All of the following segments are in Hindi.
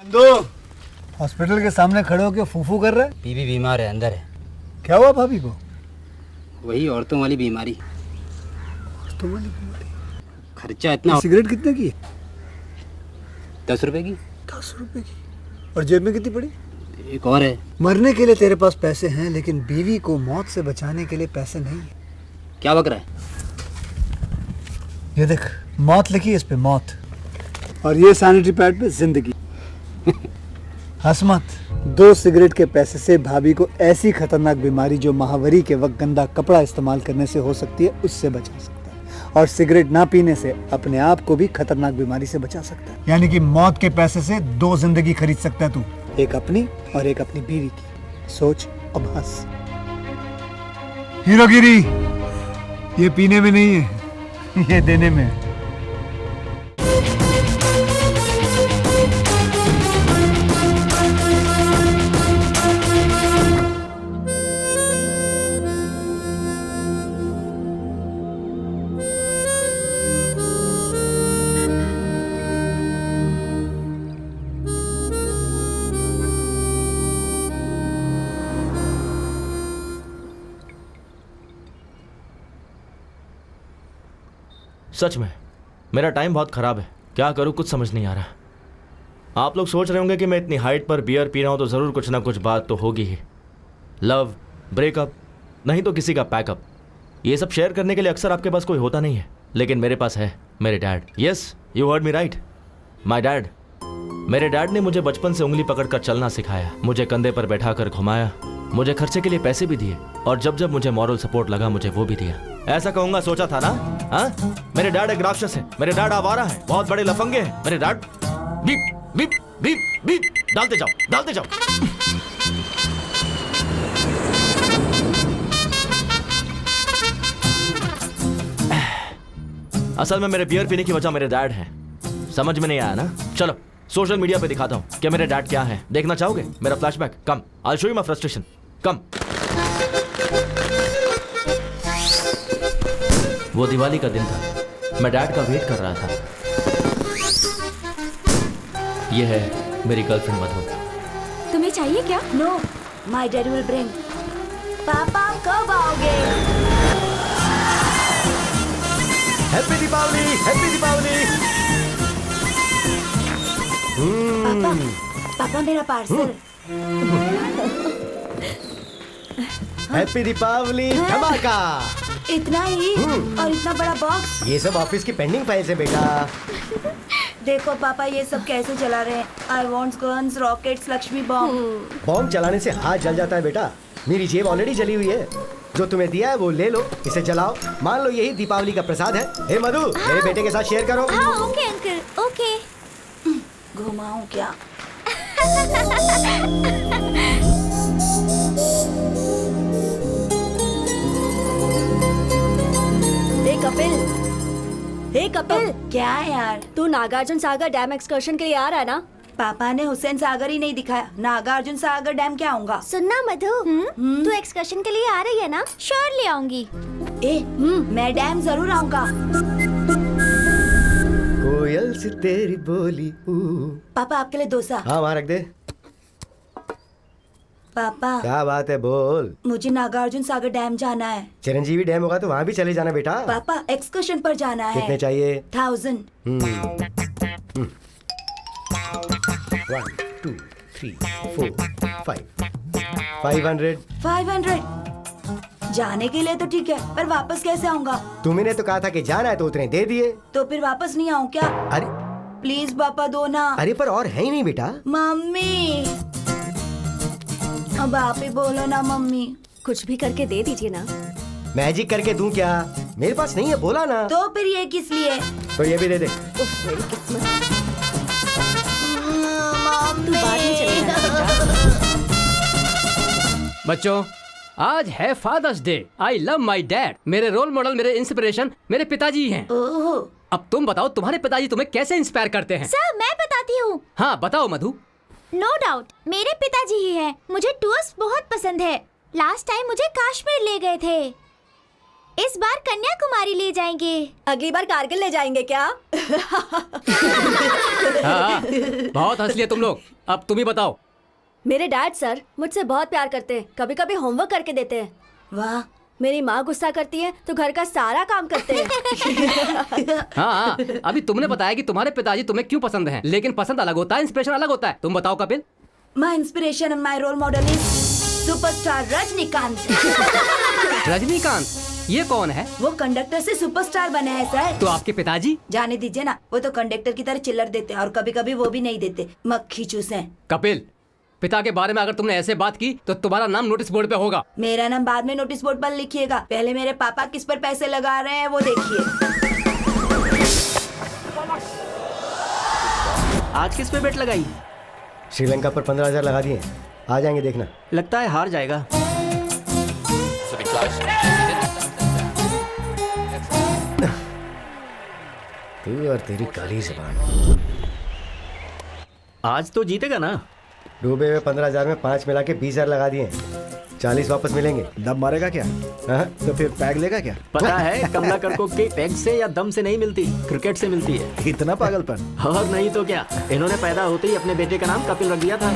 दो हॉस्पिटल के सामने खड़े होकर फूफू कर रहा है। बीवी बीमार है, अंदर है। क्या हुआ भाभी को? वही औरतों वाली बीमारी। औरतों वाली बीमारी? खर्चा इतना। सिगरेट कितने की? 10 रुपए की। 10 रुपए की? और जेब में कितनी पड़ी? एक और है। मरने के लिए तेरे पास पैसे हैं, लेकिन बीवी को मौत से बचाने के लिए पैसे नहीं है। क्या बक रहा है? ये देख, मौत लिखी है इस पे, मौत। और ये सैनिटरी पैड पे जिंदगी। हंस मत। 2 सिगरेट के पैसे से भाभी को ऐसी खतरनाक बीमारी जो महावरी के वक्त गंदा कपड़ा इस्तेमाल करने से हो सकती है, उससे बचा सकता है। और सिगरेट ना पीने से अपने आप को भी खतरनाक बीमारी से बचा सकता है। यानी कि मौत के पैसे से 2 जिंदगी खरीद सकता है तू, एक अपनी और एक अपनी बीवी की। सोच अब हंस। हीरोगिरी ये पीने में नहीं है, ये देने में है। सच में मेरा टाइम बहुत ख़राब है। क्या करूं कुछ समझ नहीं आ रहा। आप लोग सोच रहे होंगे कि मैं इतनी हाइट पर बियर पी रहा हूं तो ज़रूर कुछ ना कुछ बात तो होगी ही। लव, ब्रेकअप, नहीं तो किसी का पैकअप। ये सब शेयर करने के लिए अक्सर आपके पास कोई होता नहीं है, लेकिन मेरे पास है मेरे dad. Yes, you heard me right, my dad. मेरे डैड ने मुझे बचपन से उंगली पकड़कर चलना सिखाया, मुझे कंधे पर बैठाकर घुमाया, मुझे खर्चे के लिए पैसे भी दिए, और जब जब मुझे मॉरल सपोर्ट लगा मुझे वो भी दिया। ऐसा कहूंगा सोचा था ना? हाँ, मेरे डैड एक राक्षस है, मेरे डैड आवारा है, बहुत बड़े लफंगे हैं मेरे dad. Beep beep beep beep डालते जाओ, डालते जाओ। असल में मेरे बियर पीने की वजह मेरे डैड है। समझ में नहीं आया ना? चलो सोशल मीडिया पे दिखाता हूँ कि मेरे डैड क्या है। देखना चाहोगे मेरा flashback? Come, I show you my frustration. Come. वो दिवाली का दिन था, मैं डैड का वेट कर रहा था। ये है मेरी गर्लफ्रेंड मधु। तुम्हें चाहिए क्या? No, my dad will bring. पापा कब आओगे? Happy Deepavali, happy Deepavali. पापा, पापा मेरा पार्सल। हैप्पी दीपावली धमाका। इतना ही और इतना बड़ा बॉक्स? ये सब ऑफिस की पेंडिंग फाइल्स है बेटा। देखो पापा, ये सब कैसे चला रहे हैं। I want guns, rockets, Lakshmi bomb. Bomb चलाने से हाथ जल जाता है बेटा। मेरी जेब ऑलरेडी जली हुई है। जो तुम्हें दिया है वो ले लो, इसे जलाओ। मान लो यही दीपावली का प्रसाद है। हे मधु, मेरे बेटे के साथ शेयर करो। हाँ, ओके अंकल, ओके। घुमाऊं क्या? हे कपिल, हे कपिल, क्या है यार? तू नागार्जुन सागर डैम एक्सकर्शन के लिए आ रहा है ना? पापा ने हुसैन सागर ही नहीं दिखाया, नागार्जुन सागर डैम क्या आऊंगा? सुनना मधु, तू एक्सकर्शन के लिए आ रही है ना? श्योरली आऊंगी। मैं डैम जरूर आऊंगा। कोयल से तेरी बोली। पापा आपके लिए डोसा। हाँ वहाँ रख दे। पापा क्या बात है, बोल। मुझे नागार्जुन सागर डैम जाना है। चिरंजीवी डैम होगा तो वहाँ भी चले जाना बेटा। पापा एक्सकर्शन पर जाना है। कितने चाहिए? 1000। 1 2 3 4 5 500। 500 जाने के लिए तो ठीक है, पर वापस कैसे आऊंगा? तुमने तो कहा था कि जाना है तो उतने दे दिए। तो फिर वापस नहीं आऊं क्या? अरे प्लीज पापा दो ना। अरे पर और है ही नहीं बेटा। मम्मी, अब आप ही बोलो ना मम्मी। कुछ भी करके दे दीजिए ना। मैजिक करके दूं क्या? मेरे पास नहीं है, बोला ना। तो फिर ये किस लिए? तो ये भी दे दे। उफ, मेरी किस्मत। तू बाद में चलेगा बेटा। बच्चों, आज है father's day. I love my dad. मेरे रोल मॉडल, मेरे इंस्पिरेशन मेरे पिताजी हैं। ओहो। अब तुम बताओ, तुम्हारे पिताजी तुम्हें कैसे इंस्पायर करते हैं? सर मैं बताती हूँ। हाँ बताओ मधु। नो डाउट मेरे पिताजी ही हैं। मुझे टूर्स बहुत पसंद है। लास्ट टाइम मुझे कश्मीर ले गए थे। इस बार कन्याकुमारी ले जाएंगे। अगली बार कारगिल ले जाएंगे क्या? हाँ, बहुत हंस लिए तुम लोग। अब तुम ही बताओ। मेरे डैड सर मुझसे बहुत प्यार करते हैं, कभी कभी होमवर्क करके देते हैं। वाह, मेरी माँ गुस्सा करती है तो घर का सारा काम करते हैं। हाँ, अभी तुमने बताया कि तुम्हारे पिताजी तुम्हें क्यों पसंद हैं, लेकिन पसंद अलग होता है, इंस्पिरेशन अलग होता है। तुम बताओ Kapil. My inspiration and my role model is superstar Rajinikanth. Rajinikanth, ये कौन है? वो कंडक्टर से सुपरस्टार बने हैं सर। तो आपके पिताजी? जाने दीजिए ना, वो तो कंडक्टर की तरह चिल्लर देते हैं और कभी कभी वो भी नहीं देते, मक्खी चूसे। कपिल, पिता के बारे में अगर तुमने ऐसे बात की तो तुम्हारा नाम नोटिस बोर्ड पे होगा। मेरा नाम बाद में नोटिस बोर्ड पर लिखिएगा, पहले मेरे पापा किस पर पैसे लगा रहे हैं वो देखिए। आज किस पे बेट लगाई? श्रीलंका पर 15,000 लगा दिए, आ जाएंगे देखना। लगता है हार जाएगा। तू और तेरी काली ज़बान। आज तो जीतेगा ना? डूबे हुए 15,000 में 5 मिला के 20,000 लगा दिए, 40 वापस मिलेंगे। दम मारेगा क्या? हाँ? तो फिर पैग लेगा क्या? पता है कमलाकर को कि पैग से या दम से नहीं मिलती, क्रिकेट से मिलती है। इतना पागलपन? और नहीं तो क्या, इन्होंने पैदा होते ही अपने बेटे का नाम कपिल रख दिया था।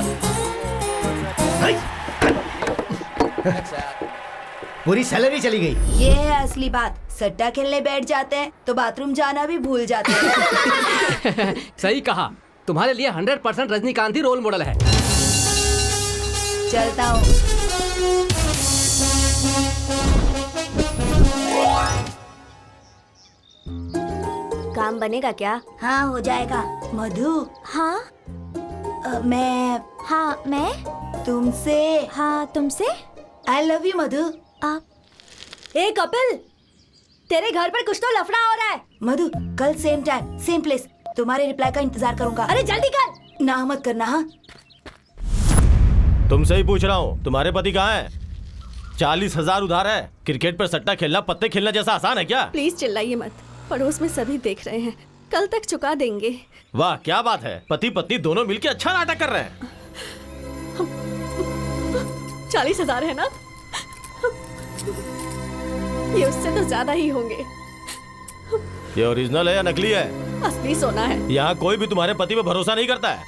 पूरी सैलरी चली गई। ये है असली बात, सट्टा खेलने बैठ जाते हैं तो बाथरूम जाना भी भूल जाते हैं। सही कहा, तुम्हारे लिए 100% रजनीकांत ही रोल मॉडल है। चलता हूँ। काम बनेगा क्या? हाँ हो जाएगा। मधु, हाँ मैं तुमसे तुमसे आई लव यू मधु। ए कपिल, तेरे घर पर कुछ तो लफड़ा हो रहा है। मधु, कल सेम टाइम सेम प्लेस, तुम्हारे रिप्लाई का इंतजार करूंगा। अरे जल्दी कर। ना मत करना। हाँ, तुमसे ही पूछ रहा हूँ, तुम्हारे पति कहाँ है? 40,000 उधार है। क्रिकेट पर सट्टा खेलना पत्ते खेलना जैसा आसान है क्या? प्लीज चिल्लाइए मत, पड़ोस में सभी देख रहे हैं, कल तक चुका देंगे। वाह क्या बात है, पति पत्नी दोनों मिलकर अच्छा नाटक कर रहे हैं। 40,000 है ना? ये उससे तो ज्यादा ही होंगे। ये ओरिजिनल है या नकली है? असली सोना है। यहाँ कोई भी तुम्हारे पति पे भरोसा नहीं करता है।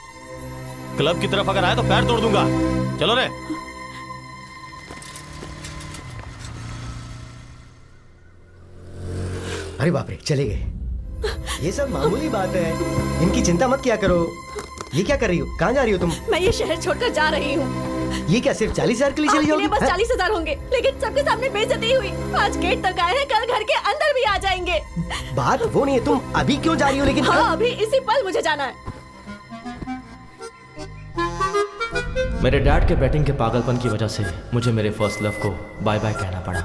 क्लब की तरफ अगर आए तो पैर तोड़ दूंगा। चलो रे। अरे बाप रे, चले गए। ये सब मामूली बात है, इनकी चिंता मत किया करो। ये क्या कर रही हो? कहाँ जा रही हो तुम? मैं ये शहर छोड़कर जा रही हूँ। ये क्या सिर्फ 40,000 के लिए चली जाओगी? बस 40,000 होंगे, लेकिन सबके सामने बेइज्जती हुई। आज गेट तक आए हैं, कल घर के अंदर भी आ जाएंगे। बात वो नहीं है, तुम अभी क्यों जा रही हो? लेकिन हाँ, अभी इसी पल मुझे जाना है। मेरे डैड के बैटिंग के पागलपन की वजह से मुझे मेरे फर्स्ट लव को बाय बाय कहना पड़ा।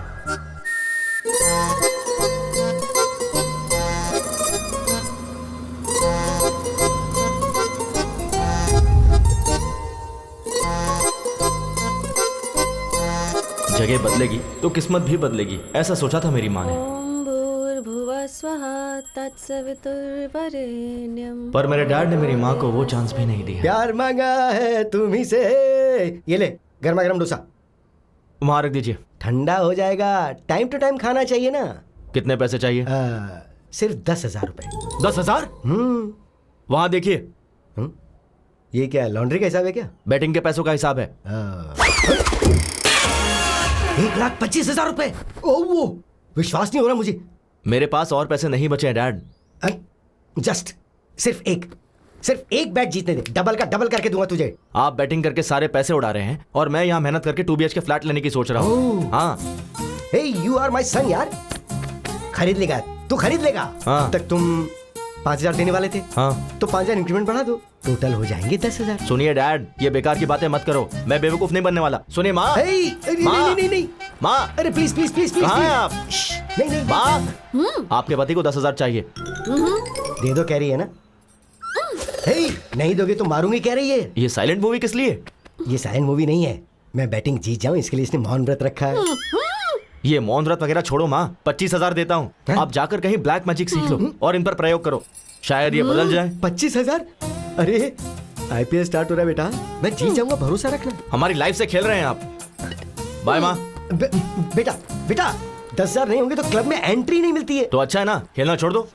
जगह बदलेगी तो किस्मत भी बदलेगी, ऐसा सोचा था मेरी माँ ने। ओम भूर्भुवः स्वः तत्सवितुर्वरेण्यं। पर मेरे डैड ने मेरी माँ को वो चांस भी नहीं दिया। प्यार मांगा है तुम्ही से। ये ले, गर्मा गर्म डोसा वहाँ रख दीजिए, ठंडा हो जाएगा। टाइम टू टाइम खाना चाहिए ना। कितने पैसे चाहिए? सिर्फ 10,000 रुपए। 10,000? वहाँ देखिए। ये क्या लॉन्ड्री का हिसाब है क्या? बैटिंग के पैसों का हिसाब है। 1,25,000 रुपए। ओह, विश्वास नहीं हो रहा मुझे। मेरे पास और पैसे नहीं बचे हैं डैड। जस्ट सिर्फ एक बैट जीतने दे, डबल का डबल करके दूंगा तुझे। आप बैटिंग करके सारे पैसे उड़ा रहे हैं और मैं यहाँ मेहनत करके 2 BHK फ्लैट लेने की सोच रहा हूँ। हाँ, हे यू आर माय सन यार। खरीद लेगा तू, खरीद लेगा। हाँ। तक तुम 5,000 देने वाले थे। हाँ, तो 5,000 इंक्रीमेंट बढ़ा दो, टोटल हो जाएंगे 10,000। सुनिए डैड, ये बेकार की बातें मत करो, मैं बेवकूफ नहीं बनने वाला। सुनिए माँ। नहीं माँ, अरे प्लीज प्लीज प्लीज प्लीज। कहाँ हैं आप? नहीं माँ, आपके पति को 10,000 चाहिए। दे दो कह रही है ना। नहीं दोगे तो मारूंगी कह रही है। ये साइलेंट मूवी किस लिए? ये साइलेंट मूवी नहीं है, मैं बैटिंग जीत जाऊं इसके लिए इसने मौन व्रत रखा है। ये मौन व्रत वगैरह छोड़ो माँ, 25,000 देता हूँ। आप जाकर कहीं ब्लैक मैजिक सीख लो और इन पर प्रयोग करो, शायद ये बदल जाए। 25,000? अरे IPL स्टार्ट हो रहा है बेटा, मैं जीत जाऊंगा, भरोसा रखना। हमारी लाइफ से खेल रहे हैं आप। बाय माँ। बेटा 10,000 नहीं होंगे तो क्लब में एंट्री नहीं मिलती है। तो अच्छा है ना, खेलना छोड़ दो।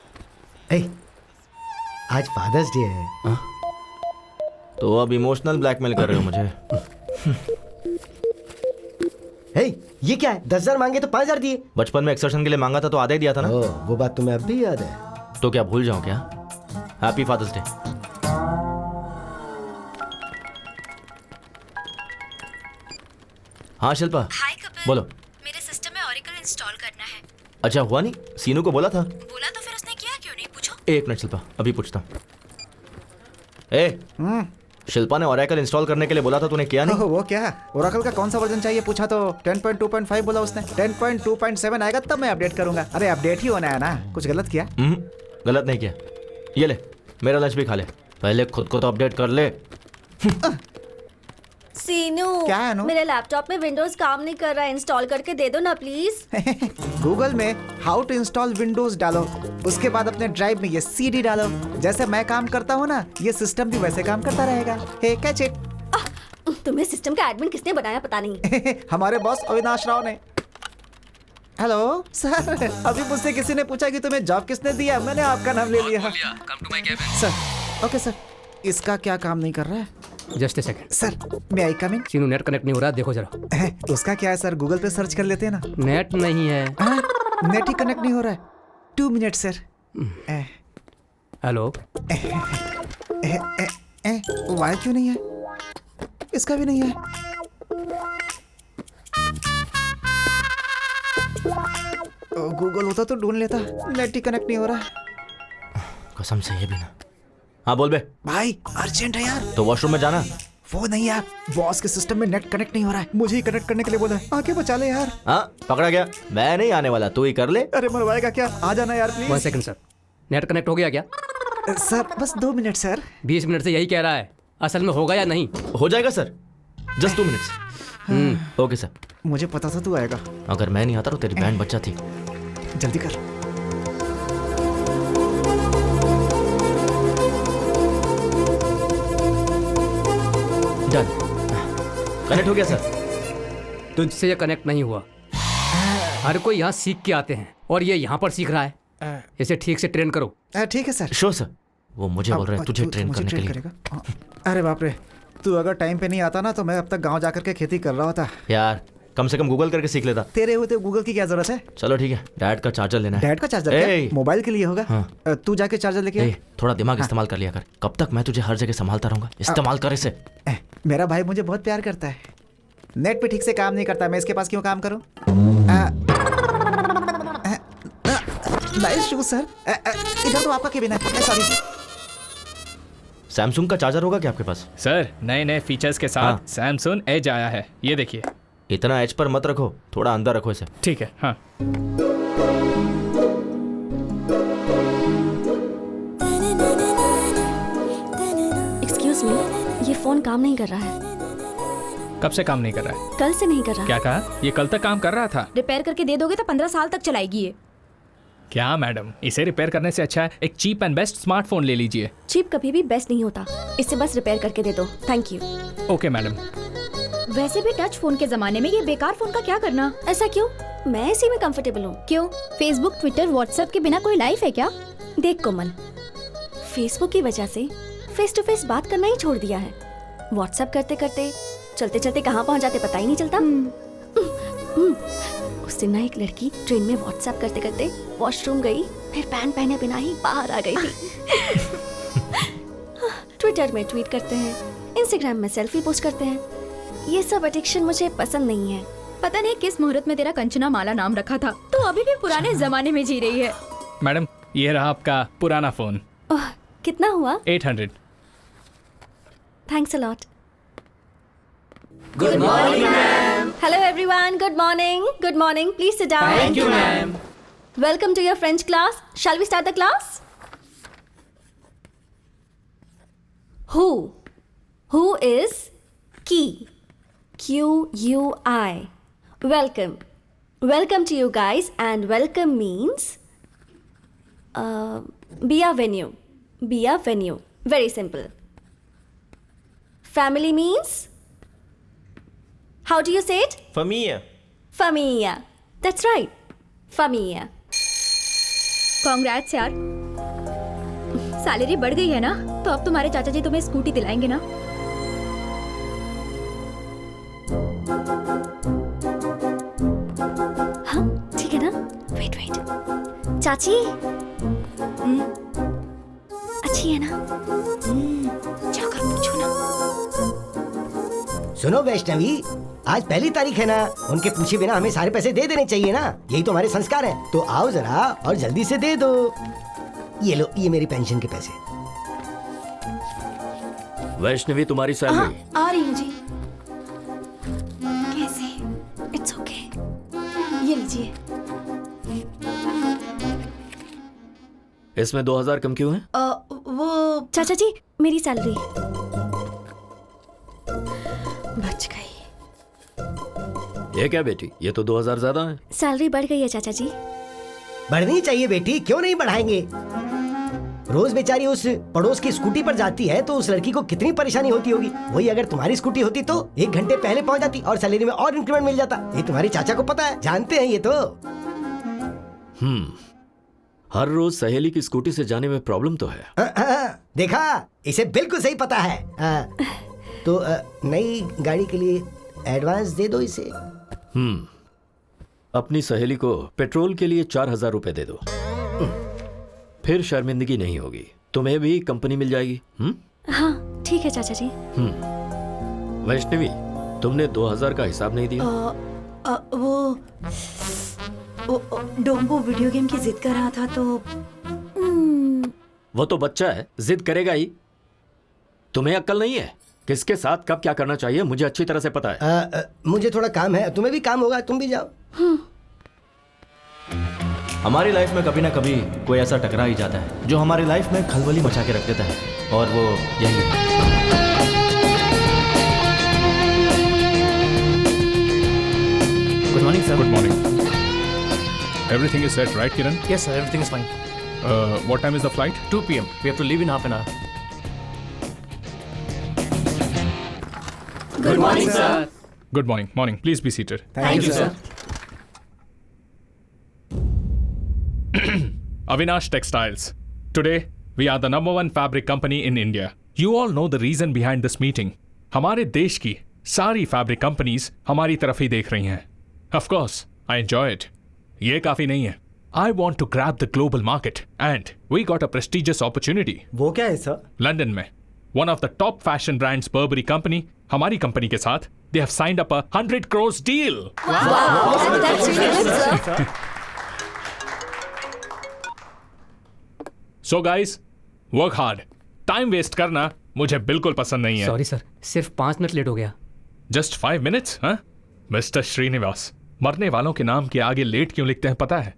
आज फादर्स डे है। तो अब इमोशनल ब्लैकमेल कर रहे हो मुझे? हे, ये क्या है? 10,000 मांगे तो 5,000 दिए। बचपन में एक्सर्शन के लिए मांगा था तो आधा ही दिया था ना। वो बात तुम्हें अब भी याद है? तो क्या भूल जाऊं क्या? Happy father's day. हाँ शिल्पा। हाय कपिल। बोलो। मेरे सिस्टम में ओरेकल इंस्टॉल करना है। अच्छा हुआ नहीं? सीनू को बोला था। बोला तो फिर उसने किया क्यों नहीं, पूछो। एक मिनट शिल्पा, अभी पूछता हूँ। शिल्पा ने ओरेकल इंस्टॉल करने के लिए बोला था, तूने किया नहीं? वो क्या? ओरेकल का कौन सा वर्जन चाहिए पूछा तो 10.2.5 बोला उसने। 10.2.7 आएगा तब मैं अपडेट करूंगा। अरे अपडेट ही होना है ना, कुछ गलत किया? गलत नहीं किया। ये ले, मेरा लंच भी खा ले। पहले खुद को तो अपडेट कर ले। सीनू, क्या है अनु? मेरे लैपटॉप में विंडोज काम नहीं कर रहा है, इंस्टॉल करके दे दो ना प्लीज। गूगल में हाउ टू इंस्टॉल विंडोज डालो, उसके बाद अपने ड्राइव में ये सीडी डालो। जैसे मैं काम करता हूँ ना, ये सिस्टम भी वैसे काम करता रहेगा। हे कैच इट। तुम्हें सिस्टम का एडमिन किसने बनाया पता नहीं। हमारे बॉस अविनाश राव ने। हेलो सर, अभी मुझसे किसी ने पूछा कि तुम्हें जॉब किसने दिया, मैंने आपका नाम ले लिया। सर ओके सर, इसका क्या काम नहीं कर रहा है? जस्ट ए सेकंड सर, मैं आई कम इन? सीनू नेट कनेक्ट नहीं हो रहा, देखो जरा। उसका क्या है सर, गूगल पे सर्च कर लेते हैं ना। नेट नहीं है। नेट ही कनेक्ट नहीं हो रहा है। 2 मिनट सर। हेलो। वाई क्यों नहीं है? इसका भी नहीं है। गूगल होता तो ढूंढ लेता। नेट ही कनेक्ट नहीं हो रहा। कसम से ये भी ना। हाँ बोल बे। भाई अर्जेंट है यार। तो वॉशरूम में जाना। वो नहीं यार, बॉस के सिस्टम में नेट कनेक्ट नहीं हो रहा है, मुझे ही कनेक्ट करने के लिए बोला है। आके बचा ले यार। हाँ पकड़ा गया, मैं नहीं आने वाला, तू ही कर ले। अरे मरवाएगा क्या? आ जाना यार please. 1 second sir, net connect हो गया क्या? सर बस 2 मिनट सर। 20 मिनट से यही कह रहा है, असल में होगा या नहीं? हो जाएगा sir, just 2 minutes. Okay sir. मुझे पता था तू आएगा। अगर मैं नहीं आता तो तेरी बैंड बच्चा थी। जल्दी कर। डन, कनेक्ट हो गया सर। तुझसे ये कनेक्ट नहीं हुआ। हर कोई यहाँ सीख के आते हैं और ये यहाँ पर सीख रहा है। इसे ठीक से ट्रेन करो। ठीक है सर। Sure sir. वो मुझे बोल रहा है तुझे ट्रेन करने के लिए। अरे बाप रे, तू अगर टाइम पे नहीं आता ना तो मैं अब तक गांव जाकर के खेती कर रहा होता। यार कम से कम गूगल करके सीख लेता। तेरे होते गूगल की क्या जरूरत है? चलो ठीक है, डैड का चार्जर लेना है। डैड का चार्जर क्या? मोबाइल के लिए होगा। हाँ। तू जाके चार्जर लेके आ। थोड़ा दिमाग इस्तेमाल कर लिया कर। कब तक मैं तुझे हर जगह संभालता रहूंगा? इस्तेमाल कर इसे। मेरा भाई मुझे बहुत प्यार करता है। नेट पे ठीक से काम नहीं करता, मैं इसके पास क्यों काम करूं? Nice shoes sir. इधर तो आपका केबिन है। सॉरी। सैमसंग का चार्जर होगा क्या आपके पास? सर नए नए फीचर्स के साथ सैमसंग एज आया है, ये देखिए। इतना एज पर मत रखो, थोड़ा अंदर रखो इसे। ठीक है। हाँ एक्सक्यूज मी, ये फोन काम नहीं कर रहा है। कब से काम नहीं कर रहा है? कल से नहीं कर रहा। क्या कहा? ये कल तक काम कर रहा था। रिपेयर करके दे दोगे तो 15 साल तक चलाएगी ये। क्या मैडम, इसे रिपेयर करने से अच्छा है एक चीप एंड बेस्ट स्मार्टफोन ले लीजिए। चीप कभी भी बेस्ट नहीं होता, इसे बस रिपेयर करके दे दो। Thank you. Okay madam. वैसे भी टच फोन के जमाने में ये बेकार फोन का क्या करना? ऐसा क्यों? मैं इसी में कंफर्टेबल हूँ। क्यों? फेसबुक, ट्विटर, व्हाट्सएप के बिना कोई लाइफ है क्या? देख कोमल, फेसबुक की वजह से फेस टू फेस बात करना ही छोड़ दिया है। व्हाट्सएप करते करते चलते चलते कहाँ पहुँच जाते पता ही नहीं चलता। उस दिन ना एक लड़की ट्रेन में व्हाट्सएप करते करते वॉशरूम गई, फिर पैंट पहने बिना ही बाहर आ गई थी। ट्विटर में ट्वीट करते हैं, इंस्टाग्राम में सेल्फी पोस्ट करते हैं। ये सब एडिक्शन मुझे पसंद नहीं है। पता नहीं किस मुहूर्त में तेरा कंचना माला नाम रखा था, तू अभी भी पुराने जमाने में जी रही है। मैडम ये रहा आपका पुराना फोन। कितना हुआ? 800। Thanks a lot. Good morning, ma'am. Hello everyone. Good morning. Good morning. Please sit down. Thank you, ma'am. Welcome to your French class. Shall we start the class? Who? Who is key? Q-U-I. Welcome. Welcome to you guys, and welcome means be a venue. Be a venue. Very simple. Family means? How do you say it? Familia. Familia. That's right. Familia. Congrats यार। सैलरी बढ़ गई है ना, तो अब तुम्हारे चाचा जी तुम्हें स्कूटी दिलाएंगे ना। हाँ ठीक है ना। वेट वेट चाची, अच्छी है ना? जाकर पूछो ना। सुनो वैष्णवी, आज पहली तारीख है ना, उनके पूछे बिना हमें सारे पैसे दे देने चाहिए ना, यही तो हमारे संस्कार है। तो आओ जरा और जल्दी से दे दो। ये लो, ये मेरी पेंशन के पैसे। वैष्णवी तुम्हारी सैलरी। आ रही हूँ जी। कैसे? It's okay. ये लीजिए। इसमें 2000 कम क्यों है? वो चाचा जी, मेरी सैलरी बच गई। ये क्या बेटी, ये तो 2000 ज्यादा है। सैलरी बढ़ गई है चाचा जी। बढ़नी चाहिए बेटी, क्यों नहीं बढ़ाएंगे। रोज बेचारी उस पड़ोस की स्कूटी पर जाती है तो उस लड़की को कितनी परेशानी होती होगी। वही अगर तुम्हारी स्कूटी होती तो 1 घंटे पहले पहुंच जाती और सैलरी में और इंक्रीमेंट मिल जाता। ये तुम्हारे चाचा को पता है, जानते हैं ये तो। हर रोज सहेली की स्कूटी से जाने में प्रॉब्लम तो है। देखा, इसे बिल्कुल सही पता है। तो नई गाड़ी के लिए एडवांस दे दो इसे। अपनी सहेली को पेट्रोल के लिए 4000 रुपए दे दो, फिर शर्मिंदगी नहीं होगी। तुम्हें भी कंपनी मिल जाएगी। हाँ ठीक है चाचा जी। वैष्णवी, तुमने 2000 का हिसाब नहीं दिया। वो डोंगो वीडियो गेम की जिद कर रहा था तो। वो तो बच्चा है, जिद करेगा ही। तुम्हें अक्ल नहीं है? किसके साथ कब क्या करना चाहिए मुझे अच्छी तरह से पता है। मुझे थोड़ा काम है, तुम्हें भी काम होगा, तुम भी जाओ। हमारी लाइफ में कभी ना कभी कोई ऐसा टकरा ही जाता है जो हमारी लाइफ में खलबली मचा के रख देता है, और वो यही है। Good morning sir. Good morning. Everything is set, right, Kiran? Yes, sir. Everything is fine. What time is the flight? 2 p.m. We have to leave in half an hour. Good morning, sir. Good morning. Morning. Please be seated. Thank you, sir. Avinash Textiles. Today, we are the #1 fabric company in India. You all know the reason behind this meeting. हमारे देश की सारी फैब्रिक कंपनीज हमारी तरफ ही देख रही हैं. Of course, I enjoy it. ये काफी नहीं है. I want to grab the global market and we got a prestigious opportunity. वो क्या है सर? लंदन में one of the top fashion brands Burberry company हमारी कंपनी के साथ they have signed up a 100 crores deal. Wow, that's really good, sir. So guys, work hard. Time waste करना मुझे बिल्कुल पसंद नहीं है. सॉरी सर, सिर्फ 5 मिनट लेट हो गया. Just 5 minutes, हाँ? मिस्टर श्रीनिवास, मरने वालों के नाम के आगे लेट क्यों लिखते हैं पता है?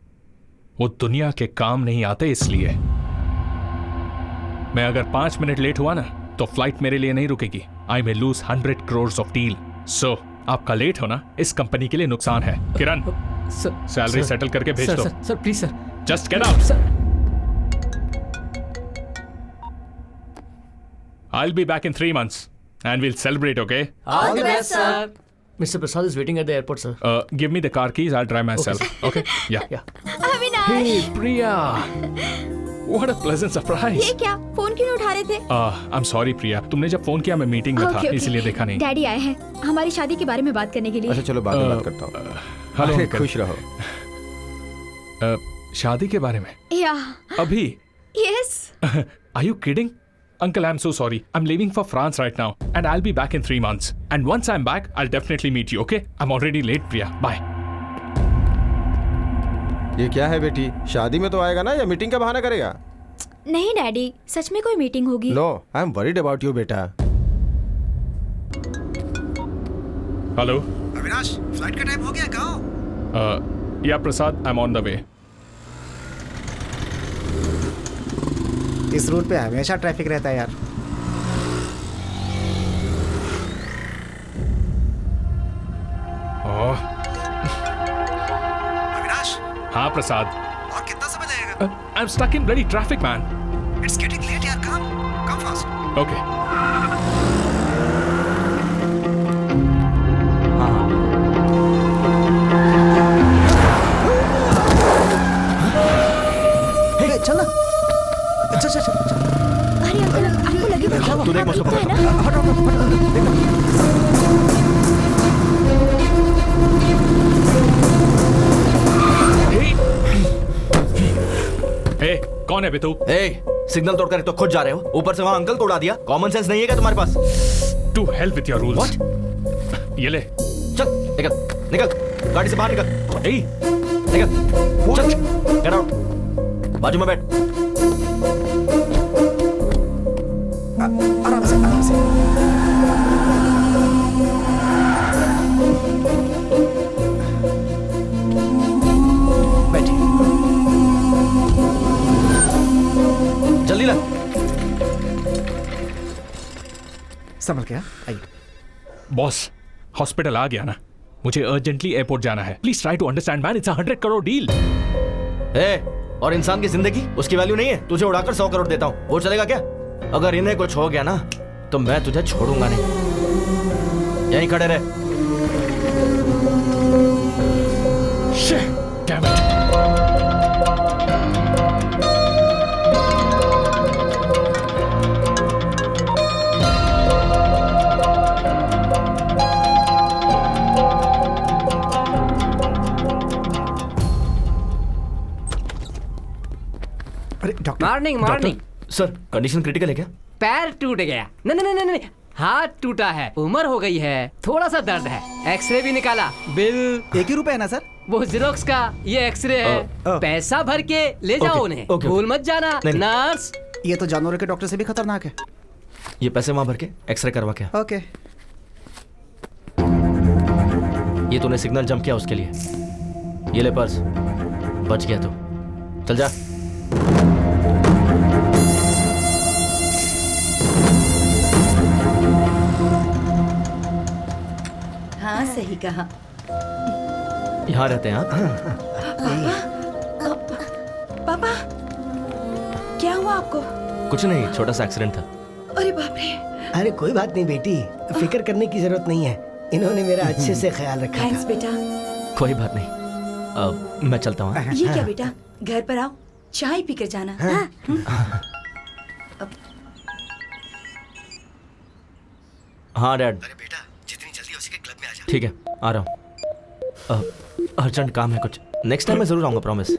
वो दुनिया के काम नहीं आते इसलिए. मैं अगर 5 मिनट लेट हुआ ना तो फ्लाइट मेरे लिए नहीं रुकेगी. I may lose 100 crores of deal. सो आपका लेट होना इस कंपनी के लिए नुकसान है. किरण, सैलरी सेटल करके भेज दो. Sir please sir. Just get out. I'll be back in 3 months and we'll celebrate, okay? All the best, sir. Mr. Prasad is waiting at the airport, sir. Give me the car keys. I'll drive myself. Okay? Yeah. Avinash, Hey, Priya. What a pleasant surprise. ये क्या? फोन क्यों नहीं उठा रहे थे? I'm sorry, Priya. तुमने जब फोन किया मैं मीटिंग में था, इसलिए देखा नहीं. डैडी आए हैं हमारी शादी के बारे में बात करने के लिए. अच्छा चलो बाद में बात करता हूँ. हेलो अरे, अंकल. खुश रहो. शादी के बारे में? या. अभी? Yes. Are you kidding? Uncle, I'm so sorry. I'm leaving for France right now and I'll be back in 3 months. And once I'm back, I'll definitely meet you, okay? I'm already late, Priya. Bye. ये क्या है बेटी? शादी में तो आएगा ना या मीटिंग का बहाना करेगा? नहीं डैडी, सच में कोई मीटिंग होगी. No, I am worried about you बेटा. हेलो. अविनाश, फ्लाइट का टाइम हो गया, कहाँ? Yeah, Prasad, I'm on the way. इस रूट पे हमेशा ट्रैफिक रहता है यार. अविनाश, हाँ प्रसाद. और कितना समय लगेगा? I'm stuck in bloody traffic, man. It's getting late यार, come fast. Okay. चल ना. चल. तू देख मुझको है ना? ए, कौन है बे तू? सिग्नल तोड़कर तो खुद जा रहे हो, ऊपर से वहां अंकल को उड़ा दिया। कॉमन सेंस नहीं है क्या तुम्हारे पास? To help with your rules. ये ले। चल निकल निकल, गाड़ी से बाहर निकल। निकल चल, गेट आउट, बाजू में बैठ। आराम से आराम से। जल्दी ला। संभल गया, आइए। बॉस, हॉस्पिटल आ गया ना, मुझे अर्जेंटली एयरपोर्ट जाना है। Please try to understand man, it's a 100 crore deal. और इंसान की जिंदगी, उसकी वैल्यू नहीं है। तुझे उड़ाकर 100 करोड़ देता हूँ, वो चलेगा क्या? अगर इन्हें कुछ हो गया ना तो मैं तुझे छोड़ूंगा नहीं। यहीं खड़े रहे। Damn it. अरे doctor. Morning morning. Sir, condition critical है क्या? पैर टूट गया। नहीं नहीं नहीं नहीं, हाथ टूटा है, उम्र हो गई है, थोड़ा सा दर्द है। एक्सरे भी निकाला, बिल 1 ही रुपए है ना सर? वो जेरोक्स का, ये एक्सरे है। पैसा भर के ले जाओ उन्हें, भूल मत जाना। नर्स, ये तो जानवरों के डॉक्टर से भी खतरनाक है। ये पैसे वहां भर के एक्सरे करवा के। ओके। ये तूने सिग्नल जंप किया उसके लिए। ये ले पर्स, बच गया तू। चल जा। हाँ सही कहा। यहाँ रहते हैं आप? पापा, क्या हुआ आपको? कुछ नहीं, छोटा सा एक्सीडेंट था। अरे बाप रे। अरे कोई बात नहीं बेटी, फिक्र करने की जरूरत नहीं है। इन्होंने मेरा अच्छे से ख्याल रखा थैंक्स बेटा। कोई बात नहीं, मैं चलता हूँ। ये क्या बेटा, घर पर आओ, चाय पीकर जाना। हाँ डैड। अरे बेटा, जितनी जल्दी हो सके क्लब में आ जा। ठीक है, आ रहा हूँ। अर्जेंट काम है कुछ। नेक्स्ट टाइम मैं जरूर आऊंगा, प्रॉमिस।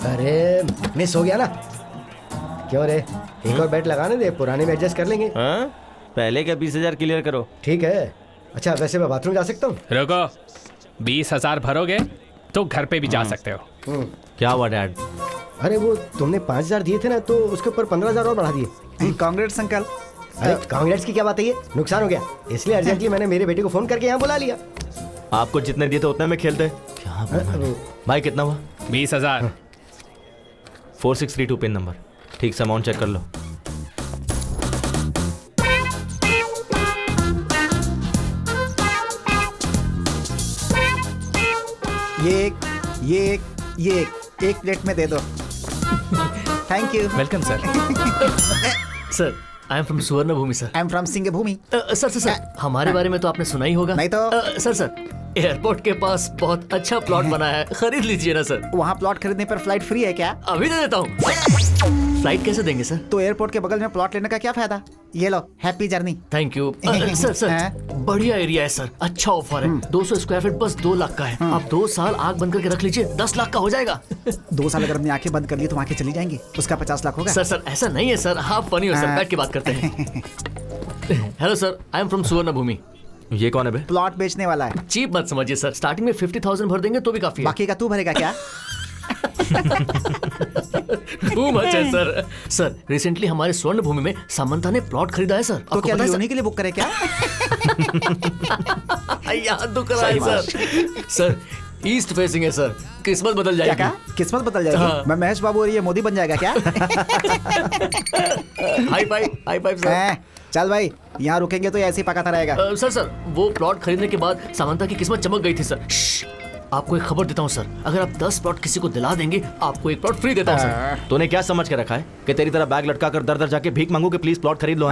अरे मिस हो गया ना? क्यों रे, एक और बेट लगाने दे, पुराने में एडजस्ट कर लेंगे। हाँ? पहले का 20,000 क्लियर करो। ठीक है। अच्छा वैसे मैं बाथरूम जा सकता हूँ? रुको, 20,000 भरोगे तो घर पे भी जा सकते हो। क्या हुआ डैड? अरे वो तुमने 5,000 दिए थे ना, तो उसके ऊपर 15,000 और बढ़ा दिए। Congrats uncle. अरे कांग्रेट्स की क्या बात है, ये नुकसान हो गया, इसलिए अर्जेंटली मैंने मेरे बेटे को फोन करके यहाँ बुला लिया। आपको जितने दिए थे उतने में खेलते। क्या भाई, कितना हुआ? 20,000। 4632 पिन नंबर। ठीक से अमाउंट चेक कर लो। ये एक प्लेट में दे दो। Thank you. Welcome sir. Sir, I am from Suvarna Bhoomi sir. I am from Singh Bhoomi. Sir, हमारे बारे में तो आपने सुना ही होगा। नहीं तो। सर, एयरपोर्ट के पास बहुत अच्छा प्लॉट बना है, खरीद लीजिए ना सर। वहाँ प्लॉट खरीदने पर फ्लाइट फ्री है क्या? अभी दे देता हूँ। फ्लाइट कैसे देंगे सर? तो एयरपोर्ट के बगल में प्लॉट लेने का क्या फायदा? ये लो, happy journey. Thank you. Sir, बढ़िया एरिया है सर, अच्छा ऑफर है। 200 स्क्वायर फीट बस 2 लाख का है। आप 2 साल आग बंद करके रख लीजिए, 10 लाख का हो जाएगा। 2 साल अगर हमने आंखें बंद कर ली तो आंखें चली जाएंगी, उसका 50 लाख होगा। सर ऐसा नहीं है सर, आप फनी हो सर, बैठ के बात करते हैं। Hello sir, I am from Suvarna भूमि। ये कौन है बे? प्लॉट बेचने वाला है। चीप मत समझिए सर, स्टार्टिंग में 50,000 भर देंगे तो भी काफी है। बाकी का तू भरेगा क्या? Too much है सर। सर, रिसेंटली हमारे स्वर्ण भूमि में सामंता ने प्लॉट खरीदा है सर। तो क्या लियोनी के लिए बुक करे क्या? याद तो करा है सर। सर, ईस्ट फेसिंग है सर, किस्मत बदल जाएगी। क्या? किस्मत बदल जाएगी? हाँ। मैं महेश बाबू और ये मोदी बन जाएगा क्या? High five sir. चल भाई, यहाँ रुकेंगे तो ऐसे ही पकाता रहेगा। सर, वो प्लॉट खरीदने के बाद सामंता की किस्मत चमक गई थी सर। आपको एक खबर देता हूँ सर, अगर आप 10 प्लॉट किसी को दिला देंगे, आपको एक प्लॉट फ्री देता हूँ सर। तूने क्या समझ के रखा है कि तेरी तरह बैग लटका कर दर दर जाके भीख मांगू कि प्लीज प्लॉट खरीद लो?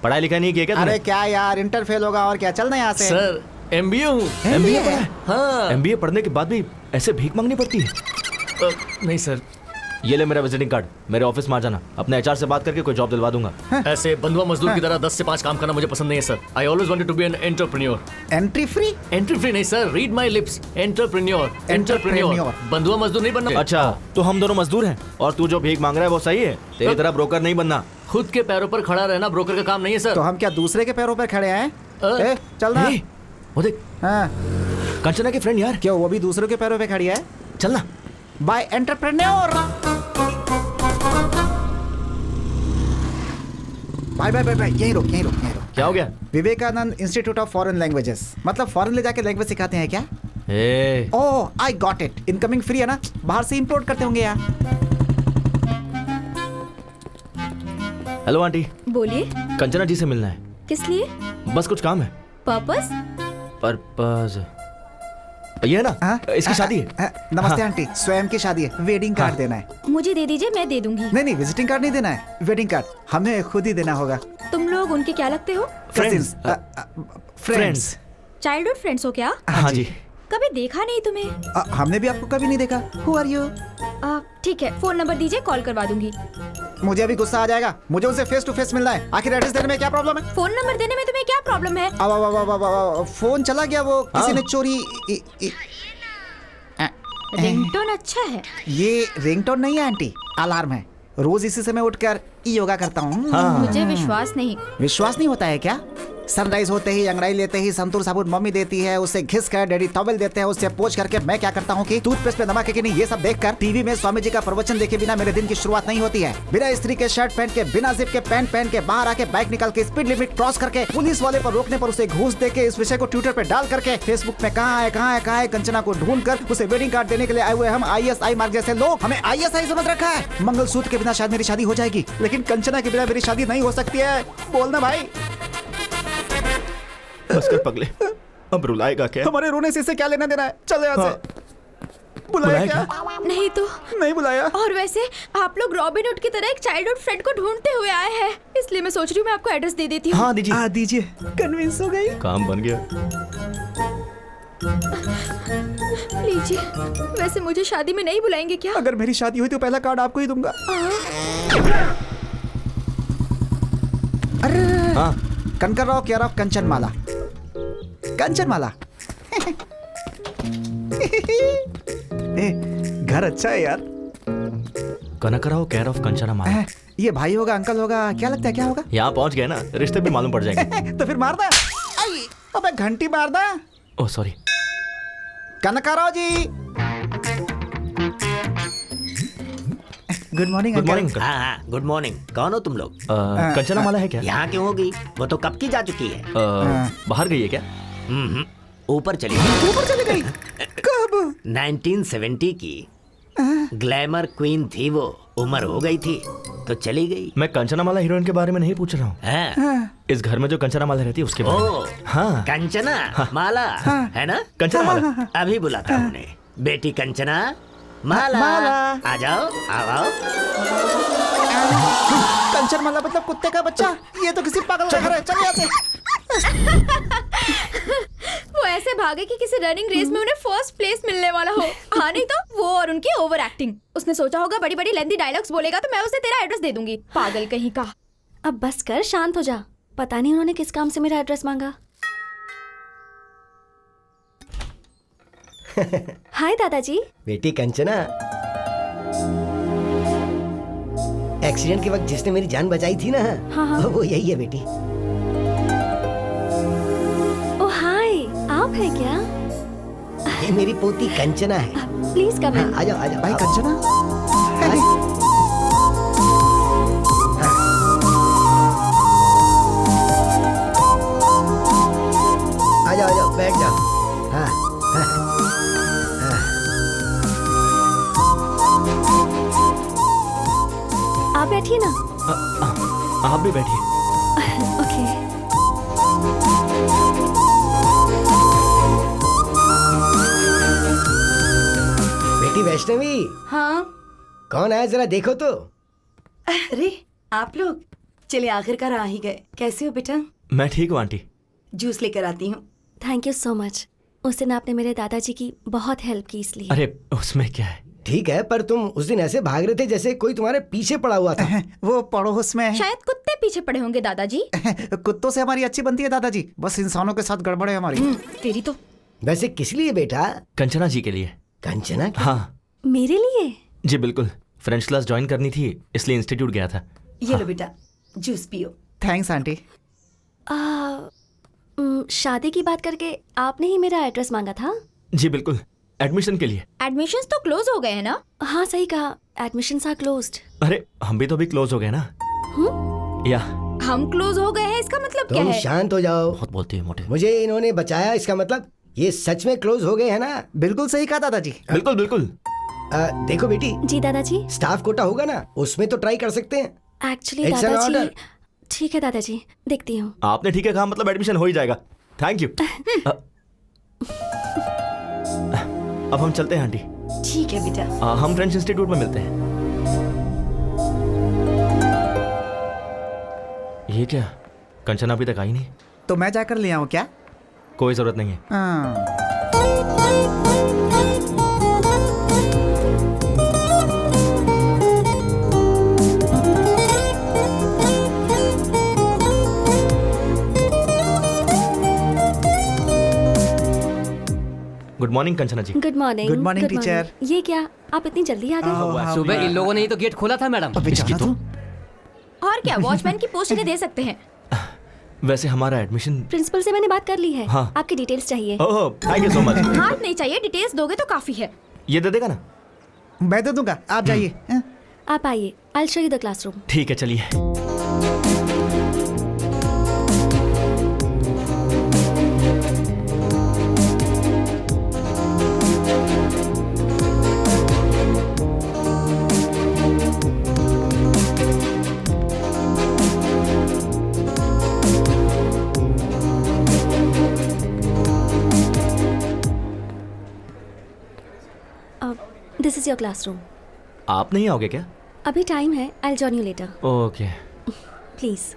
पढ़ाई लिखाई नहीं की क्या? अरे क्या यार, इंटर फेल होगा और क्या, चलना यहाँ से। सर, MBA हूँ। MBA? हाँ। MBA पढ़ने के बाद भी ऐसे भीख मांगनी पड़ती है? नहीं सर, ये ले मेरा विजिटिंग कार्ड, मेरे ऑफिस में आ जाना, अपने एचआर से बात करके कोई जॉब दिलवा दूंगा। ऐसे बंधुआ मजदूर की तरह 10 से 5 काम करना मुझे पसंद नहीं है sir. I always wanted to be an entrepreneur. Entry free? Entry free नहीं sir, read my lips, entrepreneur, entrepreneur. बंधुआ मजदूर नहीं बनना। अच्छा, तो हम दोनों मजदूर हैं और तू जो भीख मांग रहा है वो सही है? तेरी तरह ब्रोकर नहीं बनना। खुद के पैरों पर खड़ा रहना ब्रोकर का काम नहीं है सर। तो हम क्या दूसरे के पैरों पर खड़े हैं? चल ना। वो देख, हाँ कंचना की फ्रेंड यार। क्यों, वो भी दूसरों के पैरों पे खड़ी है? चलना। Bye entrepreneur. Bye bye bye bye, यहीं रुक यहीं रुक यहीं रुक। क्या हो गया? Vivekananda institute of foreign languages, मतलब फॉरेन ले जाके लैंग्वेज सिखाते हैं क्या? Oh I got it, incoming free है ना, बाहर से इंपोर्ट करते होंगे यार। Hello aunty. बोलिए। कंचना जी से मिलना है। किस लिए? बस कुछ काम है। पर्पस? पर्पस ये है ना, इसकी शादी है। नमस्ते आंटी, स्वयं की शादी है, वेडिंग कार्ड देना है। मुझे दे दीजिए, मैं दे दूंगी। नहीं नहीं, विजिटिंग कार्ड नहीं देना है, वेडिंग कार्ड हमें खुद ही देना होगा। तुम लोग उनके क्या लगते हो? फ्रेंड्स। चाइल्डहुड फ्रेंड्स हो क्या? हाँ जी। कभी देखा नहीं तुम्हें। हमने भी आपको कभी नहीं देखा। Who are you? ठीक है, फोन नंबर दीजिए, कॉल करवा दूंगी। मुझे अभी गुस्सा आ जाएगा, मुझे उनसे फेस टू फेस मिलना है। आखिर एड्रेस देने में क्या प्रॉब्लम है? फोन नंबर देने में तुम्हें क्या प्रॉब्लम है? अब फोन चला गया, वो किसी ने चोरी। रिंगटोन अच्छा है। ये रिंगटोन नहीं है आंटी, अलार्म है। रोज इसी समय उठकर योगा करता हूँ। मुझे विश्वास नहीं। विश्वास नहीं होता है क्या? सनराइज होते ही अंगड़ाई लेते ही संतूर साबुन मम्मी देती है, उससे घिस कर डैडी टॉवेल देते हैं, उससे पोंछ करके मैं क्या करता हूँ कि टूथपेस्ट पे नमक है कि नहीं ये सब देखकर टीवी में स्वामी जी का प्रवचन देखे बिना मेरे दिन की शुरुआत नहीं होती है। बिना इस्त्री के शर्ट पहन के, बिना जिप के पैंट पहन के, बाहर आके बाइक निकाल के स्पीड लिमिट क्रॉस करके, पुलिस वाले पर रोकने पर उसे घूस दे के, इस विषय को ट्विटर पे डाल करके, फेसबुक में कहाँ है कंचना को ढूंढ कर उसे वेडिंग कार्ड देने के लिए आए हुए हम ISI मार्ग जैसे लोग, हमें ISI समझ रखा है। मंगलसूत्र के बिना शायद मेरी शादी हो जाएगी, लेकिन कंचना के बिना मेरी शादी नहीं हो सकती है। बोलना भाई। बस कर पगले, अब रुलाएगा क्या? हमारे रोने से इससे क्या लेना देना है? चलो यहाँ से। बुलाया क्या? नहीं तो नहीं बुलाया। और वैसे आप लोग रॉबिन हुड की तरह एक चाइल्डहुड फ्रेंड को ढूंढते हुए आए हैं, इसलिए मैं सोच रही हूँ मैं आपको एड्रेस दे देती हूँ। हाँ दीजिए। दीजिए। कन्विंस हो गई, काम बन गया। लीजिए। वैसे मुझे शादी में नहीं बुलाएंगे क्या? अगर मेरी शादी हुई तो पहला कार्ड आपको ही दूंगा। अरे हाँ। कनकराव केयर ऑफ कंचनमाला। कंचनमाला। घर अच्छा है यार। कनकराव केयर ऑफ कंचनमाला। ये भाई होगा, अंकल होगा, क्या लगता है क्या होगा? यहाँ पहुँच गए ना, रिश्ते भी मालूम पड़ जाएंगे। तो फिर मार दा। अबे घंटी मार दा। Oh sorry. Kanakrao ji. Good morning. Good morning. हाँ गुड मॉर्निंग। कौन हो तुम लोग? कंचनमाला है क्या? यहाँ क्यों होगी, वो तो कब की जा चुकी है। बाहर गई है क्या? ऊपर चली गई। ऊपर चली गई? कब? 1970 की ग्लैमर क्वीन थी वो, उम्र हो गई थी तो चली गई। मैं कंचनामाला हीरोइन के बारे में नहीं पूछ रहा हूँ। इस घर में जो कंचनामाला रहती है उसके बारे में। हाँ। कंचना माला है ना? कंचनामाला। अभी बुलाता हूँ उन्हें। बेटी कंचना माला, आ जाओ, आओ। कंचनमाला मतलब कुत्ते का बच्चा? ये तो किसी पागल का घर है, चल यहाँ से। वो ऐसे भागे कि किसी रनिंग रेस में उन्हें फर्स्ट प्लेस मिलने वाला हो। हाँ नहीं तो वो और उनकी ओवर एक्टिंग। उसने सोचा होगा बड़ी बड़ी लेंथी डायलॉग्स बोलेगा तो मैं उसे तेरा एड्रेस दे दूंगी। पागल कहीं का। अब बस कर, शांत हो जा। पता नहीं उन्होंने किस काम से मेरा एड्रेस मांगा। हाय दादाजी। बेटी कंचना, एक्सीडेंट के वक्त जिसने मेरी जान बचाई थी ना, हाँ। वो यही है बेटी। ओह हाय, आप है क्या? ये मेरी पोती कंचना है। प्लीज कम इन। आ जाओ, आ जाओ। भाई कंचना। आ जाओ, आ जाओ, बैठ जाओ। हाँ। आप बैठिए ना। आप भी बैठिए। ओके। बेटी वैष्णवी। हाँ। कौन आया जरा देखो तो। अरे आप लोग, चलिए आखिरकार आ ही गए। कैसे हो बेटा? मैं ठीक हूँ आंटी। जूस लेकर आती हूँ। Thank you so much. उस दिन आपने मेरे दादाजी की बहुत हेल्प की इसलिए। अरे उसमें क्या है, ठीक है, पर तुम उस दिन ऐसे भाग रहे थे जैसे कोई तुम्हारे पीछे पड़ा हुआ था। वो पड़ोस में शायद कुत्ते पीछे पड़े होंगे दादाजी। कुत्तों से हमारी अच्छी बनती है दादाजी, बस इंसानों के साथ गड़बड़ है हमारी। तेरी तो। वैसे किस लिए बेटा? कंचना जी के लिए। कंचना की? हाँ मेरे लिए? जी बिल्कुल, फ्रेंच क्लास ज्वाइन करनी थी इसलिए इंस्टीट्यूट गया था। ये लो बेटा, जूस पियो। Thanks aunty. शादी की बात करके आपने ही मेरा एड्रेस मांगा था? जी बिल्कुल, एडमिशन के लिए। एडमिशंस तो क्लोज हो गए हैं ना? हाँ सही कहा, एडमिशंस आर क्लोज्ड। अरे हम भी तो अभी क्लोज हो गए ना। या हम क्लोज हो गए हैं इसका मतलब क्या तुम है? शांत हो जाओ। बहुत बोलती है मोटे। मुझे इन्होंने बचाया, इसका मतलब ये सच में क्लोज हो गए हैं ना? बिल्कुल सही कहा दादाजी। बिल्कुल बिल्कुल। देखो बेटी। जी दादाजी। स्टाफ कोटा होगा ना, उसमें तो ट्राई कर सकते हैं। एक्चुअली It's an दादाजी। order. ठीक है दादाजी, देखती हूँ। आपने ठीक है कहा, मतलब एडमिशन हो ही जाएगा। Thank you. अब हम चलते हैं आंटी। ठीक है बेटा। हम फ्रेंच इंस्टीट्यूट में मिलते हैं। ये क्या, कंचना अभी तक आई नहीं? तो मैं जाकर ले आऊँ क्या? कोई जरूरत नहीं है। Good morning Kanchana ji. Good morning. Good morning, teacher. ये क्या, आप इतनी जल्दी आ गए? सुबह इन लोगों ने ही तो गेट खोला था मैडम। इसकी तो और क्या, वॉचमैन की पोस्ट इन्हें दे सकते हैं। वैसे हमारा एडमिशन प्रिंसिपल से मैंने बात कर ली है। हाँ। आपकी डिटेल्स चाहिए। ओह थैंक यू सो मच। हाथ नहीं चाहिए, डिटेल्स दोगे तो काफी है। ये दे देगा ना? मैं दे दूंगा, आप जाइए। आप आइए, I will show you the classroom. ठीक है चलिए। This is your classroom. आप नहीं आओगे क्या? अभी टाइम है, I will join you later. Okay. Please.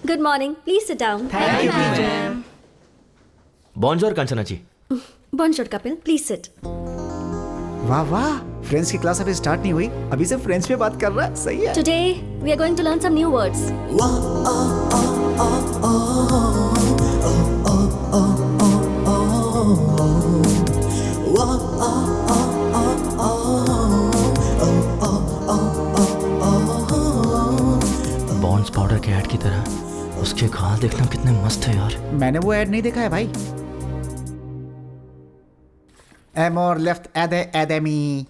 Good morning, please sit down. Thank you teacher. Bonjour Kanchana ji. Bonjour Kapil, please sit. वाह वाह, फ्रेंच की क्लास अभी स्टार्ट नहीं हुई, अभी से फ्रेंच में बात कर रहा है। सही है। Today we are going to learn some new words. Bonds powder के ऐड की तरह उसके गाल देखना कितने मस्त है यार। मैंने वो ऐड नहीं देखा है भाई। एमोर लेफ्ट एदे academy.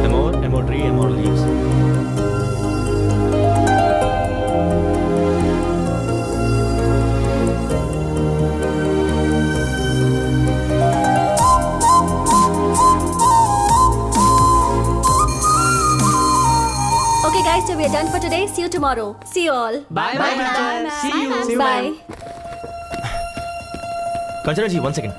Amor, Amor tree, Amor leaves. Okay guys, so we are done for today. See you tomorrow. See you all. Bye bye madam. See you। Bye. Kanchana ji 1 second.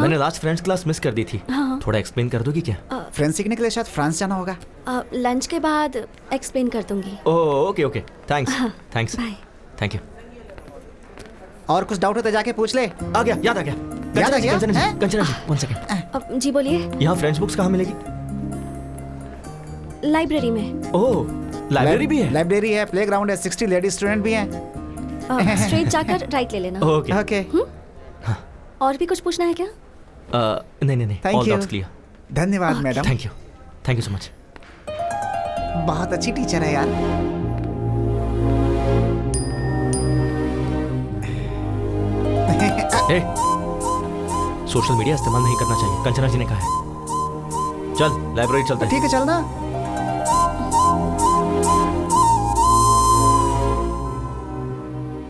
मैंने लास्ट फ्रेंच क्लास मिस कर दी थी। थोड़ा एक्सप्लेन कर दोगी क्या? फ्रेंच सीखने के लिए शायद फ्रांस जाना होगा। लंच के बाद एक्सप्लेन कर दूंगी। Oh okay okay, thanks thanks. Bye. Thank you. और कुछ डाउट हो तो जाके पूछ ले। आ गया, याद आ गया। याद आ गया? कंचना जी 1 सेकंड। जी बोलिए। यहाँ फ्रेंच बुक्स कहाँ मिलेगी? लाइब्रेरी में। ओह लाइब्रेरी भी है? लाइब्रेरी है, प्लेग्राउंड है, 60 लेडी स्टूडेंट भी हैं। स्ट्रेट जाकर राइट ले लेना। Okay okay. और भी कुछ पूछना है क्या? नहीं नहीं नहीं, Thank all you. Doubts clear. धन्यवाद madam. Thank you so much. बहुत अच्छी टीचर है यार। सोशल मीडिया इस्तेमाल नहीं करना चाहिए, कंचना जी ने कहा है। चल लाइब्रेरी चलते हैं। ठीक है चलना।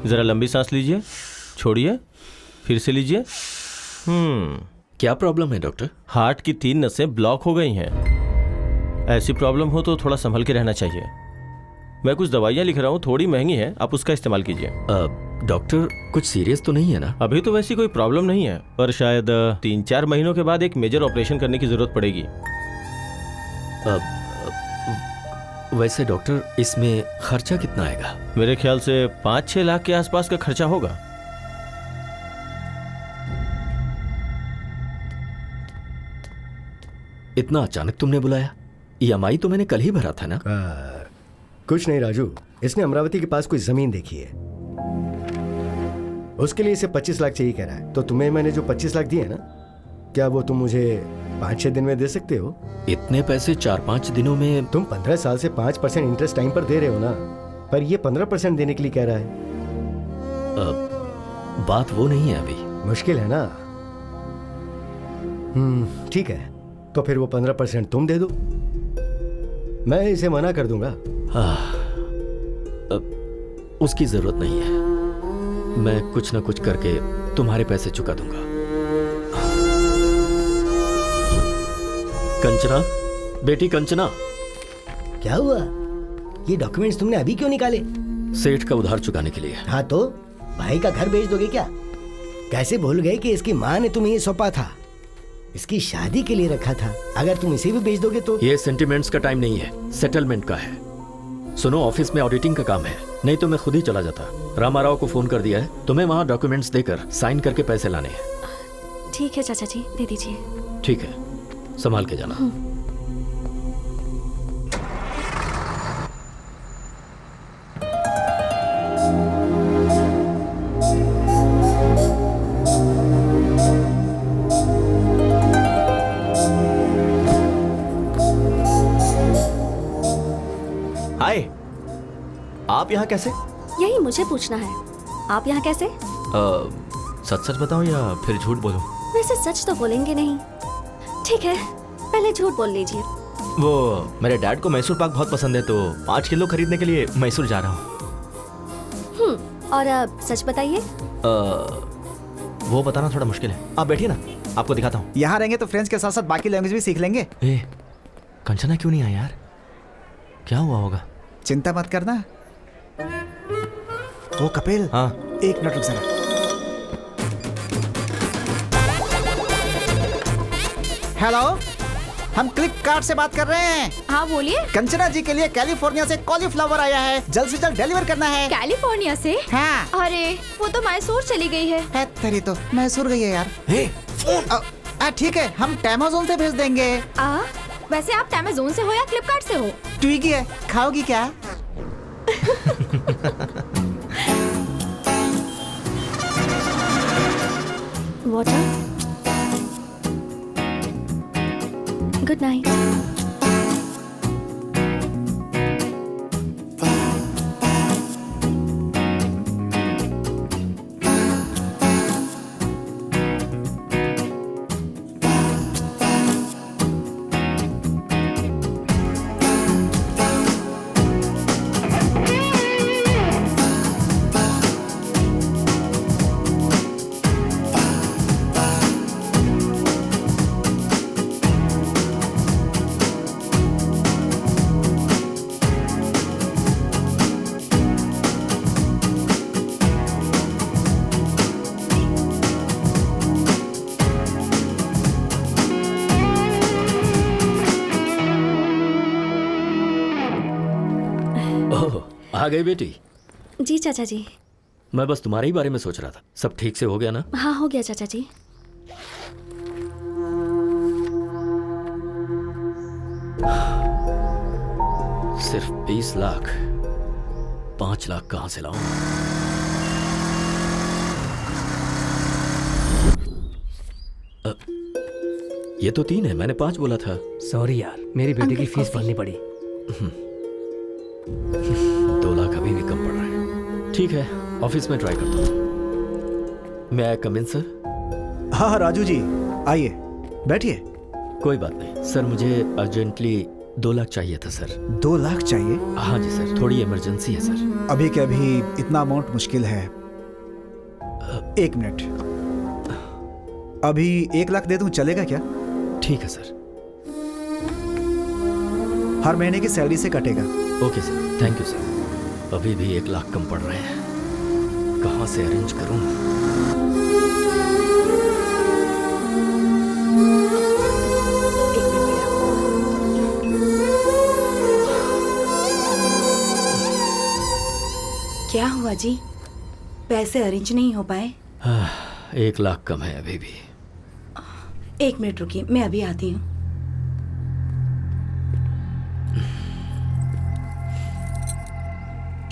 जरा लंबी सांस लीजिए, छोड़िए, फिर से लीजिए। क्या प्रॉब्लम है डॉक्टर? हार्ट की 3 नसें ब्लॉक हो गई हैं। ऐसी प्रॉब्लम हो तो थोड़ा संभल के रहना चाहिए। मैं कुछ दवाइयाँ लिख रहा हूँ, थोड़ी महंगी है, आप उसका इस्तेमाल कीजिए। डॉक्टर कुछ सीरियस तो नहीं है ना? अभी तो वैसी कोई प्रॉब्लम नहीं है, पर शायद 3-4 महीनों के बाद एक मेजर ऑपरेशन करने की जरूरत पड़ेगी। वैसे डॉक्टर इसमें खर्चा कितना आएगा? मेरे ख्याल से 5-6 लाख के आसपास का खर्चा होगा। इतना अचानक तुमने बुलाया? EMI तो मैंने कल ही भरा था ना? कुछ नहीं राजू, इसने अमरावती के पास कोई जमीन देखी है, उसके लिए इसे 25 लाख चाहिए कह रहा है। तो तुम्हें मैंने जो 25 लाख दिए ना, क्या वो तुम मुझे 5-6 दिन में दे सकते हो? इतने पैसे 4-5 दिनों में? तुम 15 साल से 5% इंटरेस्ट टाइम पर दे रहे हो ना, पर ये 15% देने के लिए कह रहा है। बात वो नहीं है अभी। मुश्किल है ना? ठीक है, तो फिर वो 15% तुम दे दो, मैं इसे मना कर दूंगा। उसकी जरूरत नहीं है, मैं कुछ ना कुछ करके तुम्हारे पैसे चुका दूंगा। कंचना, बेटी कंचना। क्या हुआ? ये डॉक्यूमेंट्स तुमने अभी क्यों निकाले? सेठ का उधार चुकाने के लिए। हाँ तो भाई का घर बेच दोगे क्या? कैसे भूल गए कि इसकी माँ ने तुम्हें ये सौंपा था, इसकी शादी के लिए रखा था। अगर तुम इसे भी बेच दोगे तो? ये सेंटिमेंट्स का टाइम नहीं है, सेटलमेंट का है। सुनो, ऑफिस में ऑडिटिंग का काम है, नहीं तो मैं खुद ही चला जाता। रामाराव को फोन कर दिया है, तुम्हें वहाँ डॉक्यूमेंट्स देकर साइन करके पैसे लाने हैं। ठीक है चाचा जी, दे दीजिए। ठीक है, संभाल के जाना। हाय, आप यहाँ कैसे? यही मुझे पूछना है, आप यहाँ कैसे? सच सच बताऊं या फिर झूठ बोलूं? वैसे सच तो बोलेंगे नहीं। ठीक है, पहले झूठ बोल लीजिए। वो मेरे डैड को मैसूर पाक बहुत पसंद है, तो 5 किलो खरीदने के लिए मैसूर जा रहा हूँ। और अब सच बताइए। वो बताना थोड़ा मुश्किल है, आप बैठिए ना, आपको दिखाता हूँ। यहाँ रहेंगे तो फ्रेंच के साथ साथ बाकी लैंग्वेज भी सीख लेंगे। कंचना क्यों नहीं आया यार? क्या हुआ होगा? चिंता मत करना। वो कपिल, हाँ, 1 मिनट रुक जरा। हेलो, हम फ्लिपकार्ट से बात कर रहे हैं। हाँ बोलिए। कंचना जी के लिए कैलिफोर्निया से कॉलीफ्लावर आया है, जल्द से जल्द डिलीवर करना है। कैलिफोर्निया से? हाँ। अरे वो तो मैसूर चली गई है। तेरी तो मैसूर गई है यार। ठीक है, हम टेमाजोन से भेज देंगे। वैसे आप टेमाजोन से हो या फ्लिपकार्ट से हो? ट्विगी है, खाओगी क्या? वाटर। Good night. आ गई बेटी? जी चाचा जी। मैं बस तुम्हारे ही बारे में सोच रहा था। सब ठीक से हो गया ना? हाँ हो गया चाचा जी। सिर्फ 20 लाख, 5 लाख कहां से लाऊं? ये तो 3 है, मैंने 5 बोला था। सॉरी यार, मेरी बेटी की फीस भरनी पड़ी। 2 लाख अभी भी कम पड़ रहा है। ठीक है, ऑफिस में ट्राई करता हूँ। मैं कम इन सर? हाँ राजू जी, आइए बैठिए। कोई बात नहीं सर, मुझे अर्जेंटली 2 लाख चाहिए था सर। 2 लाख चाहिए? हाँ जी सर, थोड़ी इमरजेंसी है सर। अभी के अभी इतना अमाउंट मुश्किल है। 1 मिनट, अभी 1 लाख दे दूं, चलेगा क्या? ठीक है सर। हर महीने की सैलरी से कटेगा। Okay sir, thank you sir. अभी भी 1 लाख कम पड़ रहे हैं, कहाँ से अरेंज करूं? क्या हुआ जी, पैसे अरेंज नहीं हो पाए? 1 लाख कम है अभी भी। 1 मिनट रुकिए, मैं अभी आती हूँ।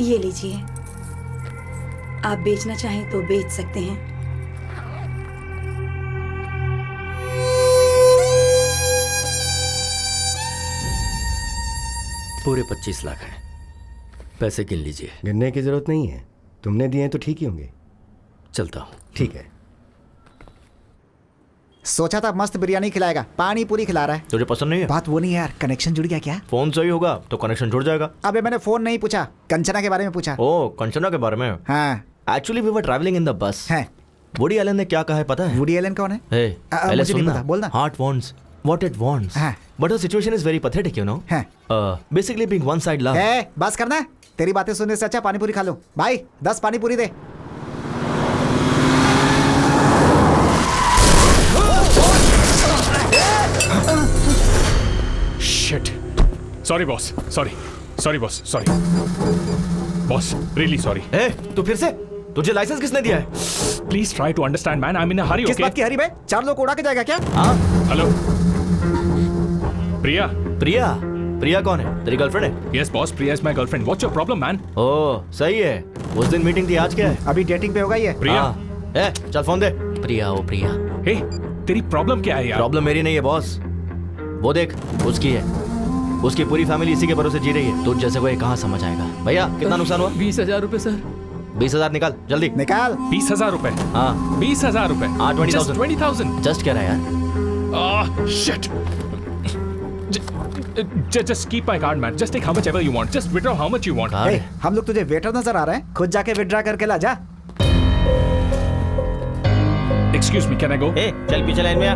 ये लीजिए, आप बेचना चाहें तो बेच सकते हैं। पूरे 25 लाख हैं, पैसे गिन लीजिए। गिनने की जरूरत नहीं है, तुमने दिए तो ठीक ही होंगे। चलता हूँ। ठीक है। सोचा था मस्त बिरयानी खिलाएगा, पानी पूरी खिला रहा है। तुझे पसंद नहीं है? बात वो नहीं है यार, कनेक्शन जुड़ गया क्या? फोन सही होगा तो कनेक्शन जुड़ जाएगा। अबे मैंने फोन नहीं पूछा, कंचना के बारे में पूछा। ओ, कंचना के बारे में? हाँ। Actually we were travelling in the bus. है। वुडी एलन ने क्या कहा है पता है? वुडी एलन कौन है? पहले मुझे नहीं सुनना। पता, बोलना। Heart wants what it wants, but the situation is very pathetic, you know. Basically being one side love. बस करना, तेरी बातें सुनने से अच्छा पानी पूरी खा लो। भाई 10 पानी पूरी दे। Shit. Sorry boss. Sorry boss. Sorry. Boss, really sorry. ए, तू फिर से? तुझे लाइसेंस किसने दिया है? Please try to understand, man. I'm in a hurry, किस okay? बात की हरी बे? 4 लोग उड़ा के जाएगा क्या? हाँ। हेलो। प्रिया। प्रिया कौन है? तेरी गर्लफ्रेंड है? Yes boss, Priya is my girlfriend. What's your problem, man? ओह, सही है। उस दिन मीटिंग थी, आज क्या है? अभी डेटिंग पे होगा ये। प्रिया। चल फोन दे। प्रिया। Hey, तेरी प्रॉब्लम क्या है यार? प्रॉब्लम मेरी नहीं है बॉस, वो देख उसकी है। उसकी पूरी फैमिली इसी के भरोसे जी रही है। तुझ जैसे को ये कहाँ समझ आएगा? भैया कितना नुकसान हुआ? 20,000 रुपए सर। 20,000 निकाल जल्दी। निकाल। 20,000 रुपए? हाँ 20,000 रुपए? हाँ 20,000। 20,000? जस्ट कह रहा है यार। Shit. Just keep my card, man. Just take how much ever you want. Just withdraw how much you want. Hey, हम लोग तुझे वेटर नजर आ रहे हैं? खुद जाके विड्रा करके ला जा। Excuse me, can I go? चल पीछे लाइन में आ।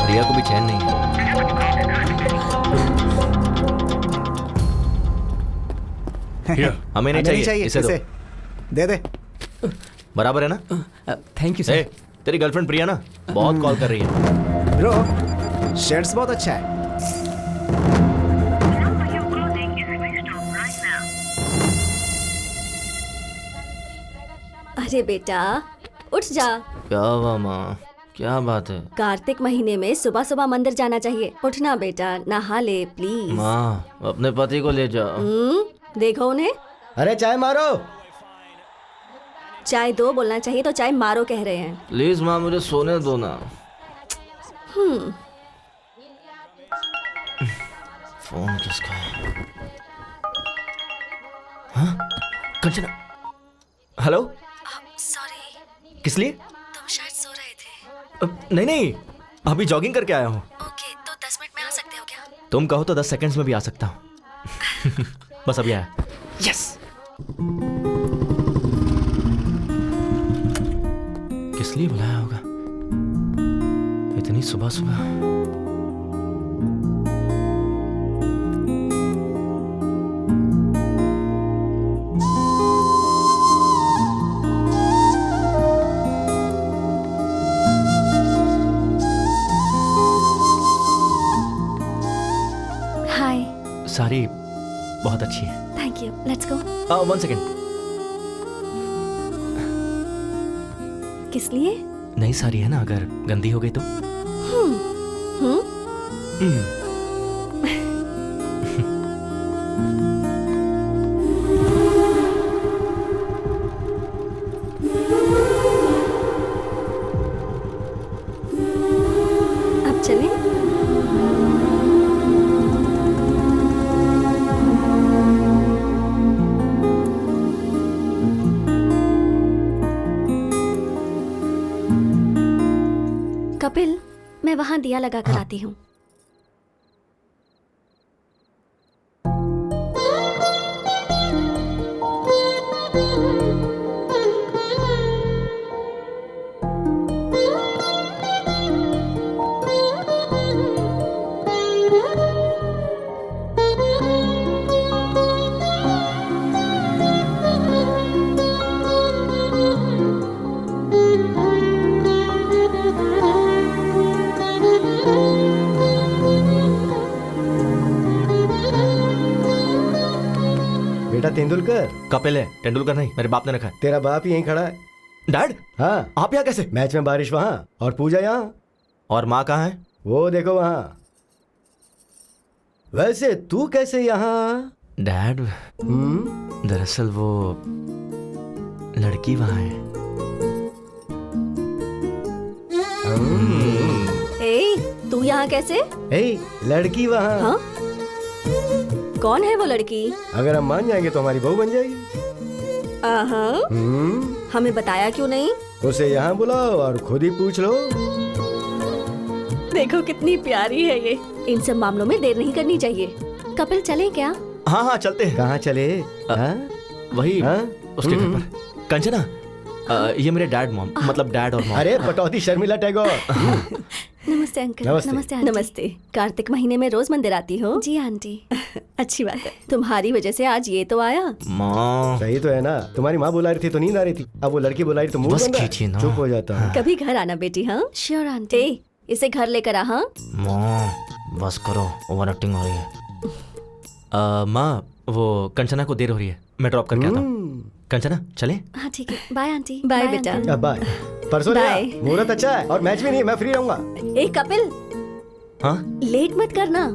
प्रिया को भी चैन नहीं है। हमें नहीं चाहिए, इसे दो। दे दे। बराबर है ना? Thank you sir. तेरी गर्लफ्रेंड प्रिया ना बहुत कॉल कर रही है। ब्रो, शर्ट्स बहुत अच्छा है। अरे बेटा उठ जा। क्या हुआ माँ, क्या बात है? कार्तिक महीने में सुबह सुबह मंदिर जाना चाहिए। उठना बेटा, नहा ले प्लीज। माँ अपने पति को ले जाओ। देखो उन्हें। अरे चाय मारो। चाय दो बोलना चाहिए तो चाय मारो कह रहे हैं। प्लीज माँ मुझे सोने दो ना। फोन किसका है? हाँ? कंचना। हेलो। सॉरी। किस लिए? तुम शायद सो रहे थे। नहीं अभी जॉगिंग करके आया हूँ। ओके, तो 10 मिनट में आ सकते हो क्या? तुम कहो तो 10 सेकंड्स में भी आ सकता हूँ। बस अभी आया। यस। किस लिए बुलाया होगा इतनी सुबह सुबह? हाय। सारी बहुत अच्छी है। Thank you, let's go. 1 second. किस लिए? नई साड़ी है ना, अगर गंदी हो गई तो? कपिल, मैं वहाँ दिया लगा कर आती हूँ। बेटा तेंदुलकर। कपिल है, तेंदुलकर नहीं, मेरे बाप ने रखा है। तेरा बाप ही यहीं खड़ा है। डैड? हाँ। आप यहाँ कैसे? मैच में बारिश वहाँ और पूजा यहाँ। और माँ कहाँ है? वो देखो वहाँ। वैसे तू कैसे यहाँ? डैड, दरअसल वो लड़की वहाँ है। तू यहाँ कैसे? लड़की वहाँ। हाँ? कौन है वो लड़की? अगर हम मान जाएंगे तो हमारी बहू बन जाएगी। हमें बताया क्यों नहीं? उसे यहाँ बुलाओ और खुद ही पूछ लो। देखो कितनी प्यारी है ये। इन सब मामलों में देर नहीं करनी चाहिए। कपिल चले क्या? हाँ हाँ चलते हैं। कहाँ चले? वही उसके घर पर। कंचना, ये मेरे डैड मॉम, मतलब डैड और मॉम। अरे पटौदी शर्मिला टैगोर। नमस्ते अंकल। नमस्ते। नमस्ते। कार्तिक महीने में रोज मंदिर आती हो? जी आंटी। अच्छी बात है। तुम्हारी वजह से आज ये तो आया। माँ सही तो है ना। तुम्हारी माँ बुला रही थी तो नींद आ रही थी, अब वो लड़की बुला रही तो मुंह बंद है। चुप हो जाता है। कभी घर आना बेटी। हाँ श्योर आंटी। इसे घर लेकर आ। हाँ माँ बस करो, ओवर एक्टिंग हो रही है। माँ वो कंचना को देर हो रही है, मैं ड्रॉप करके आता हूँ। कंचना चले? हाँ ठीक है। Bye aunty. बाय बेटा। बाय। परसों मुहूर्त अच्छा है और मैच भी नहीं, मैं फ्री रहूंगा। कपिल, हाँ लेट मत करना।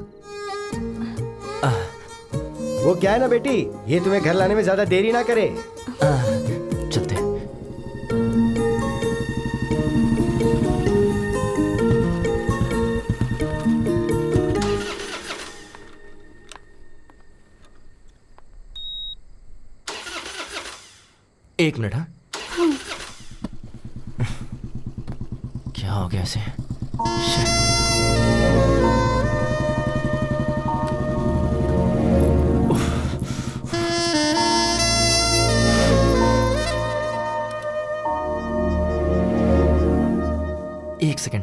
वो क्या है ना बेटी, ये तुम्हें घर लाने में ज्यादा देरी ना करे। चलते। एक मिनट। हाँ क्या हो गया ऐसे? एक सेकेंड।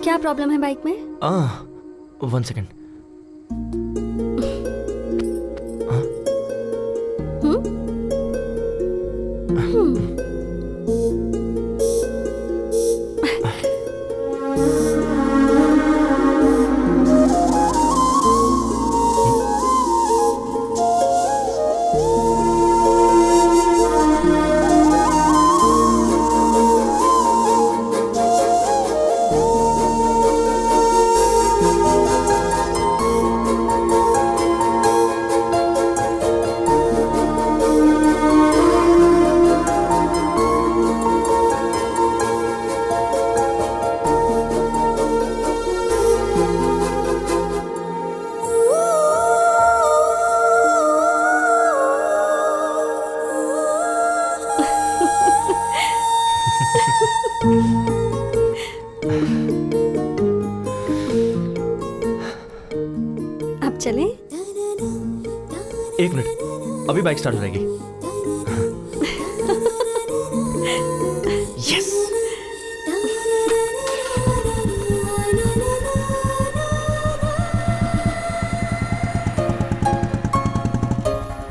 क्या प्रॉब्लम है बाइक में? 1 सेकेंड। अब चलें? एक मिनट, अभी बाइक स्टार्ट हो जाएगी। यस।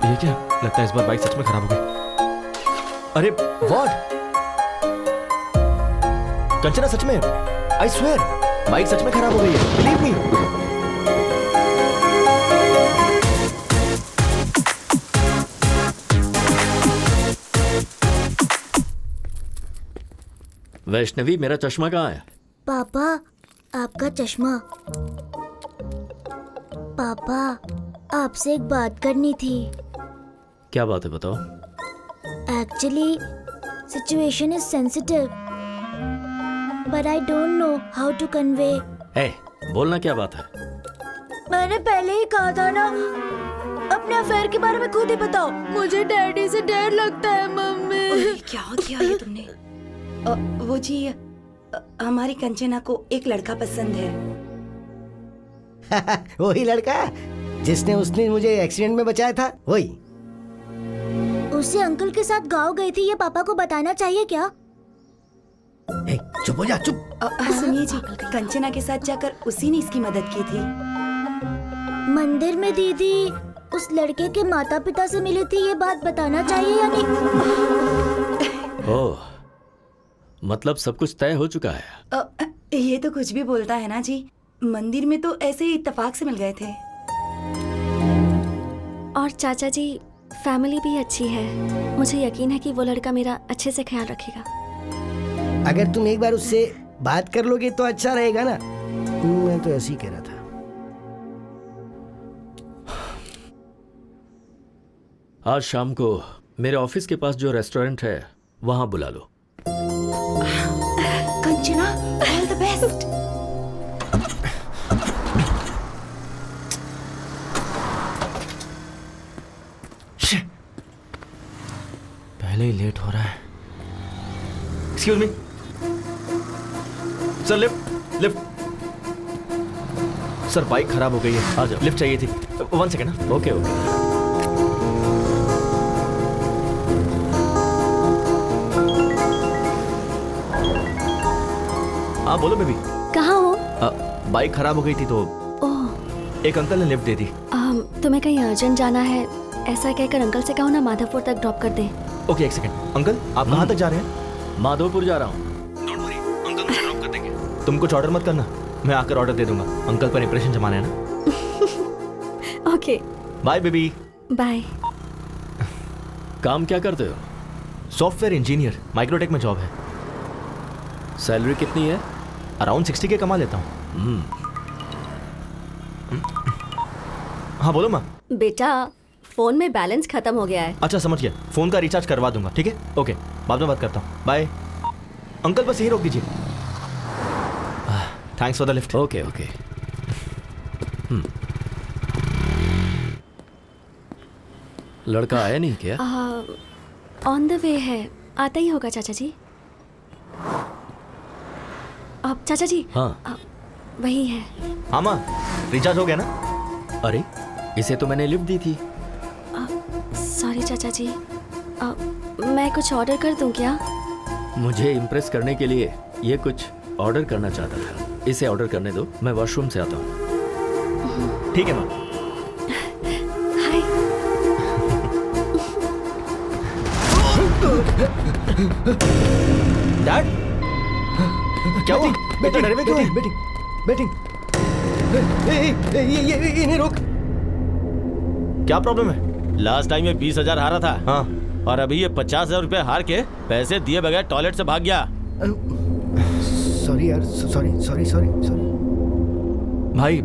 ये क्या लगता है, इस बार बाइक सच में खराब हो गई। अरे व्हाट? कंचना सच में, आई स्वेयर बाइक सच में खराब हो गई है, बिलीव मी। वैष्णवी, मेरा चश्मा कहाँ है? पापा, आपका चश्मा। पापा, आपसे एक बात करनी थी। क्या बात है, बताओ। Actually situation is sensitive, but I don't know how to convey बोलना क्या बात है? मैंने पहले ही कहा था ना, अपने अफेयर के बारे में खुद ही बताओ। मुझे डैडी से डर लगता है मम्मी। क्या किया ये तुमने? वो जी, हमारी कंचना को एक लड़का पसंद है। वही लड़का जिसने उसने मुझे एक्सीडेंट में बचाया था, वही। उससे अंकल के साथ गाँव गई थी, ये पापा को बताना चाहिए क्या? चुप हो जा, चुप। सुनिए जी, कंचना के साथ जाकर उसी ने इसकी मदद की थी। मंदिर में दीदी उस लड़के के माता पिता से मिली थी, ये बात बताना चाहिए या नहीं? ओह, मतलब सब कुछ तय हो चुका है। ये तो कुछ भी बोलता है ना जी। मंदिर में तो ऐसे ही इत्तेफाक से मिल गए थे। और चाचा जी, फैमिली भी अच्छी है। मुझे यकीन है कि वो लड़का मेरा अच्छे से ख्याल रखेगा। अगर तुम एक बार उससे बात कर लोगे तो अच्छा रहेगा ना। मैं तो ऐसे ही कह रहा था। आज शाम को मेरे ऑफिस के पास जो रेस्टोरेंट है वहां बुला लो। Kanchana, all the best. पहले ही लेट हो रहा है। Excuse me sir, lift. Sir bike खराब हो गई है, आ जाओ। लिफ्ट चाहिए थी। 1 सेकेंड। ओके। हाँ बोलो बेबी। कहाँ हो? बाइक खराब हो गई थी तो ओह, एक अंकल ने लिफ्ट दे दी। तुम्हें कहीं अर्जेंट जाना है, ऐसा कहकर अंकल से कहो ना माधवपुर तक ड्रॉप कर दें। ओके, एक सेकंड। अंकल आप कहाँ तक जा रहे हैं? माधवपुर जा रहा हूँ। डोंट वरी, अंकल मुझे ड्रॉप कर देंगे। तुम कुछ ऑर्डर मत करना, मैं आकर ऑर्डर दे दूंगा। अंकल पर इंप्रेशन जमाना है ना। Okay, bye baby. बाय। काम क्या करते हो? सॉफ्टवेयर इंजीनियर, माइक्रोटेक में जॉब है। सैलरी कितनी है? अराउंड 60 के कमा लेता हूँ। हाँ बोलो माँ। बेटा, फोन में बैलेंस खत्म हो गया है। अच्छा समझ गया, फोन का रिचार्ज करवा दूंगा। ठीक है, ओके, बाद में बात करता हूँ। बाय। अंकल बस यही रोक दीजिए। Thanks for the lift. Okay. लड़का आया नहीं क्या? ऑन द वे है, आता ही होगा चाचा जी। अब चाचा जी। हाँ वही है। हाँ माँ, रिचार्ज हो गया ना? अरे इसे तो मैंने लिफ्ट दी थी। सॉरी चाचा जी, मैं कुछ ऑर्डर कर दूं क्या? मुझे इम्प्रेस करने के लिए ये कुछ ऑर्डर करना चाहता था। इसे ऑर्डर करने दो, मैं वॉशरूम से आता हूँ। ठीक है माँ। हाय। डैड क्या हुआ? बेटा डरे में क्यों है? बैटिंग। ये इन्हें रोक। क्या प्रॉब्लम है? लास्ट टाइम ये 20,000 हारा था। हाँ। और अभी ये 50,000 रुपए हार के पैसे दिए बगैर टॉयलेट से भाग गया। सॉरी यार, सॉरी। भाई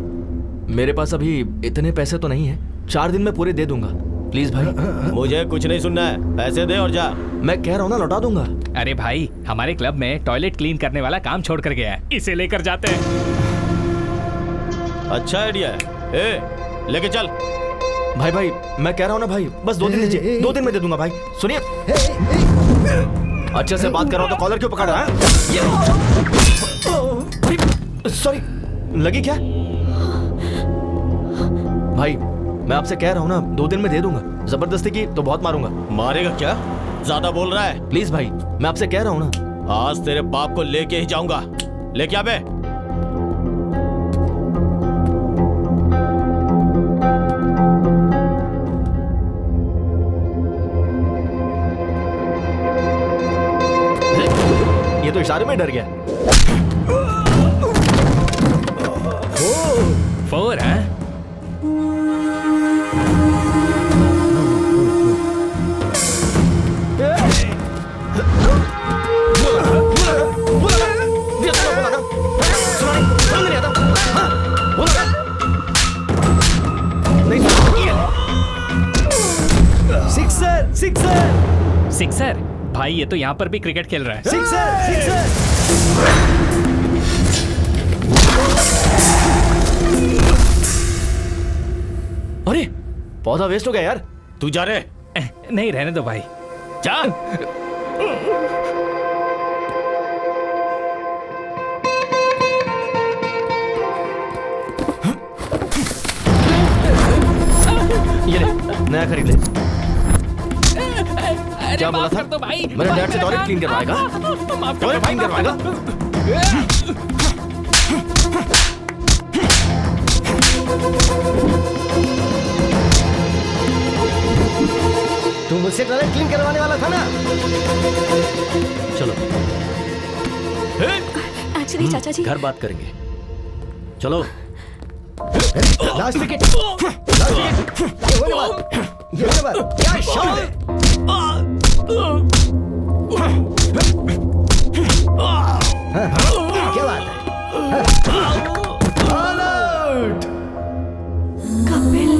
मेरे पास अभी इतने पैसे तो नहीं है, 4 दिन में पूरे दे दूंगा। प्लीज भाई। मुझे कुछ नहीं सुनना है, पैसे दे और जा। मैं कह रहा हूँ ना, लौटा दूंगा। अरे भाई, हमारे क्लब में टॉयलेट क्लीन करने वाला काम छोड़ कर गया है, इसे लेकर जाते हैं। अच्छा आइडिया है। ए, लेके चल। भाई मैं कह रहा हूँ ना भाई, बस 2 दिन दीजिए, 2 दिन में दे दूंगा भाई। सुनिए, अच्छे से बात कर रहा हूँ तो कॉलर क्यों पकड़ रहा है? सॉरी, लगी क्या? भाई मैं आपसे कह रहा हूँ ना, 2 दिन में दे दूंगा। जबरदस्ती की तो बहुत मारूंगा। मारेगा क्या? ज्यादा बोल रहा है। प्लीज भाई, मैं आपसे कह रहा हूँ ना। आज तेरे बाप को लेके ही जाऊंगा। लेके आ बे। ये तो इशारे में डर गया। 4 है? सिक्सर। भाई ये तो यहाँ पर भी क्रिकेट खेल रहा है। सिक्सर। अरे पौधा वेस्ट हो गया यार। तू जा रहे? नहीं, रहने दो भाई। जा। ये ले, नया खरीद ले। क्या बोला था? मेरे डैड से टॉयलेट क्लीन करवाएगा? टॉयलेट क्लीन करवाएगा? तू मुझसे टॉयलेट क्लीन करवाने वाला था ना? चलो एक्चुअली चाचा जी घर बात करेंगे। चलो। Last wicket, last wicket. ये होने वाला, ये होने वाला। क्या शॉट है? क्या बात है? All out. कपिल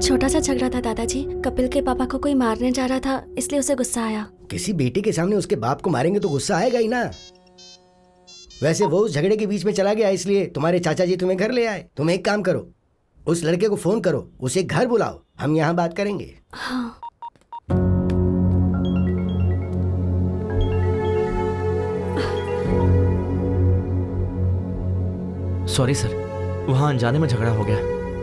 छोटा सा झगड़ा था दादाजी। कपिल के पापा को कोई मारने जा रहा था, इसलिए उसे गुस्सा आया। किसी बेटे के सामने उसके बाप को मारेंगे तो गुस्सा आएगा ही ना। वैसे वो उस झगड़े के बीच में चला गया, इसलिए तुम्हारे चाचा जी तुम्हें घर ले आए। तुम एक काम करो, उस लड़के को फोन करो, उसे घर बुलाओ, हम यहाँ बात करेंगे। हाँ। सॉरी सर, वहाँ अनजाने में झगड़ा हो गया।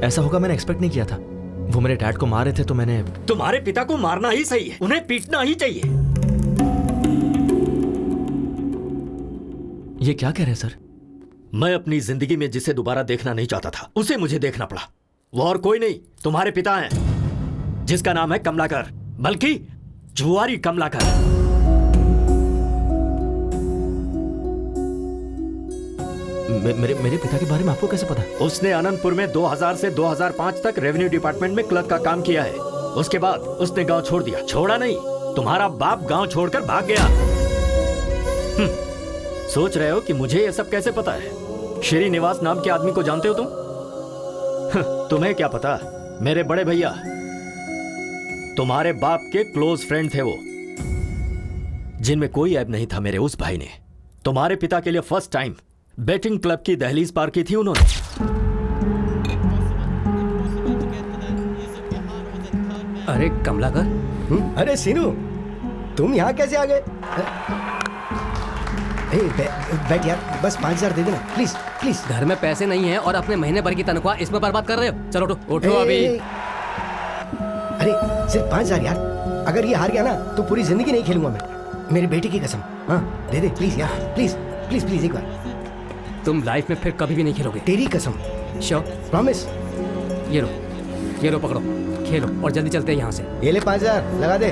ऐसा होगा मैंने एक्सपेक्ट नहीं किया था। वो मेरे डैड को मार रहे थे तो मैंने। तुम्हारे पिता को मारना ही सही है, उन्हें पीटना ही चाहिए। ये क्या कह रहे हैं सर? मैं अपनी जिंदगी में जिसे दोबारा देखना नहीं चाहता था, उसे मुझे देखना पड़ा। वो और कोई नहीं, तुम्हारे पिता हैं, जिसका नाम है कमलाकर, बल्कि जुआरी कमलाकर। मेरे पिता के बारे में आपको कैसे पता? उसने आनंदपुर में 2000 से 2005 तक रेवेन्यू डिपार्टमेंट में क्लर्क का काम किया है। उसके बाद उसने गांव छोड़ दिया। छोड़ा नहीं, तुम्हारा बाप गांव छोड़कर भाग गया। सोच रहे हो कि मुझे यह सब कैसे पता है? श्रीनिवास नाम के आदमी को जानते हो तुम? तुम्हें क्या पता, मेरे बड़े भैया तुम्हारे बाप के क्लोज फ्रेंड थे वो, जिनमें कोई ऐब नहीं था। मेरे उस भाई ने तुम्हारे पिता के लिए फर्स्ट टाइम बैटिंग क्लब की दहलीज पार की थी उन्होंने। अरे कमलाकर। अरे सीनू, तुम यहाँ कैसे आ गए? बैठ यार, बस 5000 दे देना प्लीज प्लीज। घर में पैसे नहीं है और अपने महीने भर की तनख्वाह इसमें बर्बाद कर रहे हो। चलो उठो अभी। अरे सिर्फ 5000 यार, अगर ये हार गया ना तो पूरी जिंदगी नहीं खेलूंगा मैं, मेरी बेटी की कसम। हाँ दे दे प्लीज यार, प्लीज प्लीज प्लीज एक बार। तुम लाइफ में फिर कभी भी नहीं खेलोगे। तेरी कसम। श्योर? प्रॉमिस। ये लो पकड़ो, खेलो और जल्दी चलते हैं यहाँ से। ये ले 5000 लगा दे।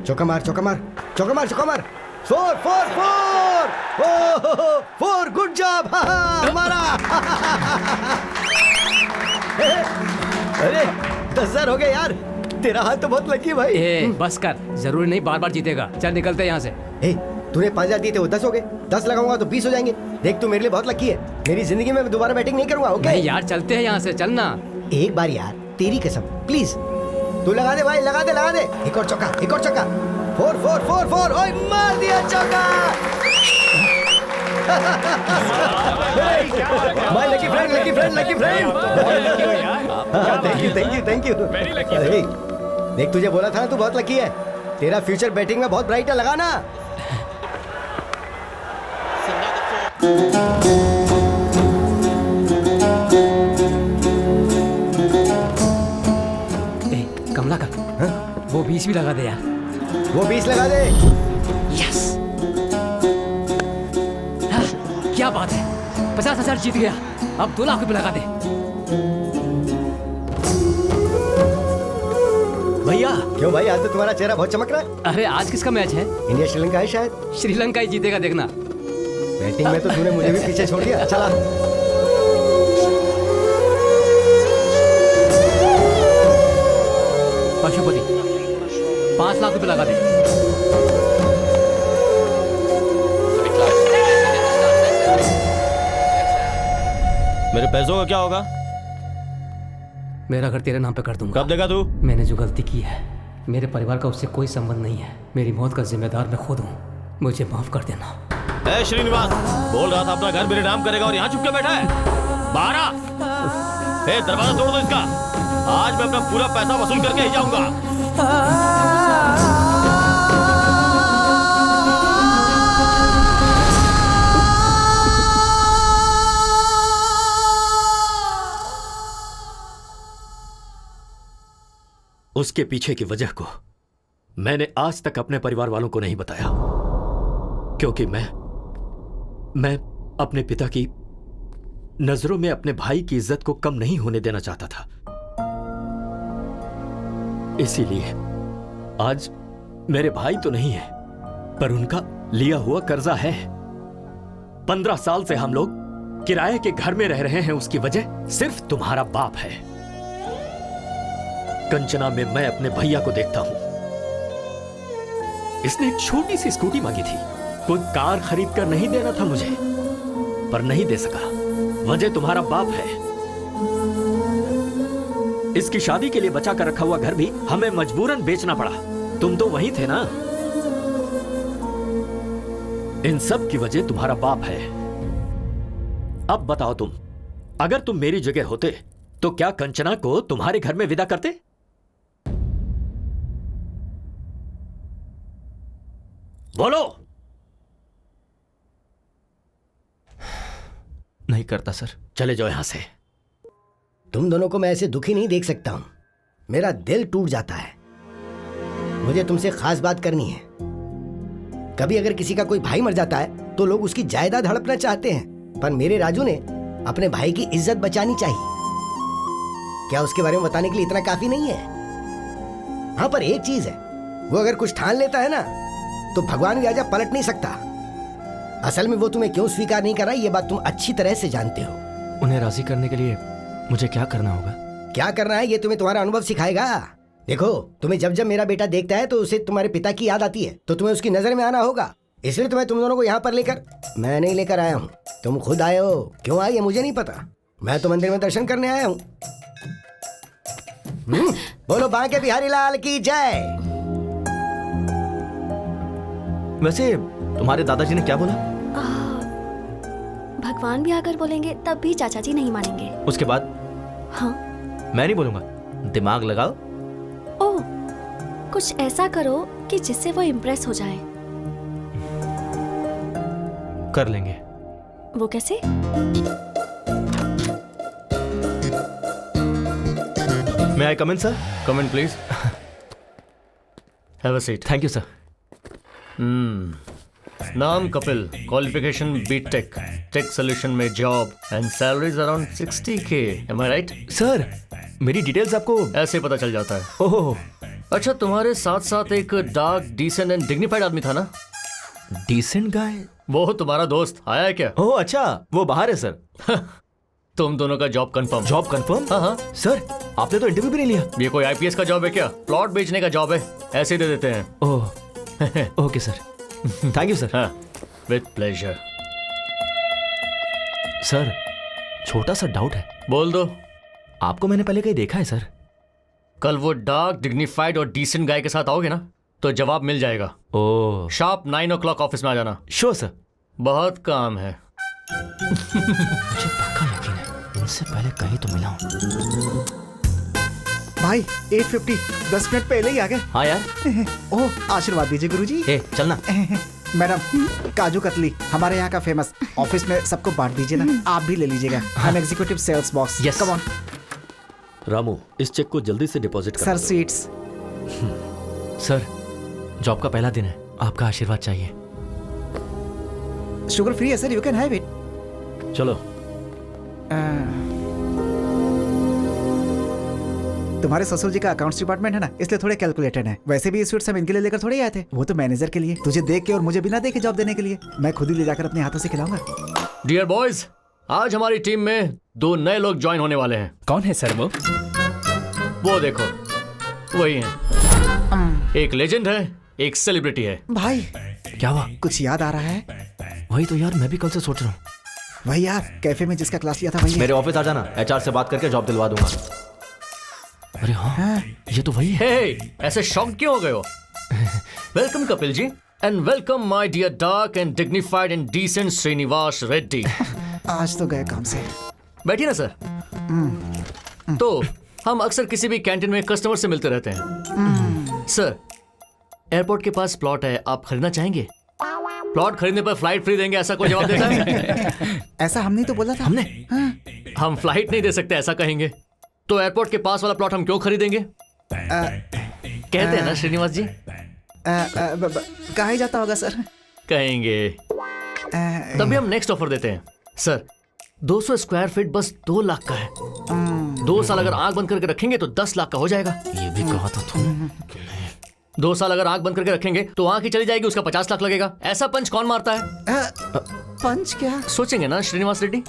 चौका मार चौका मार चौका मार चौका मार। 4 4 4 4 गुड जॉब हमारा। अरे 10,000 हो गए यार, तेरा हाथ तो बहुत लकी भाई। बस कर, जरूरी नहीं बार बार जीतेगा। चल निकलते हैं यहाँ से। तूने 5000 दिए थे, वो 10 हो गए। 10 लगाऊंगा तो 20 हो जाएंगे। देख तू मेरे लिए बहुत लकी है, मेरी जिंदगी में दोबारा बैटिंग नहीं करूंगा। ओके नहीं यार, चलते हैं यहाँ से, चलना। एक बार यार, तेरी कसम प्लीज। तू लगा दे भाई, लगा दे लगा दे। एक और चौका, एक और चौका। 4 4 4 4। ओए मार दिया चौका। My lucky friend, lucky friend, lucky friend. Thank you thank you thank you. देख तुझे बोला था ना, तू बहुत लकी है। तेरा फ्यूचर बैटिंग में बहुत ब्राइट है, लगाना। कमला का वो 20 भी लगा दे यार। वो 20 लगा दे। यस, क्या बात है, 50,000 जीत गया। अब 2 लाख रुपए लगा दे। क्यों भाई, आज तो तुम्हारा चेहरा बहुत चमक रहा है। अरे आज किसका मैच है? इंडिया श्रीलंका है शायद। श्रीलंका ही जीतेगा, देखना। बैटिंग में तो तूने मुझे भी पीछे छोड़ दिया। चला पशुपति, 5 लाख रुपए लगा दे। मेरे पैसों का क्या होगा? मेरा घर तेरे नाम पे कर दूंगा। कब देगा तू? मैंने जो गलती की है, मेरे परिवार का उससे कोई संबंध नहीं है। मेरी मौत का जिम्मेदार मैं खुद हूँ, मुझे माफ कर देना। ए श्रीनिवास, बोल रहा था अपना घर मेरे नाम करेगा और यहाँ चुप के बैठा है। 12। ए दरवाजा तोड़ दो इसका। आज मैं अपना पूरा पैसा वसूल करके ही जाऊंगा। उसके पीछे की वजह को मैंने आज तक अपने परिवार वालों को नहीं बताया, क्योंकि मैं अपने पिता की नजरों में अपने भाई की इज्जत को कम नहीं होने देना चाहता था। इसीलिए आज मेरे भाई तो नहीं है, पर उनका लिया हुआ कर्जा है। 15 साल से हम लोग किराए के घर में रह रहे हैं, उसकी वजह सिर्फ तुम्हारा बाप है। कंचना में मैं अपने भैया को देखता हूं। इसने एक छोटी सी स्कूटी मांगी थी, कोई कार खरीद कर नहीं देना था मुझे, पर नहीं दे सका। वजह तुम्हारा बाप है। इसकी शादी के लिए बचा कर रखा हुआ घर भी हमें मजबूरन बेचना पड़ा। तुम तो वहीं थे ना। इन सब की वजह तुम्हारा बाप है। अब बताओ तुम, अगर तुम मेरी जगह होते तो क्या कंचना को तुम्हारे घर में विदा करते? बोलो। नहीं करता सर। चले जाओ यहां से। तुम दोनों को मैं ऐसे दुखी नहीं देख सकता हूं। मेरा दिल टूट जाता है। मुझे तुमसे खास बात करनी है। कभी अगर किसी का कोई भाई मर जाता है तो लोग उसकी जायदाद हड़पना चाहते हैं, पर मेरे राजू ने अपने भाई की इज्जत बचानी चाहिए। क्या उसके बारे में बताने के लिए इतना काफी नहीं है? हाँ, पर एक चीज है, वो अगर कुछ ठान लेता है ना तो भगवान भी आजा पलट नहीं सकता। असल में वो तुम्हें क्यों स्वीकार नहीं कर रहा, ये बात तुम अच्छी तरह से जानते हो। उन्हें राजी करने के लिए मुझे क्या करना होगा? क्या करना है ये तुम्हें तुम्हारा अनुभव सिखाएगा। देखो, तुम्हें जब जब मेरा बेटा देखता है तो उसे तुम्हारे पिता की याद आती है, तो तुम्हें उसकी नजर में आना होगा। इसलिए तुम्हें तुम दोनों को यहाँ पर लेकर, मैं नहीं लेकर आया हूँ, तुम खुद आए हो। क्यों आए ये मुझे नहीं पता। मैं तो मंदिर में दर्शन करने आया हूँ। बोलो बांके बिहारी लाल की जय। वैसे तुम्हारे दादाजी ने क्या बोला? भगवान भी आकर बोलेंगे तब भी चाचा जी नहीं मानेंगे। उसके बाद? हाँ, मैं नहीं बोलूंगा। दिमाग लगाओ। ओह, कुछ ऐसा करो कि जिससे वो इम्प्रेस हो जाए। कर लेंगे। वो कैसे? May I come in, sir? Come in, please. Have a seat. Thank you, sir. नाम Kapil, qualification BTech, tech solution में job and salaries around 60K. Am I right? Sir, मेरी डिटेल्स आपको ऐसे पता चल जाता है। ओह, अच्छा, तुम्हारे साथ साथ एक डार्क, डिसेंट एंड डिग्निफाइड आदमी था ना? Decent guy? वो तुम्हारा दोस्त आया है क्या? ओह अच्छा, वो बाहर है सर। तुम दोनों का जॉब कंफर्म। Job confirm? हाँ हाँ सर, आपने तो इंटरव्यू भी नहीं लिया। ये कोई आईपीएस का जॉब है क्या? प्लॉट बेचने का जॉब है, ऐसे ही दे देते हैं। Oh, okay sir, thank you sir. हाँ, विद प्लेजर। सर, छोटा सा डाउट है। बोल दो। आपको मैंने पहले कहीं देखा है सर? कल वो डार्क, डिग्निफाइड और डिसेंट गाय के साथ आओगे ना तो जवाब मिल जाएगा। ओह, शार्प 9 o'clock ऑफिस में आ जाना। Sure sir. बहुत काम है। मुझे पक्का यकीन है इनसे पहले कहीं तो मिला हूँ। भाई 8:50, 10 मिनट पहले ही आ गए। हाँ यार। ओह, आशीर्वाद दीजिए गुरुजी। चलना। मैडम, काजू कतली हमारे यहाँ का फेमस। ऑफिस में सबको बांट दीजिए ना, आप भी ले लीजिएगा। I am executive sales boss. Yes, come on. Ramu, इस चेक को जल्दी से डिपॉजिट कर सर, स्वीट्स। सर, जॉब का पहला दिन है, आपका आशीर्वाद चाहिए। शुगर फ्री है sir, you can have it. चलो। तुम्हारे ससुर जी का अकाउंट्स डिपार्टमेंट है ना, इसलिए थोड़े कैलकुलेटेड है। वैसे भी ये स्वीट्स हम इनके लिए लेकर थोड़े आए थे, वो तो मैनेजर के लिए। तुझे देख के और मुझे बिना देखे जॉब देने के लिए। मैं खुद ही ले जाकर अपने हाथों से खिलाऊंगा। डियर बॉयज, आज हमारी टीम में 2 नए लोग ज्वाइन होने वाले हैं। कौन है सर वो देखो, वही हैं। एक लेजेंड है, एक सेलिब्रिटी है। भाई क्या हुआ? कुछ याद आ रहा है? वही तो यार, मैं भी कल से सोच रहा हूँ। वही यार, कैफे में जिसका क्लास लिया था वही। मेरे ऑफिस आ जाना, एचआर से बात करके जॉब दिलवा दूंगा। अरे हाँ, ये तो वही है। ऐसे शॉक क्यों हो गए हो? Welcome Kapil ji, and welcome my dear dark and dignified and decent Srinivas Reddy. आज तो गए काम से। बैठिए ना सर। तो हम अक्सर किसी भी कैंटीन में कस्टमर से मिलते रहते हैं। सर, एयरपोर्ट के पास प्लॉट है, आप खरीदना चाहेंगे? प्लॉट खरीदने पर फ्लाइट फ्री देंगे, ऐसा कोई जवाब देता है? ऐसा हमने तो बोला था। हमने? हम फ्लाइट नहीं दे सकते, ऐसा कहेंगे। तो एयरपोर्ट के पास वाला प्लॉट हम क्यों खरीदेंगे? कहते हैं ना श्रीनिवास जी। कहा ही जाता होगा सर। कहेंगे। तभी हम नेक्स्ट ऑफर देते हैं। सर, 200 स्क्वायर फीट बस 2 लाख का है। 2 साल अगर आंख बंद करके रखेंगे तो 10 लाख का हो जाएगा। ये भी कहा था तुम। 2 साल अगर आंख बंद करके रखेंगे तो आंख ही चली जाएगी, उसका 50 लाख लगेगा। ऐसा पंच कौन मारता है? पंच क्या? सोचेंगे ना श्रीनिवास रेड्डी?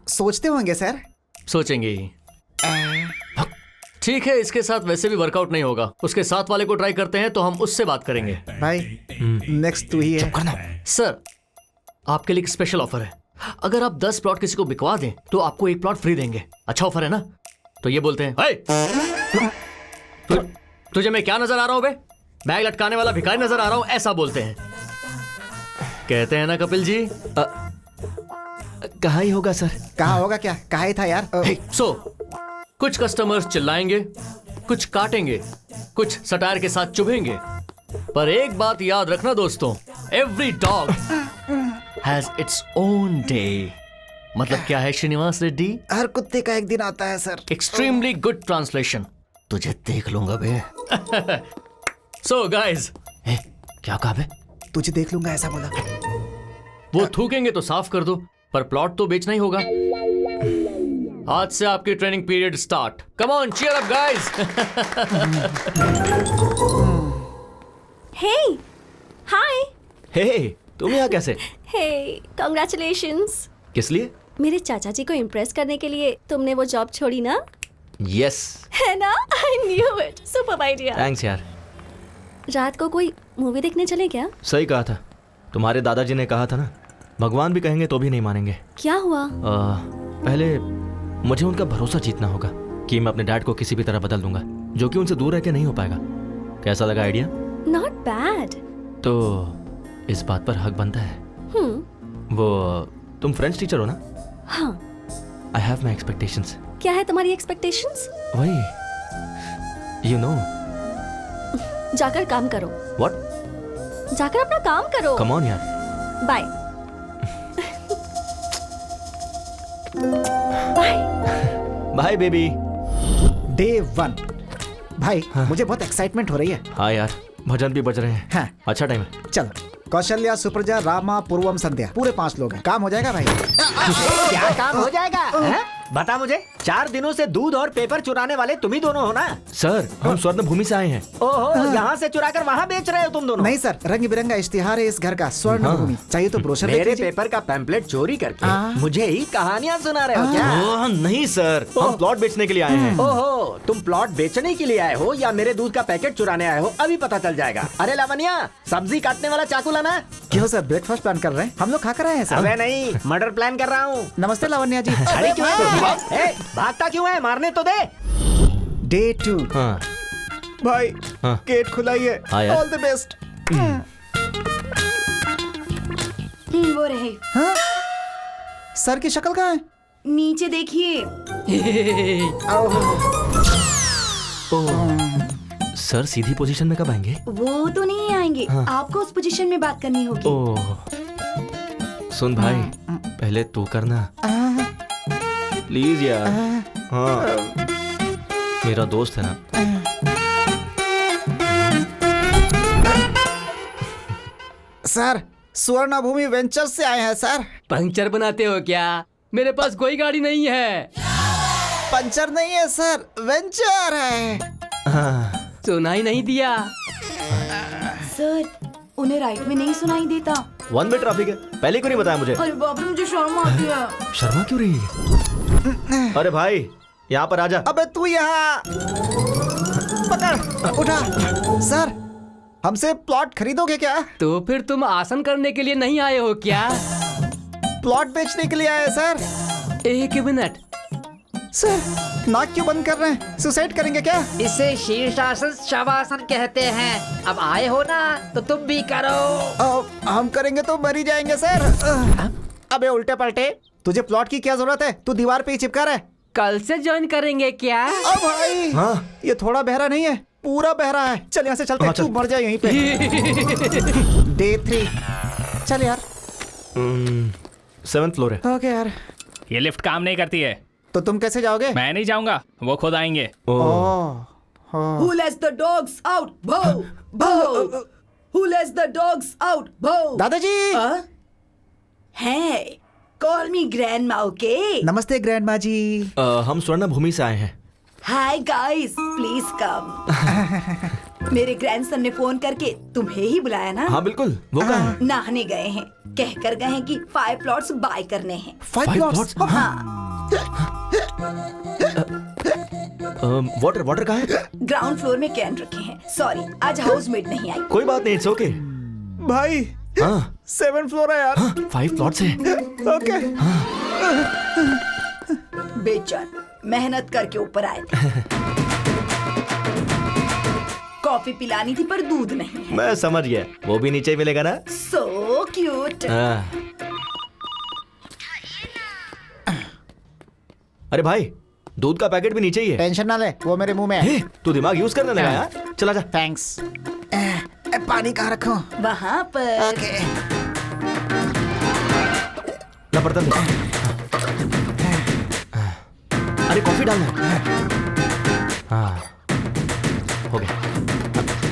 सोचते होंगे सर। सोचेंगे। ठीक है, इसके साथ वैसे भी वर्कआउट नहीं होगा। उसके साथ वाले को ट्राई करते हैं, तो हम उससे बात करेंगे। भाई नेक्स्ट तू ही है। सर, आपके लिए एक स्पेशल ऑफर है। अगर आप 10 प्लॉट किसी को बिकवा दें तो आपको 1 प्लॉट फ्री देंगे। अच्छा ऑफर है ना? तो ये बोलते हैं, तुझे मैं क्या नजर आ रहा हूं बे? बैग लटकाने वाला भिखारी नजर आ रहा हूं, ऐसा बोलते हैं। कहते हैं ना कपिल जी? कहा ही होगा सर। कहा होगा क्या? कहा ही था यार। कुछ कस्टमर्स चिल्लाएंगे, कुछ काटेंगे, कुछ सटायर के साथ चुभेंगे, पर एक बात याद रखना दोस्तों, every dog has its own day. मतलब क्या है श्रीनिवास रेड्डी? हर कुत्ते का एक दिन आता है सर। Extremely good translation. तुझे देख लूंगा बे। सो गाइस, क्या कहा बे? तुझे देख लूंगा ऐसा बोला। वो थूकेंगे तो साफ कर दो, पर प्लॉट तो बेचना ही होगा। आज से आपकी training period start. Come on, cheer up guys. Hey, hi. Hey, तुम यहाँ कैसे? Hey, congratulations. किस लिए? मेरे चाचा जी को इम्प्रेस करने के लिए तुमने वो जॉब छोड़ी ना? यस। है ना? I knew it. Super idea. Thanks यार। रात को कोई मूवी देखने चले क्या? सही कहा था। तुम्हारे दादाजी ने कहा था ना, भगवान भी कहेंगे तो भी नहीं मानेंगे। क्या हुआ? पहले मुझे उनका भरोसा जीतना होगा कि मैं अपने डैड को किसी भी तरह बदल दूंगा, जो कि उनसे दूर रह के नहीं हो पाएगा। कैसा लगा आइडिया? Not bad. तो इस बात पर हक बनता है। वो तुम फ्रेंच टीचर हो ना? हाँ। I have my expectations. क्या है तुम्हारी एक्सपेक्टेशंस? वही, यू नो। जाकर काम करो। व्हाट? जाकर अपना काम करो। कम ऑन यार। Bye. Bye. Bye baby. Day 1। भाई मुझे बहुत एक्साइटमेंट हो रही है। हाँ यार, भजन भी बज रहे हैं। हाँ। अच्छा टाइम है। चलो, कौशल्या, सुप्रजा, रामा, पूर्वम, संध्या, पूरे 5 लोग हैं। काम हो जाएगा भाई। क्या काम हो जाएगा? है? बता मुझे, 4 दिनों से दूध और पेपर चुराने वाले तुम ही दोनों हो ना? सर, हम स्वर्ण भूमि से आए हैं। ओहो, यहाँ से चुरा कर वहाँ बेच रहे हो तुम दोनों? नहीं सर, रंग बिरंगा इश्तिहार है इस घर का, स्वर्ण भूमि। चाहिए तो ब्रोशर मेरे पेपर का पैम्पलेट चोरी करके मुझे ही कहानियाँ सुना रहे हो क्या? नहीं सर, हम प्लॉट बेचने के लिए आए हैं। ओहो, तुम प्लॉट बेचने के लिए आए हो या मेरे दूध का पैकेट चुराने आए हो, अभी पता चल जाएगा। अरे लावण्या, सब्जी काटने वाला चाकू लाना। क्यों सर, ब्रेकफास्ट प्लान कर रहे हैं? हम लोग खा कर आए हैं सर। अबे नहीं, मर्डर प्लान कर रहा हूँ। नमस्ते लावण्या जी। अरे क्यों भागता क्यों है? मारने तो दे। डे 2। हाँ। भाई गेट खुला ही है। All the best. वो रहे। हाँ? सर की शक्ल कहाँ है? नीचे देखिए। सर सीधी पोजीशन में कब आएंगे? वो तो नहीं आएंगे। हाँ। आपको उस पोजीशन में बात करनी होगी। ओह, सुन भाई, पहले तू करना प्लीज यार। हाँ, मेरा दोस्त है ना। सर, स्वर्ण भूमि वेंचर्स से आए हैं सर। पंक्चर बनाते हो क्या? मेरे पास कोई गाड़ी नहीं है। पंचर नहीं है सर, वेंचर है। सुनाई नहीं दिया सर, उन्हें राइट में नहीं सुनाई देता। 1 वे ट्रैफिक है, पहले क्यों नहीं बताया मुझे? अरे बाप रे, मुझे शर्म आती है। शर्मा क्यों रही है? अरे भाई यहाँ पर आजा। अबे तू यहाँ पकड़, उठा। सर, हमसे प्लॉट खरीदोगे क्या? तो फिर तुम आसन करने के लिए नहीं आए हो क्या? प्लॉट बेचने के लिए आए सर। एक मिनट सर, नाक क्यों बंद कर रहे हैं? सुसाइड करेंगे क्या? इसे शीर्षासन शवासन कहते हैं। अब आए हो ना तो तुम भी करो। हम करेंगे तो मर ही जाएंगे सर। अबे उल्टे पलटे, तुझे प्लॉट की क्या जरूरत है? तू दीवार पे ही चिपका रहा है। कल से ज्वाइन करेंगे क्या? अब भाई ये थोड़ा बहरा नहीं है, पूरा बहरा है। चल यहाँ से चलते हैं, तू मर जाए यहीं पे। Day 3 चल यार। 7th फ्लोर है। ओके यार। ये लिफ्ट काम नहीं करती है। तो तुम कैसे जाओगे? मैं नहीं जाऊंगा, वो खुद आएंगे। Who lets the dogs out? Bho! Bho! Who lets the dogs out? Bho! दादाजी। Hey, call me grandma, okay? नमस्ते ग्रैंडमा जी। हम स्वर्ण भूमि से आए हैं। Hi guys, please come. मेरे ग्रैंडसन ने फोन करके तुम्हें ही बुलाया ना? हाँ बिल्कुल, वो कहाँ है? नहाने गए हैं, कहकर गए हैं कि 5 प्लॉट्स बाय करने हैं। 5 प्लॉट्स? हाँ। वाटर कहाँ है? ग्राउंड फ्लोर में कैन रखे हैं। सॉरी, आज हाउसमेट नहीं आई। कोई बात नहीं, इट्स ओके। भाई 7th फ्लोर है यार। 5 प्लॉट्स है। ओके। बेचैन मेहनत करके ऊपर आए थे। कॉफी पिलानी थी पर दूध नहीं है। मैं समझ गया, वो भी नीचे ही मिलेगा ना? So cute. अरे भाई, दूध का पैकेट भी नीचे ही है। टेंशन ना ले, वो मेरे मुंह में है। तू दिमाग यूज करने लगा यार। चला जा। थैंक्स। पानी कहाँ रखूं? वहाँ पर। ओके। ना बर्तन दे। अरे कॉफी डालना है। हाँ, हो गया।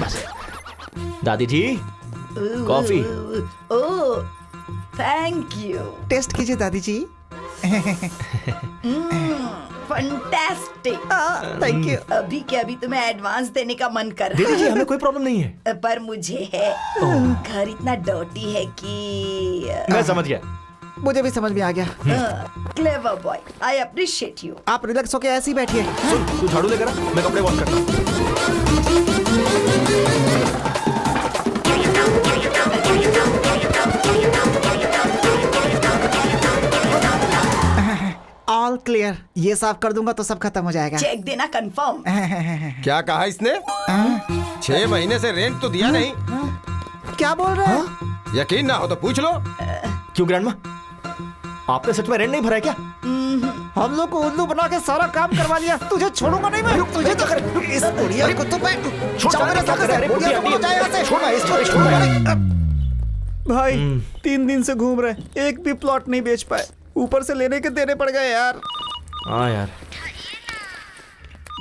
बस। दादी जी, coffee. Oh, thank you. Taste कीजिए दादी जी। फंटास्टिक। Thank you. अभी के अभी तुम्हें एडवांस देने का मन कर रहा है। दीदी जी, हमें कोई प्रॉब्लम नहीं है। पर मुझे है। घर इतना डर्टी है कि मैं समझ गया। मुझे भी समझ में आ गया। Clever boy, I appreciate you. आप रिलैक्स होके ऐसे ही बैठिए। तू झाड़ू लेकर आ, मैं कपड़े वॉश करता हूँ। All clear. ये साफ कर दूंगा तो सब खत्म हो जाएगा। चेक देना कंफर्म। क्या कहा इसने? 6 महीने से रेंट तो दिया नहीं। क्या बोल रहे हैं? यकीन ना हो तो पूछ लो। क्यों ग्रैंडमा, आपने सच में रेंट नहीं भरा है क्या? हम लोग को उल्लू बना के सारा काम करवा लिया। तुझे छोड़ूंगा नहीं मैं। तुझे तो इस बुढ़िया को तो मैं भाई 3 दिन से घूम रहे, एक भी प्लॉट नहीं बेच पाए। ऊपर से लेने के देने पड़ गए यार। हाँ यार।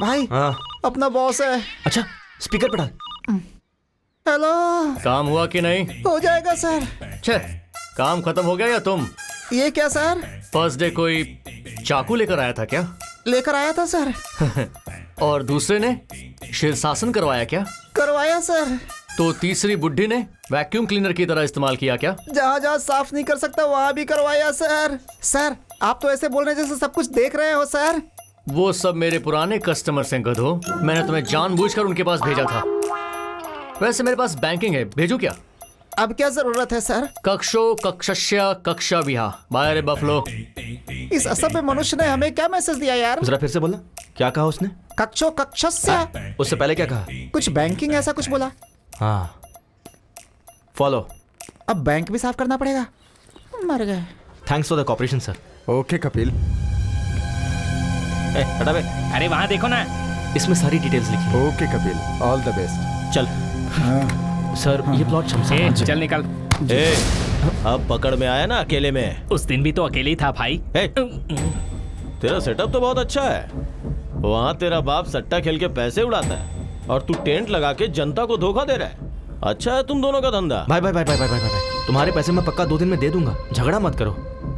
भाई अपना बॉस है। अच्छा, स्पीकर पे डाल। हेलो। काम हुआ कि नहीं? हो जाएगा सर। छे, काम खत्म हो गया या तुम? ये क्या सर? फर्स्ट डे कोई चाकू लेकर आया था क्या? लेकर आया था सर। और दूसरे ने शीर्षासन करवाया क्या? करवाया सर। तो तीसरी बुड्ढी ने वैक्यूम क्लीनर की तरह इस्तेमाल किया क्या? जहाँ जहाँ साफ नहीं कर सकता वहाँ भी करवाया सर। सर, आप तो ऐसे बोल रहे जैसे सब कुछ देख रहे हो सर। वो सब मेरे पुराने कस्टमर्स हैं गधो। मैंने तुम्हें जानबूझकर उनके पास भेजा था। वैसे मेरे पास बैंकिंग है, भेजूं क्या? अब क्या जरूरत है सर? कक्षो कक्षस्य कक्षा विहा बाय बफलो। इस असभ्य मनुष्य ने हमें क्या मैसेज दिया यार? जरा फिर से बोलना, क्या कहा उसने? कक्षो कक्षस्य। उससे पहले क्या कहा? कुछ बैंकिंग ऐसा कुछ बोला। हाँ, फॉलो। अब बैंक भी साफ करना पड़ेगा। मर गए। Thanks for the cooperation sir. Okay Kapil. हटा बे। अरे वहाँ देखो ना, इसमें सारी डिटेल्स लिखी। Okay Kapil, all the best. चल। सर, ये प्लॉट शमशान। चल निकल। अब पकड़ में आया ना अकेले में। उस दिन भी तो अकेले ही था भाई। तेरा सेटअप तो बहुत अच्छा है। वहाँ तेरा बाप सट्टा खेल के पैसे उड़ाता है और तू टेंट लगा के जनता को धोखा दे रहा है। अच्छा है तुम दोनों का धंधा। भाई भाई भाई भाई भाई भाई, तुम्हारे पैसे मैं पक्का 2 दिन में दे दूंगा, झगड़ा मत करो।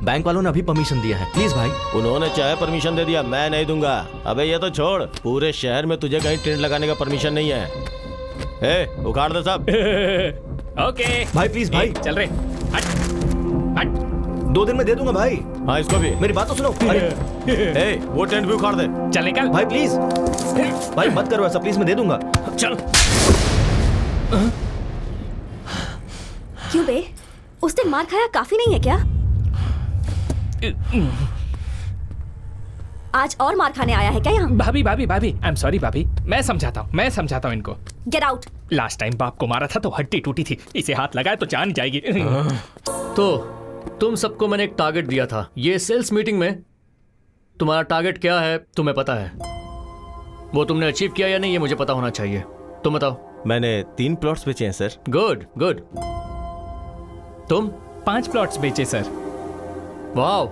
बैंक वालों ने अभी परमिशन दिया है, प्लीज भाई। उन्होंने चाहे परमिशन दे दिया, मैं नहीं दूंगा। अबे ये तो छोड़, पूरे शहर में तुझे कहीं टेंट लगाने का परमिशन नहीं है। ए, उखाड़ दे सब। ओके भाई प्लीज भाई, चल रहे। हट हट। 2 दिन में दे दूंगा भाई। हाँ इसको भी। मेरी बात तो सुनो। अरे ए, वो टेंट भी उखाड़ दे। चल निकल भाई प्लीज। भाई मत करो ऐसा, प्लीज, मैं दे दूंगा। चल। क्यों बे? उस दिन मार खाया काफी नहीं है क्या? आज और मार खाने आया है क्या यहाँ? भाभी भाभी भाभी, आई एम सॉरी भाभी, मैं समझाता हूँ इनको। Get out. लास्ट टाइम बाप को मारा था तो हड्डी टूटी थी, इसे हाथ लगाए तो जान जाएगी। तो तुम सबको मैंने एक टारगेट दिया था। ये सेल्स मीटिंग में तुम्हारा टारगेट क्या है तुम्हें पता है? वो तुमने अचीव किया या नहीं ये मुझे पता होना चाहिए। तुम बताओ। मैंने 3 प्लॉट्स बेचे हैं सर। Good good. तुम? 5 प्लॉट्स बेचे sir. Wow,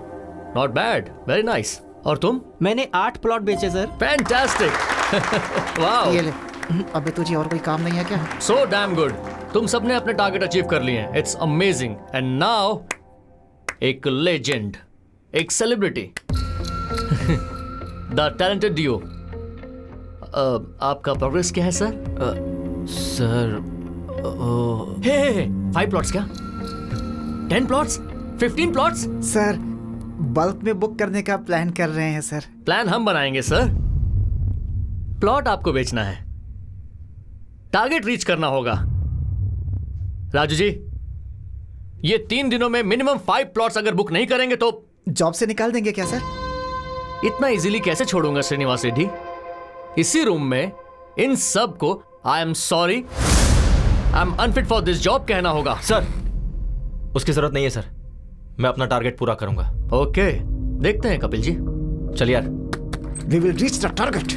not bad, very nice. और तुम? मैंने 8 प्लॉट बेचे सर। फैंटास्टिक। वाओ। ये ले। अबे तुझे और कोई काम नहीं है क्या? So damn good. तुम सबने अपने टारगेट अचीव कर लिए हैं। It's amazing. एंड नाउ एक लेजेंड, एक सेलिब्रिटी, द टैलेंटेड डियो। आपका प्रोग्रेस क्या है सर? सर 5 प्लॉट्स क्या? 10 प्लॉट्स? 15 प्लॉट्स? सर बल्क में बुक करने का प्लान कर रहे हैं सर। प्लान हम बनाएंगे सर, प्लॉट आपको बेचना है, टारगेट रीच करना होगा। राजू जी, ये 3 दिनों में मिनिमम 5 प्लॉट्स अगर बुक नहीं करेंगे तो जॉब से निकाल देंगे क्या सर? इतना इजीली कैसे छोड़ूंगा श्रीनिवास रेड्डी। इसी रूम में इन सब को I am sorry, I am unfit for this job कहना होगा। सर उसकी जरूरत नहीं है सर, मैं अपना टारगेट पूरा करूंगा। ओके, देखते हैं कपिल जी। चल यार। We will reach the target.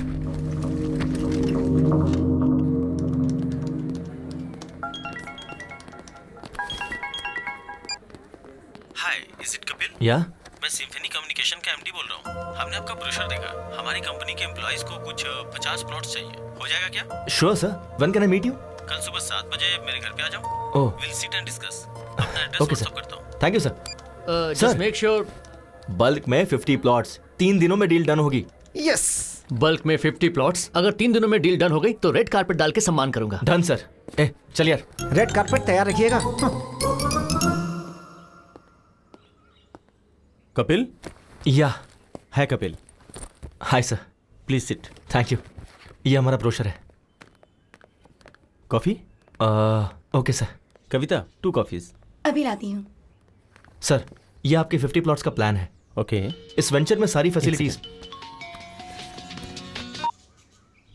Hi, is it Kapil? या मैं सिम्फनी कम्युनिकेशन का एमडी बोल रहा हूँ। हमने आपका ब्रोशर देखा। हमारी कंपनी के एम्प्लॉइज को कुछ 50 प्लॉट्स चाहिए, हो जाएगा क्या? Sure sir, when can I meet you? कल सुबह 7 बजे मेरे घर पे आ जाओ। Oh, will sit and discuss. अपना एड्रेस ओके व्हाट्सएप करता हूँ। Thank you sir. Just make sure bulk में 50 प्लॉट्स, 3 दिनों में डील डन होगी। यस। बल्क में 50 प्लॉट्स, अगर 3 दिनों में डील डन हो गई तो रेड कारपेट डाल के सम्मान करूंगा। Done sir. ए चल यार। रेड कारपेट तैयार रखिएगा। कपिल? या है Kapil. Hi sir. Please sit. Thank you. ये हमारा ब्रोशर है। Coffee? Okay sir. Kavita 2 coffees. अभी लाती हूँ। सर ये आपके 50 प्लॉट्स का प्लान है। ओके। इस वेंचर में सारी facilities.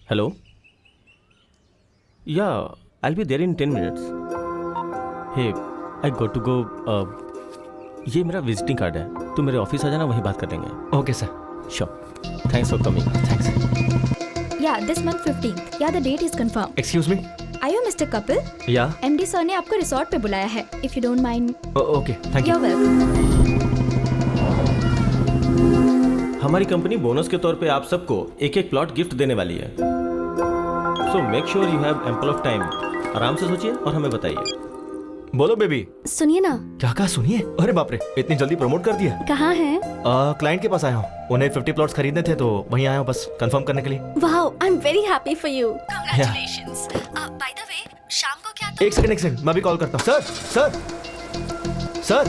Hello, yeah I be there in 10 minutes. Hey, I got to go. ये मेरा विजिटिंग कार्ड है, तू मेरे ऑफिस आ जाना, वहीं बात कर लेंगे। Okay sir. Sure. Thanks for coming. Thanks. Yeah, this month 15th. Yeah, the date is confirmed. Excuse me. Are you Mr. Kapil? या MD सर ने आपको रिसोर्ट पे बुलाया है. If you don't mind. Okay, thank you. You're welcome. हमारी कंपनी बोनस के तौर पे आप सबको एक प्लॉट गिफ्ट देने वाली है। So make sure you have ample of time. आराम से सोचिए और हमें बताइए। बोलो बेबी। सुनिए ना। क्या कहा? सुनिए? अरे बाप रे, इतनी जल्दी प्रमोट कर दिया। कहाँ हैं? क्लाइंट के पास आया हूँ, उन्हें 50 प्लॉट्स खरीदने थे तो वहीं आया हूँ बस कंफर्म करने के लिए। Wow, I am very happy for you. Congratulations. By the way, शाम को क्या एक सेकंड, मैं भी कॉल करता हूँ। सर।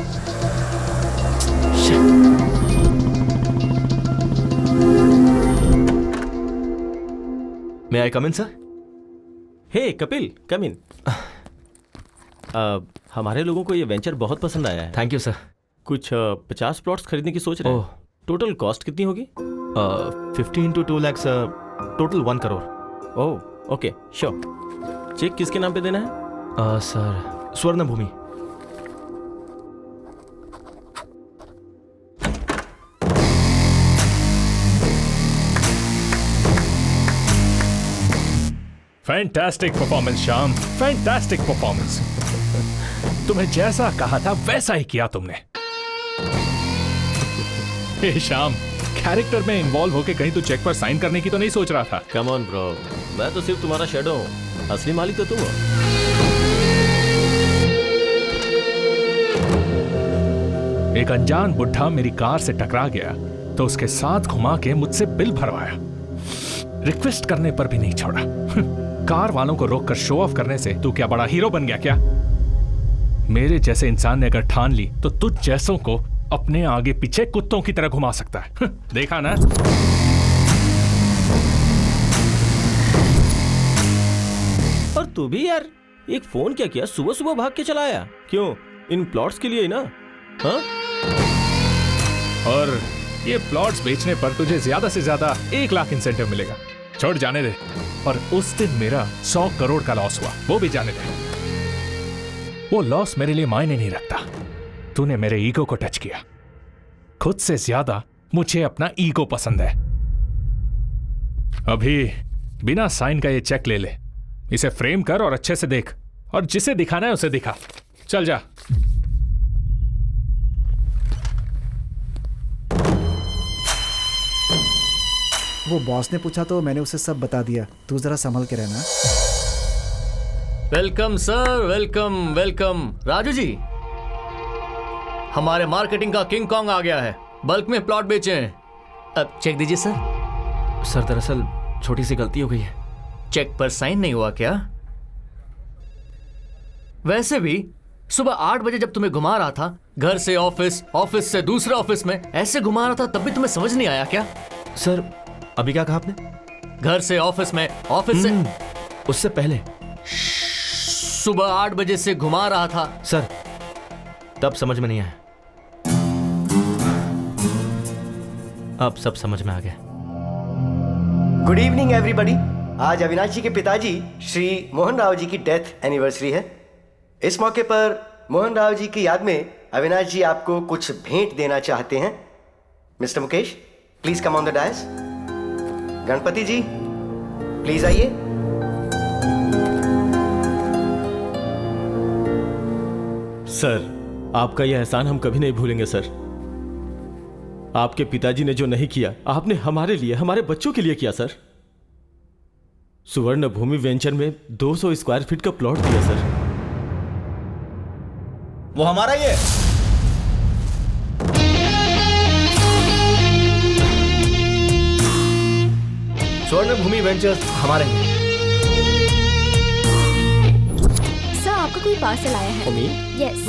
मे आई कम इन सर? हे कपिल, कम इन। हमारे लोगों को ये वेंचर बहुत पसंद आया है। Thank you sir. कुछ 50 प्लॉट्स खरीदने की सोच रहे हैं। टोटल कॉस्ट कितनी होगी? 15 to 2 lakhs, total 1 crore. Oh okay, sure. Check किसके नाम पे देना है? Sir Swarna Bhoomi. Fantastic performance Shyam, fantastic performance. तुम्हें जैसा कहा था वैसा ही किया तुमने। हे श्याम, कैरेक्टर में इन्वॉल्व होके कहीं तू चेक पर साइन करने की तो नहीं सोच रहा था? कम ऑन ब्रो, मैं तो सिर्फ तुम्हारा शैडो हूँ, असली मालिक तो तुम हो। एक अनजान बुढ़ा मेरी कार से टकरा गया तो उसके साथ घुमा के मुझसे बिल भरवाया। रिक्वेस्ट करने पर भी नहीं छोड़ा। कार वालों को रोककर शो ऑफ करने से तू क्या बड़ा हीरो बन गया क्या? मेरे जैसे इंसान ने अगर ठान ली तो तुझ जैसों को अपने आगे पीछे कुत्तों की तरह घुमा सकता है। देखा ना? और तू भी यार एक फोन क्या किया, सुबह सुबह भाग के चला आया क्यों? इन प्लॉट्स के लिए ही ना? हाँ? और ये प्लॉट्स बेचने पर तुझे ज्यादा से ज्यादा 1 लाख इंसेंटिव मिलेगा। छोड़, जाने दे। और उस दिन मेरा 100 करोड़ का लॉस हुआ, वो भी जाने दे। वो लॉस मेरे लिए मायने नहीं रखता। तूने मेरे ईगो को टच किया। खुद से ज्यादा मुझे अपना ईगो पसंद है। अभी बिना साइन का ये चेक ले ले, इसे फ्रेम कर और अच्छे से देख, और जिसे दिखाना है उसे दिखा। चल जा। वो बॉस ने पूछा तो मैंने उसे सब बता दिया। तू जरा संभल के रहना। Welcome sir, welcome welcome. Raju ji, हमारे मार्केटिंग का किंग कॉन्ग आ गया है। बल्क में प्लॉट बेचे हैं। अब चेक दीजिए सर। सर दरअसल छोटी सी गलती हो गई है। चेक पर साइन नहीं हुआ क्या? वैसे भी सुबह 8 बजे जब तुम्हें घुमा रहा था, घर से ऑफिस, ऑफिस से दूसरे ऑफिस में, ऐसे घुमा रहा था, तब भी तुम्हें समझ नहीं आया क्या? सर अभी क्या कहा आपने? घर से ऑफिस में, ऑफिस से उससे पहले सुबह 8 बजे से घुमा रहा था। सर तब समझ में नहीं आया, अब सब समझ में आ गया। Good evening everybody. आज अविनाश जी के पिताजी श्री मोहन राव जी की डेथ एनिवर्सरी है। इस मौके पर मोहन राव जी की याद में अविनाश जी आपको कुछ भेंट देना चाहते हैं। Mister Mukesh, please come on the dais. Ganpati ji, please आइए। सर, आपका यह एहसान हम कभी नहीं भूलेंगे सर। आपके पिताजी ने जो नहीं किया, आपने हमारे लिए, हमारे बच्चों के लिए किया सर। सुवर्ण भूमि वेंचर में 200 स्क्वायर फीट का प्लॉट दिया सर। वो हमारा ही है। स्वर्ण भूमि वेंचर्स हमारे हैं। सर आपका कोई पार्सल आया है। यस।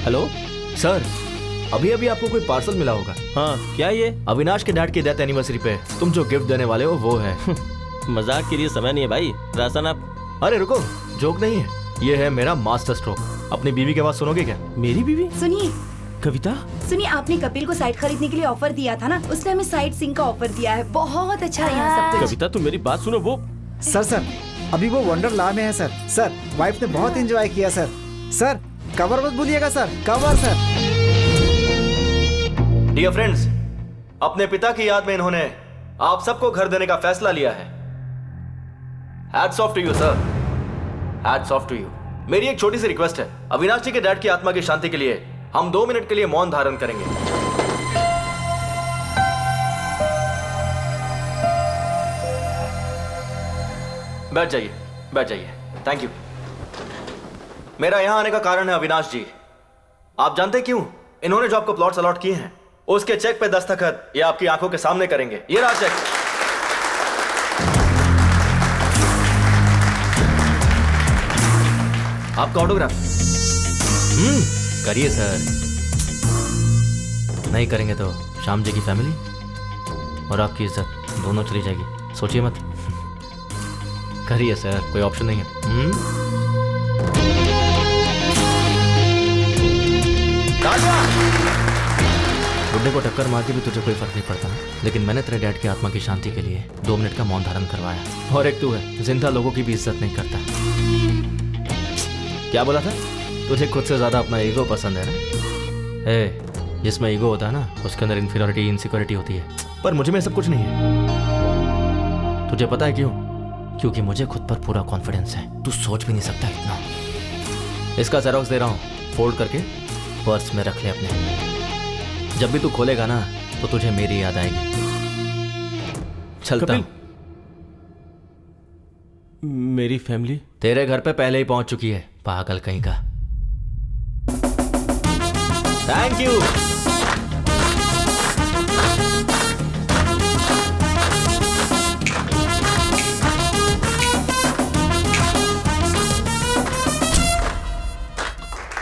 हेलो सर, अभी अभी आपको कोई पार्सल मिला होगा। हाँ, क्या ये? अविनाश के डैड की डेथ एनिवर्सरी पे तुम जो गिफ्ट देने वाले हो वो है। मजाक के लिए समय नहीं है भाई। राशन आप। अरे रुको, जोक नहीं है, ये है मेरा मास्टर स्ट्रोक। अपनी बीवी के बात सुनोगे क्या? मेरी बीवी? सुनिए कविता, सुनिए, आपने कपिल को साइट खरीदने के लिए ऑफर दिया था ना, उसने हमें साइट सिंह का ऑफर दिया है। बहुत अच्छा है यहाँ सब कुछ। कविता तुम मेरी बात सुनो। वो सर अभी वो वंडरला में है सर। सर वाइफ ने बहुत एंजॉय किया सर। सर कवर मत भूलिएगा sir, cover sir. Dear friends, अपने पिता की याद में इन्होंने आप सबको घर देने का फैसला लिया है। Hats off to you sir, hats off to you. मेरी एक छोटी सी रिक्वेस्ट है, अविनाश जी के डैड की आत्मा की शांति के लिए हम 2 मिनट के लिए मौन धारण करेंगे। बैठ जाइए, बैठ जाइए। Thank you. मेरा यहां आने का कारण है अविनाश जी। आप जानते क्यों? इन्होंने जो आपको प्लॉट्स अलॉट किए हैं, उसके चेक पे दस्तखत ये आपकी आंखों के सामने करेंगे। ये रहा चेक। आपका ऑटोग्राफ। करिए सर। नहीं करेंगे तो श्याम जी की फैमिली और आपकी इज्जत दोनों चली जाएगी। सोचिए मत। करिए सर, कोई ऑप्शन नहीं है। बुड्ढे को टक्कर मार के भी तुझे कोई फर्क नहीं पड़ता, लेकिन मैंने तेरे डैड की आत्मा की शांति के लिए 2 मिनट का मौन धारण करवाया। और एक तू है, जिंदा लोगों की भी इज्जत नहीं करता। क्या बोला था? तुझे खुद से ज्यादा अपना ईगो पसंद है ना? जिसमें ईगो होता है ना, उसके अंदर इन्फीरियरिटी, इनसिक्योरिटी होती है। पर मुझे में सब कुछ नहीं है। तुझे पता है क्यों? क्योंकि मुझे खुद पर पूरा कॉन्फिडेंस है। तू सोच भी नहीं सकता इतना। इसका जेरॉक्स दे रहा हूँ, फोल्ड करके पर्स में रख ले अपने। जब भी तू खोलेगा ना तो तुझे मेरी याद आएगी। चलता हूं। मेरी फैमिली तेरे घर पे पहले ही पहुंच चुकी है, पागल कहीं का। Thank you.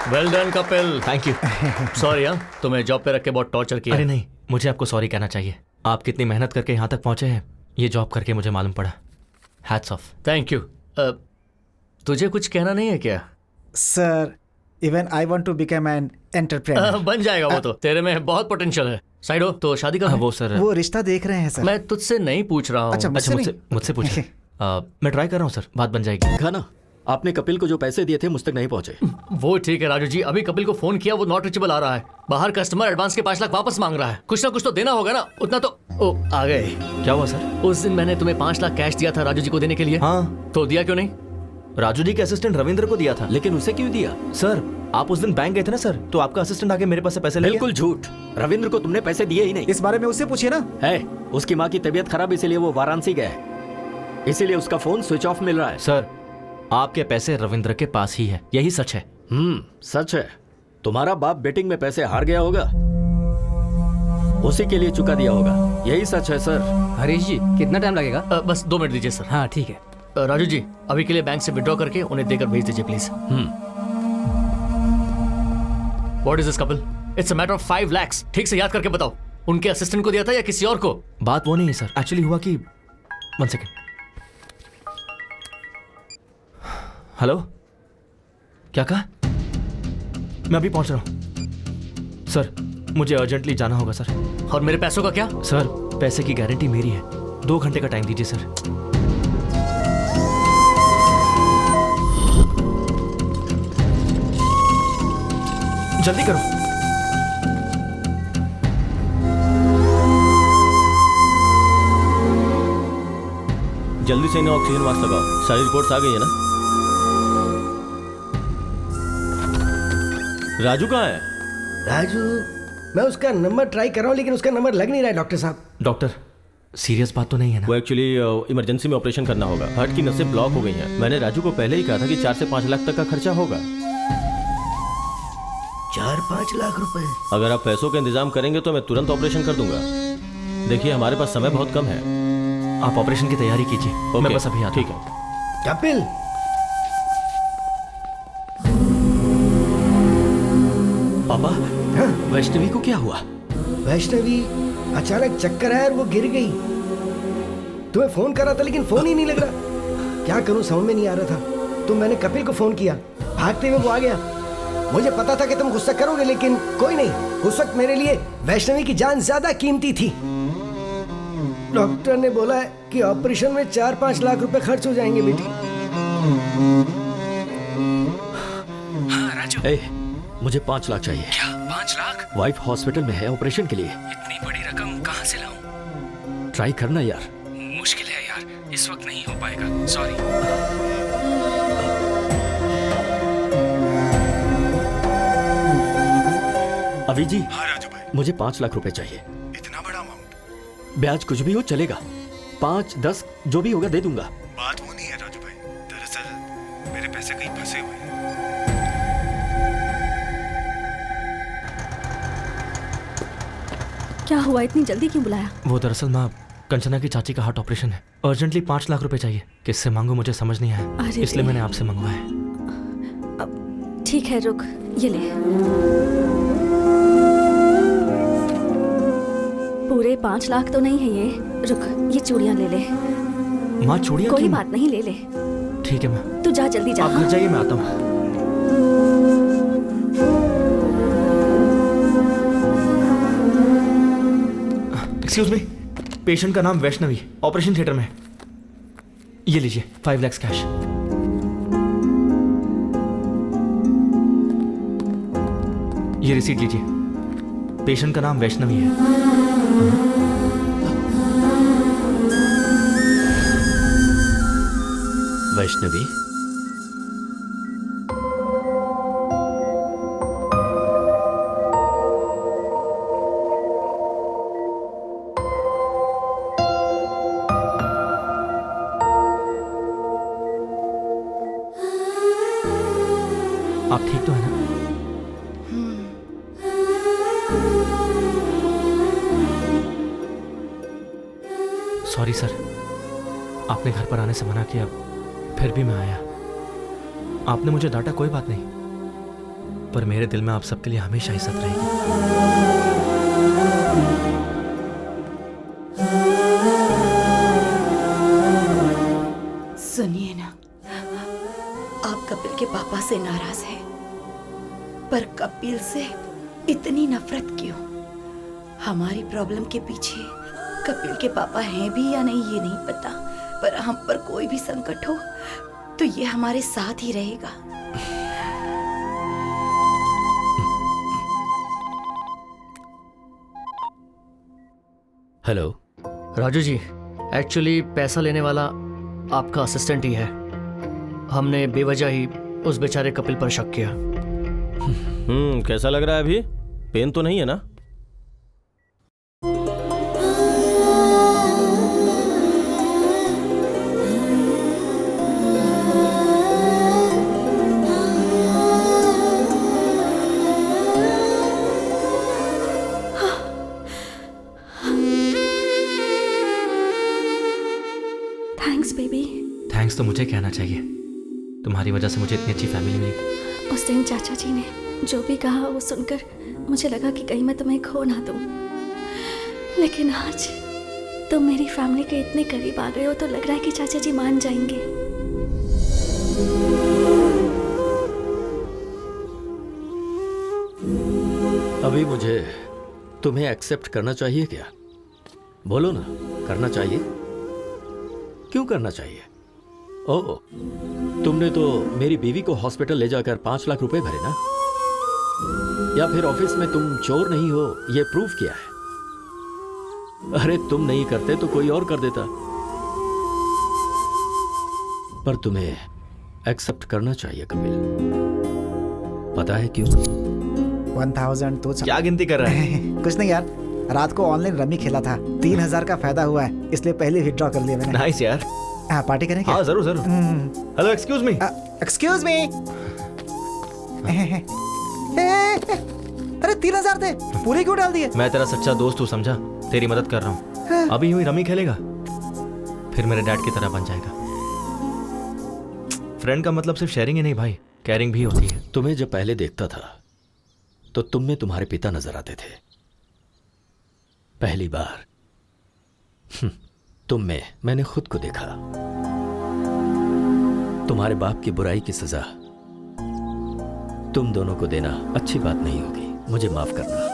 Well done Kapil. Thank you. Sorry हाँ, तुम्हें जॉब पे रख के बहुत टॉर्चर किया। अरे नहीं, मुझे आपको सॉरी कहना चाहिए। आप कितनी मेहनत करके यहाँ तक पहुँचे हैं, ये जॉब करके मुझे मालूम पड़ा। Hats off. Thank you. तुझे कुछ कहना नहीं है क्या? Sir, even I want to become an entrepreneur. बन जाएगा वो तो, तेरे में बहुत पोटेंशियल है। साइड हो तो शादी का वो सर, वो रिश्ता देख रहे हैं सर। मैं तुझसे नहीं पूछ रहा हूँ। अच्छा, मुझसे पूछिए। मैं ट्राई कर रहा हूँ सर, बात बन जाएगी। खाना आपने कपिल को जो पैसे दिए थे मुझ तक नहीं पहुंचे। वो ठीक है राजू जी, अभी कपिल को फोन किया, वो नॉट रीचेबल आ रहा है। बाहर कस्टमर एडवांस के 5 लाख वापस मांग रहा है। कुछ ना कुछ तो देना होगा ना, उतना तो। ओ आ गए। क्या हुआ सर? उस दिन मैंने तुम्हें 5 लाख कैश दिया था राजू जी को देने के लिए। हाँ। तो दिया क्यों नहीं? राजू जी के असिस्टेंट रविंद्र को दिया था। लेकिन उसे क्यों दिया? सर, आप उस दिन बैंक गए थे ना सर, तो आपका असिस्टेंट आके मेरे पास से पैसे ले गया। बिल्कुल झूठ। रविंद्र को तुमने पैसे दिए ही नहीं। इस बारे में उससे पूछिए ना। है, उसकी माँ की तबीयत खराब, इसीलिए वो वाराणसी गया है, इसीलिए उसका फोन स्विच ऑफ मिल रहा है। सर, आपके पैसे रविंद्र के पास ही है, यही सच है। सच है। तुम्हारा बाप बेटिंग में पैसे हार गया होगा, उसी के लिए चुका दिया होगा, यही सच है सर। हरीश जी, कितना टाइम लगेगा? बस 2 मिनट दीजिए सर। हाँ ठीक है। राजू जी, अभी के लिए बैंक से विड्रॉ करके उन्हें देकर भेज दीजिए please. What is this Kapil? It's a matter of 5 lakhs। ठीक से याद करके बताओ, उनके असिस्टेंट को दिया था या किसी और को? बात वो नहीं है सर, एक्चुअली हुआ कि 1 सेकेंड। हेलो, क्या कहा? मैं अभी पहुंच रहा हूं सर, मुझे अर्जेंटली जाना होगा सर। और मेरे पैसों का क्या? सर, पैसे की गारंटी मेरी है, 2 घंटे का टाइम दीजिए सर। जल्दी करो। जल्दी से इन्हें ऑक्सीजन मास्क लगाओ। सारी रिपोर्ट्स आ गई है ना? राजू कहाँ है? राजू, मैं उसका नंबर ट्राई कर रहा हूँ, लेकिन उसका नंबर लग नहीं रहा है डॉक्टर साहब। डॉक्टर, सीरियस बात तो नहीं है ना? वो एक्चुअली इमरजेंसी में ऑपरेशन करना होगा, हार्ट की नसें ब्लॉक हो गई हैं। मैंने राजू को पहले ही कहा था कि 4 से 5 लाख तक का खर्चा होगा। 4-5 लाख रुपए? अगर आप पैसों का इंतजाम करेंगे तो मैं तुरंत ऑपरेशन कर दूंगा। देखिए, हमारे पास समय बहुत कम है। आप ऑपरेशन की तैयारी कीजिए, मैं बस अभी आता हूं। ठीक है। कपिल, पापा, वैष्णवी को क्या हुआ? वैष्णवी अचानक चक्कर आया और वो गिर गई। तुम्हें फोन करा था लेकिन फोन ही नहीं लग रहा। क्या करूं समझ में नहीं आ रहा था, तो मैंने कपिल को फोन किया, भागते हुए वो आ गया। मुझे पता था कि तुम गुस्सा करोगे, लेकिन कोई नहीं, उस वक्त मेरे लिए वैष्णवी की जान ज्यादा कीमती थी। डॉक्टर ने बोला है कि ऑपरेशन में 4-5 लाख रुपए खर्च हो जाएंगे बेटी। हाँ राजू, मुझे 5 लाख चाहिए। क्या 5 लाख? वाइफ हॉस्पिटल में है ऑपरेशन के लिए। इतनी बड़ी रकम कहाँ से लाऊं? ट्राई करना यार। मुश्किल है यार, इस वक्त नहीं हो पाएगा, सॉरी। अभी जी। हाँ राजू भाई, मुझे 5 लाख रुपए चाहिए। इतना बड़ा अमाउंट? ब्याज कुछ भी हो चलेगा, 5-10 जो भी होगा दे दूंगा। बात वो नहीं है राजू भाई, दरअसल मेरे पैसे कहीं फंसे हुए हैं। क्या हुआ, इतनी जल्दी क्यों बुलाया? वो दरअसल माँ, कंचना की चाची का हार्ट ऑपरेशन है, अर्जेंटली 5 लाख रुपए चाहिए। किससे मांगू मुझे समझ नहीं आया, इसलिए मैंने आपसे मंगवाया। ठीक है, रुक, ये ले। पूरे 5 लाख तो नहीं है ये, रुक, ये चूड़ियां ले ले। माँ चूड़ियां? कोई बात नहीं, ले ले। ठीक है माँ। तू जा, जल्दी जा। आप घर जाइए, मैं आता हूँ। एक्सक्यूज मी, पेशेंट का नाम वैष्णवी, ऑपरेशन थिएटर में। ये लीजिए 5 लाख कैश। ये रिसीट लीजिए, पेशेंट का नाम वैष्णवी है। वैष्णवी? आप ठीक तो है ना? सॉरी सर, आपने घर पर आने से मना किया, फिर भी मैं आया। आपने मुझे डांटा, कोई बात नहीं, पर मेरे दिल में आप सबके लिए हमेशा इज्जत रहेगी। सुनिए ना, आप कपिल के पापा से नाराज हैं, पर कपिल से इतनी नफरत क्यों? हमारी प्रॉब्लम के पीछे कपिल के पापा हैं भी या नहीं ये नहीं पता, पर हम पर कोई भी संकट हो तो ये हमारे साथ ही रहेगा। हेलो राजू जी, एक्चुअली पैसा लेने वाला आपका असिस्टेंट ही है। हमने बेवजह ही उस बेचारे कपिल पर शक किया। कैसा लग रहा है अभी? पेन तो नहीं है ना? Thanks baby. थैंक्स तो मुझे कहना चाहिए, तुम्हारी वजह से मुझे इतनी अच्छी फैमिली मिली। उस दिन चाचा जी ने जो भी कहा वो सुनकर मुझे लगा कि कहीं मैं तुम्हें खो ना दूं, लेकिन आज तुम मेरी फैमिली के इतने करीब आ गए हो तो लग रहा है कि चाचा जी मान जाएंगे। अभी मुझे तुम्हें एक्सेप्ट करना चाहिए क्या? बोलो ना, करना चाहिए? क्यों करना चाहिए? ओह, तुमने तो मेरी बीवी को हॉस्पिटल ले जाकर 5 लाख रुपए भरे ना? या फिर ऑफिस में तुम चोर नहीं हो ये प्रूफ किया है? अरे तुम नहीं करते तो कोई और कर देता, पर तुम्हें एक्सेप्ट करना चाहिए कपिल। पता है क्यों? 1000 तो क्या गिनती कर रहा है? कुछ नहीं यार, रात को ऑनलाइन रमी खेला था, 3000 का फायदा हुआ है, इसलिए पहले विड्रॉ कर लिया मैंने। नाइस यार। हाँ, पार्टी करें क्या? हाँ जरूर जरूर। Hello, excuse me. Excuse me. अरे 3000 थे, पूरे क्यों डाल दिए? मैं तेरा सच्चा दोस्त हूँ, समझा? तेरी मदद कर रहा हूँ। अभी यूं ही रमी खेलेगा, फिर मेरे डैड की तरह बन जाएगा। फ्रेंड का मतलब सिर्फ शेयरिंग ही नहीं भाई, केयरिंग भी होती है। तुम्हें जब पहले देखता था तो तुम में तुम्हारे पिता नजर आते थे। पहली बार तुम में मैंने खुद को देखा। तुम्हारे बाप की बुराई की सजा तुम दोनों को देना अच्छी बात नहीं होगी, मुझे माफ करना।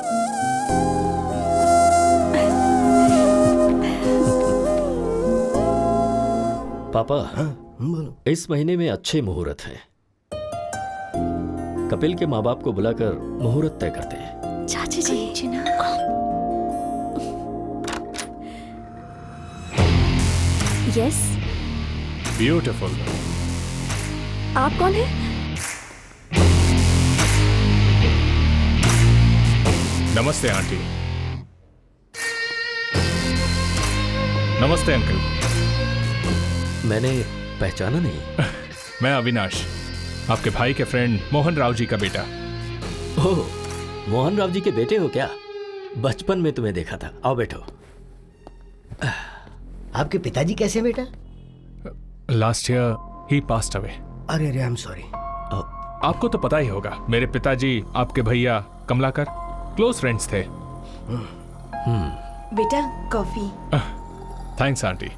पापा, इस महीने में अच्छे मुहूर्त हैं। कपिल के माँ बाप को बुलाकर मुहूर्त तय करते हैं। चाची जी। यस। ब्यूटीफुल। आप कौन है? नमस्ते आंटी। नमस्ते अंकल। मैंने पहचाना नहीं। मैं अविनाश, आपके भाई के फ्रेंड मोहन राव जी का बेटा। ओह, मोहन राव जी के बेटे हो क्या? बचपन में तुम्हें देखा था। आओ बैठो। आपके पिताजी कैसे हैं बेटा? लास्ट ईयर ही पास्ड अवे। अरे अरे, आई एम सॉरी। आपको तो पता ही होगा, मेरे पिताजी आपके भैया कमलाकर क्लोज फ्रेंड्स थे। बेटा कॉफी। Thanks aunty.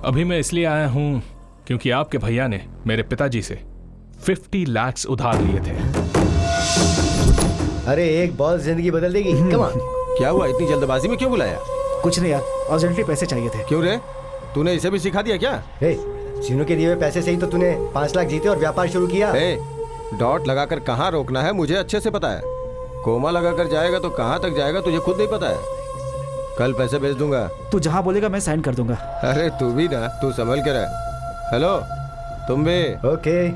अभी मैं इसलिए आया हूं क्योंकि आपके भैया ने मेरे पिताजी से 50 लाख उधार लिए थे। अरे एक बॉल जिंदगी बदल देगी। Come on. क्या हुआ, इतनी जल्दबाजी में क्यों बुलाया? कुछ नहीं यार, अर्जेंटली पैसे चाहिए थे। क्यों रे, तूने इसे भी सिखा दिया क्या? सीनू के दिए हुए पैसे से ही तो तूने 5 लाख जीते और व्यापार शुरू किया। डॉट लगाकर कहाँ रोकना है मुझे अच्छे से पता है। कोमा लगाकर जाएगा तो कहाँ तक जाएगा तुझे खुद नहीं पता है। कल पैसे भेज दूंगा। तू जहाँ बोलेगा मैं साइन कर दूंगा। अरे तू भी ना, तू संभल के रह। हेलो, तुम भी? ओके,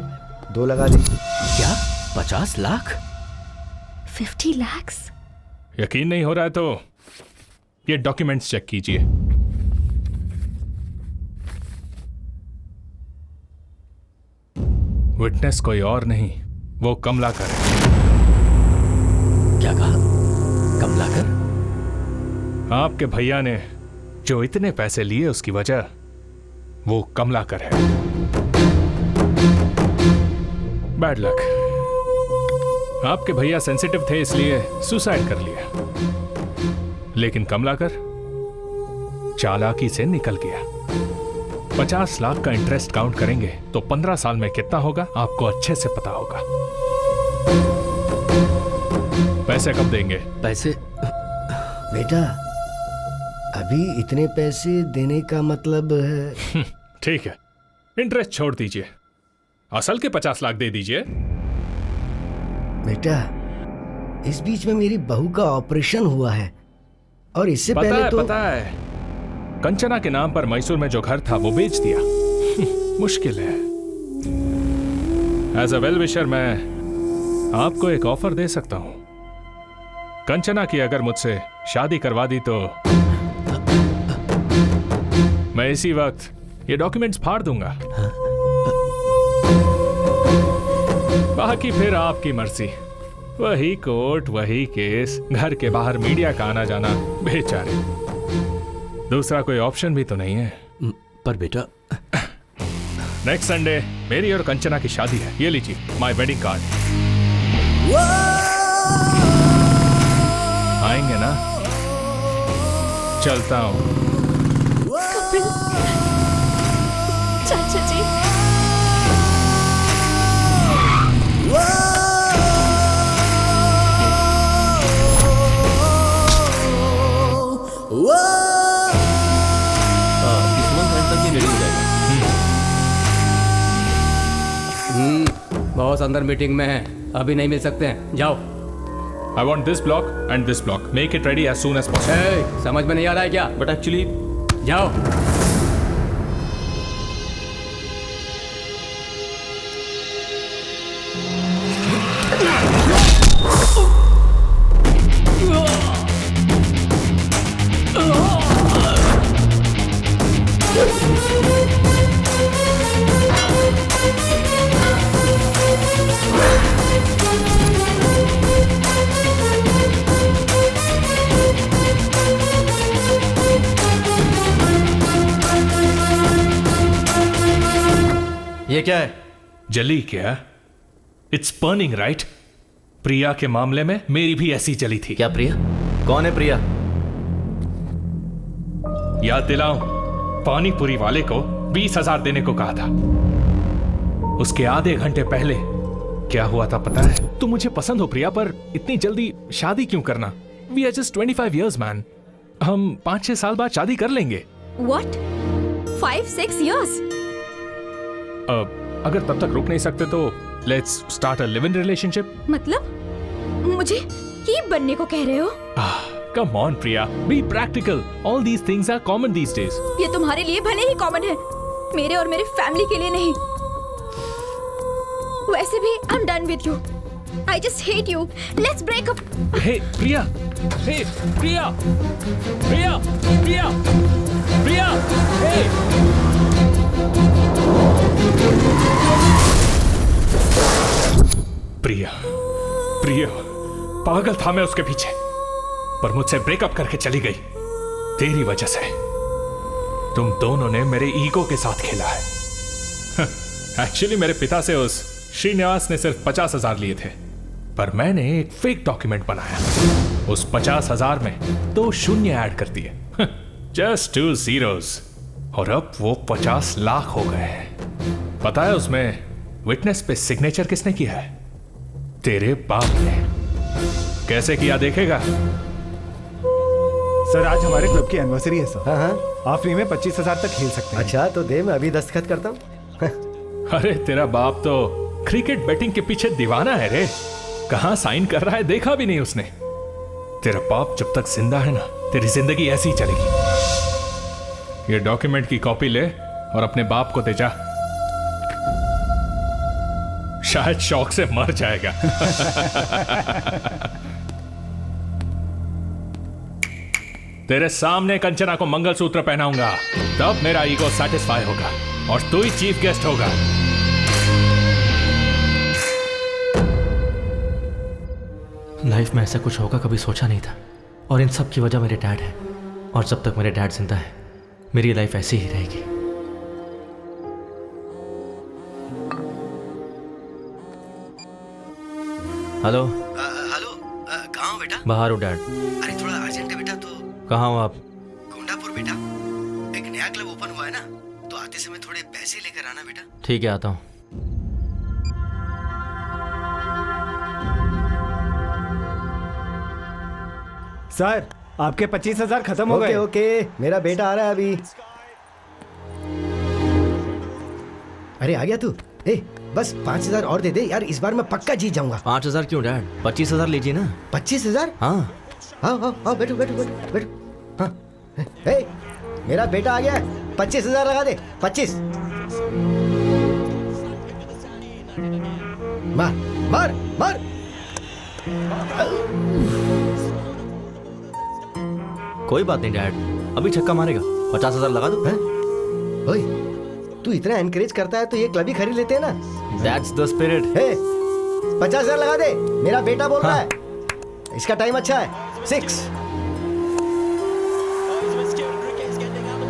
2 लगा दी। क्या 50 लाख? 50 लाख? यकीन नहीं हो रहा है तो ये डॉक्यूमेंट्स चेक कीजिए। विटनेस कोई और नहीं, वो कमलाकर है। क्या कहा? कमलाकर? आपके भैया ने जो इतने पैसे लिए उसकी वजह वो कमलाकर है। Bad luck. आपके भैया सेंसिटिव थे इसलिए सुसाइड कर लिया, लेकिन कमलाकर चालाकी से निकल गया। 50 लाख का इंटरेस्ट काउंट करेंगे तो 15 साल में कितना होगा आपको अच्छे से पता होगा। पैसे कब देंगे? पैसे बेटा, अभी इतने पैसे देने का मतलब है? ठीक है, इंटरेस्ट छोड़ दीजिए, असल के 50 लाख दे दीजिए। बेटा, इस बीच में मेरी बहू का ऑपरेशन हुआ है और इससे पहले तो पता है, कंचना के नाम पर मैसूर में जो घर था वो बेच दिया। मुश्किल है। एज अ वेल विशर मैं आपको एक ऑफर दे सकता हूं। कंचना की अगर मुझसे शादी करवा दी तो मैं इसी वक्त ये डॉक्यूमेंट्स फाड़ दूंगा। बाकी फिर आपकी मर्जी। वही कोर्ट, वही केस, घर के बाहर मीडिया का आना जाना, बेचारे। दूसरा कोई ऑप्शन भी तो नहीं है। पर बेटा, नेक्स्ट संडे मेरी और कंचना की शादी है। ये लीजिए माय वेडिंग कार्ड। आएंगे ना? चलता हूं। कपिल, चाचा जी। बॉस अंदर मीटिंग में है, अभी नहीं मिल सकते हैं, जाओ। I want this block and this block. Make it ready as soon as possible. Hey, समझ में नहीं आ रहा है क्या? बट एक्चुअली जाओ। ये क्या है? जली क्या? It's burning right? प्रिया के मामले में मेरी भी ऐसी जली थी। क्या प्रिया? कौन है प्रिया? याद दिलाऊं, पानीपुरी वाले को 20,000 देने को कहा था। उसके आधे घंटे पहले क्या हुआ था पता है? तुम मुझे पसंद हो प्रिया, पर इतनी जल्दी शादी क्यों करना? We are just 25 years man. हम 5-6 साल बाद शादी कर लेंगे। What? 5-6 years? अगर तब तक रुक नहीं सकते तो let's start a live in relationship. मतलब मुझे कीप बनने को कह रहे हो? Come on Priya, be practical. All these things are common these days. ये तुम्हारे लिए भले ही कॉमन है, मेरे और मेरे फैमिली के लिए नहीं। वैसे भी I am done with you. I just hate you. Let's break up. Hey Priya, hey Priya, Priya, Priya, Priya, hey Priya, Priya, पागल था मैं उसके पीछे, पर मुझसे ब्रेकअप करके चली गई तेरी वजह से। तुम दोनों ने मेरे ईगो के साथ खेला है। एक्चुअली मेरे पिता से उस श्रीनिवास ने सिर्फ 50,000 लिए थे, पर मैंने एक फेक डॉक्यूमेंट बनाया। उस 50,000 में 2 शून्य ऐड कर दिए, जस्ट 2 zeros, और अब वो 50 लाख हो गए हैं। पता है उसमें विटनेस पे सिग्नेचर किसने किया है? तेरे बाप ने। कैसे किया देखेगा? सर आज हमारे क्लब की एनिवर्सरी है सर। हाँ, आप फ्री में 25,000 तक खेल सकते हैं। अच्छा तो दे, मैं अभी दस्तखत करता हूँ। अरे तेरा बाप तो क्रिकेट बैटिंग के पीछे दीवाना है रे। कहां साइन कर रहा है देखा भी नहीं उसने। तेरा बाप जब तक जिंदा है ना, तेरी जिंदगी ऐसी ही चलेगी। ये डॉक्यूमेंट की कॉपी ले और अपने बाप को दे जा, शायद शौक से मर जाएगा। तेरे सामने कंचना को मंगलसूत्र पहनाऊंगा, तब मेरा ईगो सेटिस्फाई होगा और तू ही चीफ गेस्ट होगा। लाइफ में ऐसा कुछ होगा कभी सोचा नहीं था। और इन सब की वजह मेरे डैड है। और जब तक मेरे डैड जिंदा है मेरी लाइफ ऐसी ही रहेगी। हेलो हेलो, कहाँ हो बेटा? बाहर हो डैड। अरे थोड़ा अर्जेंट है बेटा। तो कहाँ हो आप? गोंडापुर बेटा, एक नया क्लब ओपन हुआ है ना, तो आते समय थोड़े पैसे लेकर आना बेटा। ठीक है, आता हूँ। सर आपके 25,000 खत्म हो गए। ओके, मेरा बेटा आ रहा है अभी। अरे आ गया तू? ए, बस 5,000 और दे दे यार, इस बार मैं पक्का जीत जाऊंगा। 5,000 क्यों डैड? 25,000 लीजिए ना। 25,000? हाँ। आओ बैठो बैठो बैठो बैठो। हाँ, ए, मेरा बेटा आ गया। 25,000 लगा दे। 25। मार मार मार। कोई बात नहीं डैड, अभी छक्का मारेगा। 50,000 लगा दो। ओए, तू इतना एनकरेज करता है तो ये क्लब ही खरीद लेते हैं ना। That's the spirit। 50,000 लगा दे, मेरा बेटा बोल रहा है। इसका टाइम अच्छा है। 6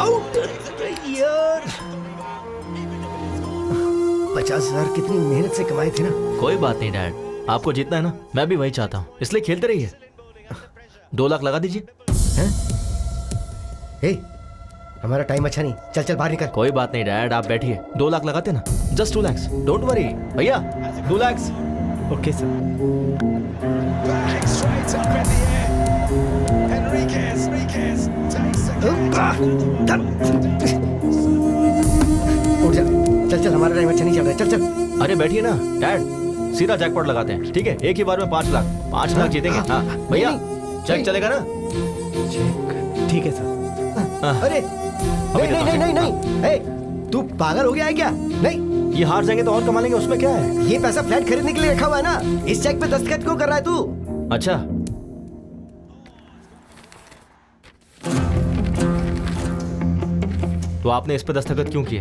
आउट यार। 50,000 कितनी मेहनत से कमाए थे ना। कोई बात नहीं डैड, आपको जीतना है ना, मैं भी वही चाहता हूँ, इसलिए खेलते रहिए। 2 लाख लगा दीजिए। हमारा टाइम अच्छा नहीं, चल चल बाहर निकल। कोई बात नहीं डैड, आप बैठिए। 2 लाख लगाते ना, जस्ट 2 lakhs, डोंट वरी भैया। 2 lakhs। Okay sir. उठ जा, चल चल, हमारा टाइम अच्छा नहीं चल रहा है, चल चल। अरे बैठिए ना डैड, सीधा जैकपॉट लगाते हैं, ठीक है? एक ही बार में 5 लाख। 5 लाख जीतेंगे। हाँ भैया, चेक चलेगा ना? ठीक है सर। अरे नहीं नहीं नहीं नहीं, नहीं, तू पागल हो गया है क्या? नहीं, ये हार जाएंगे तो और कमा लेंगे, उसमें क्या है? ये पैसा फ्लैट खरीदने के लिए रखा हुआ है ना। इस चेक पे दस्तखत क्यों कर रहा है तू? अच्छा, तो आपने इस पे दस्तखत क्यों किए?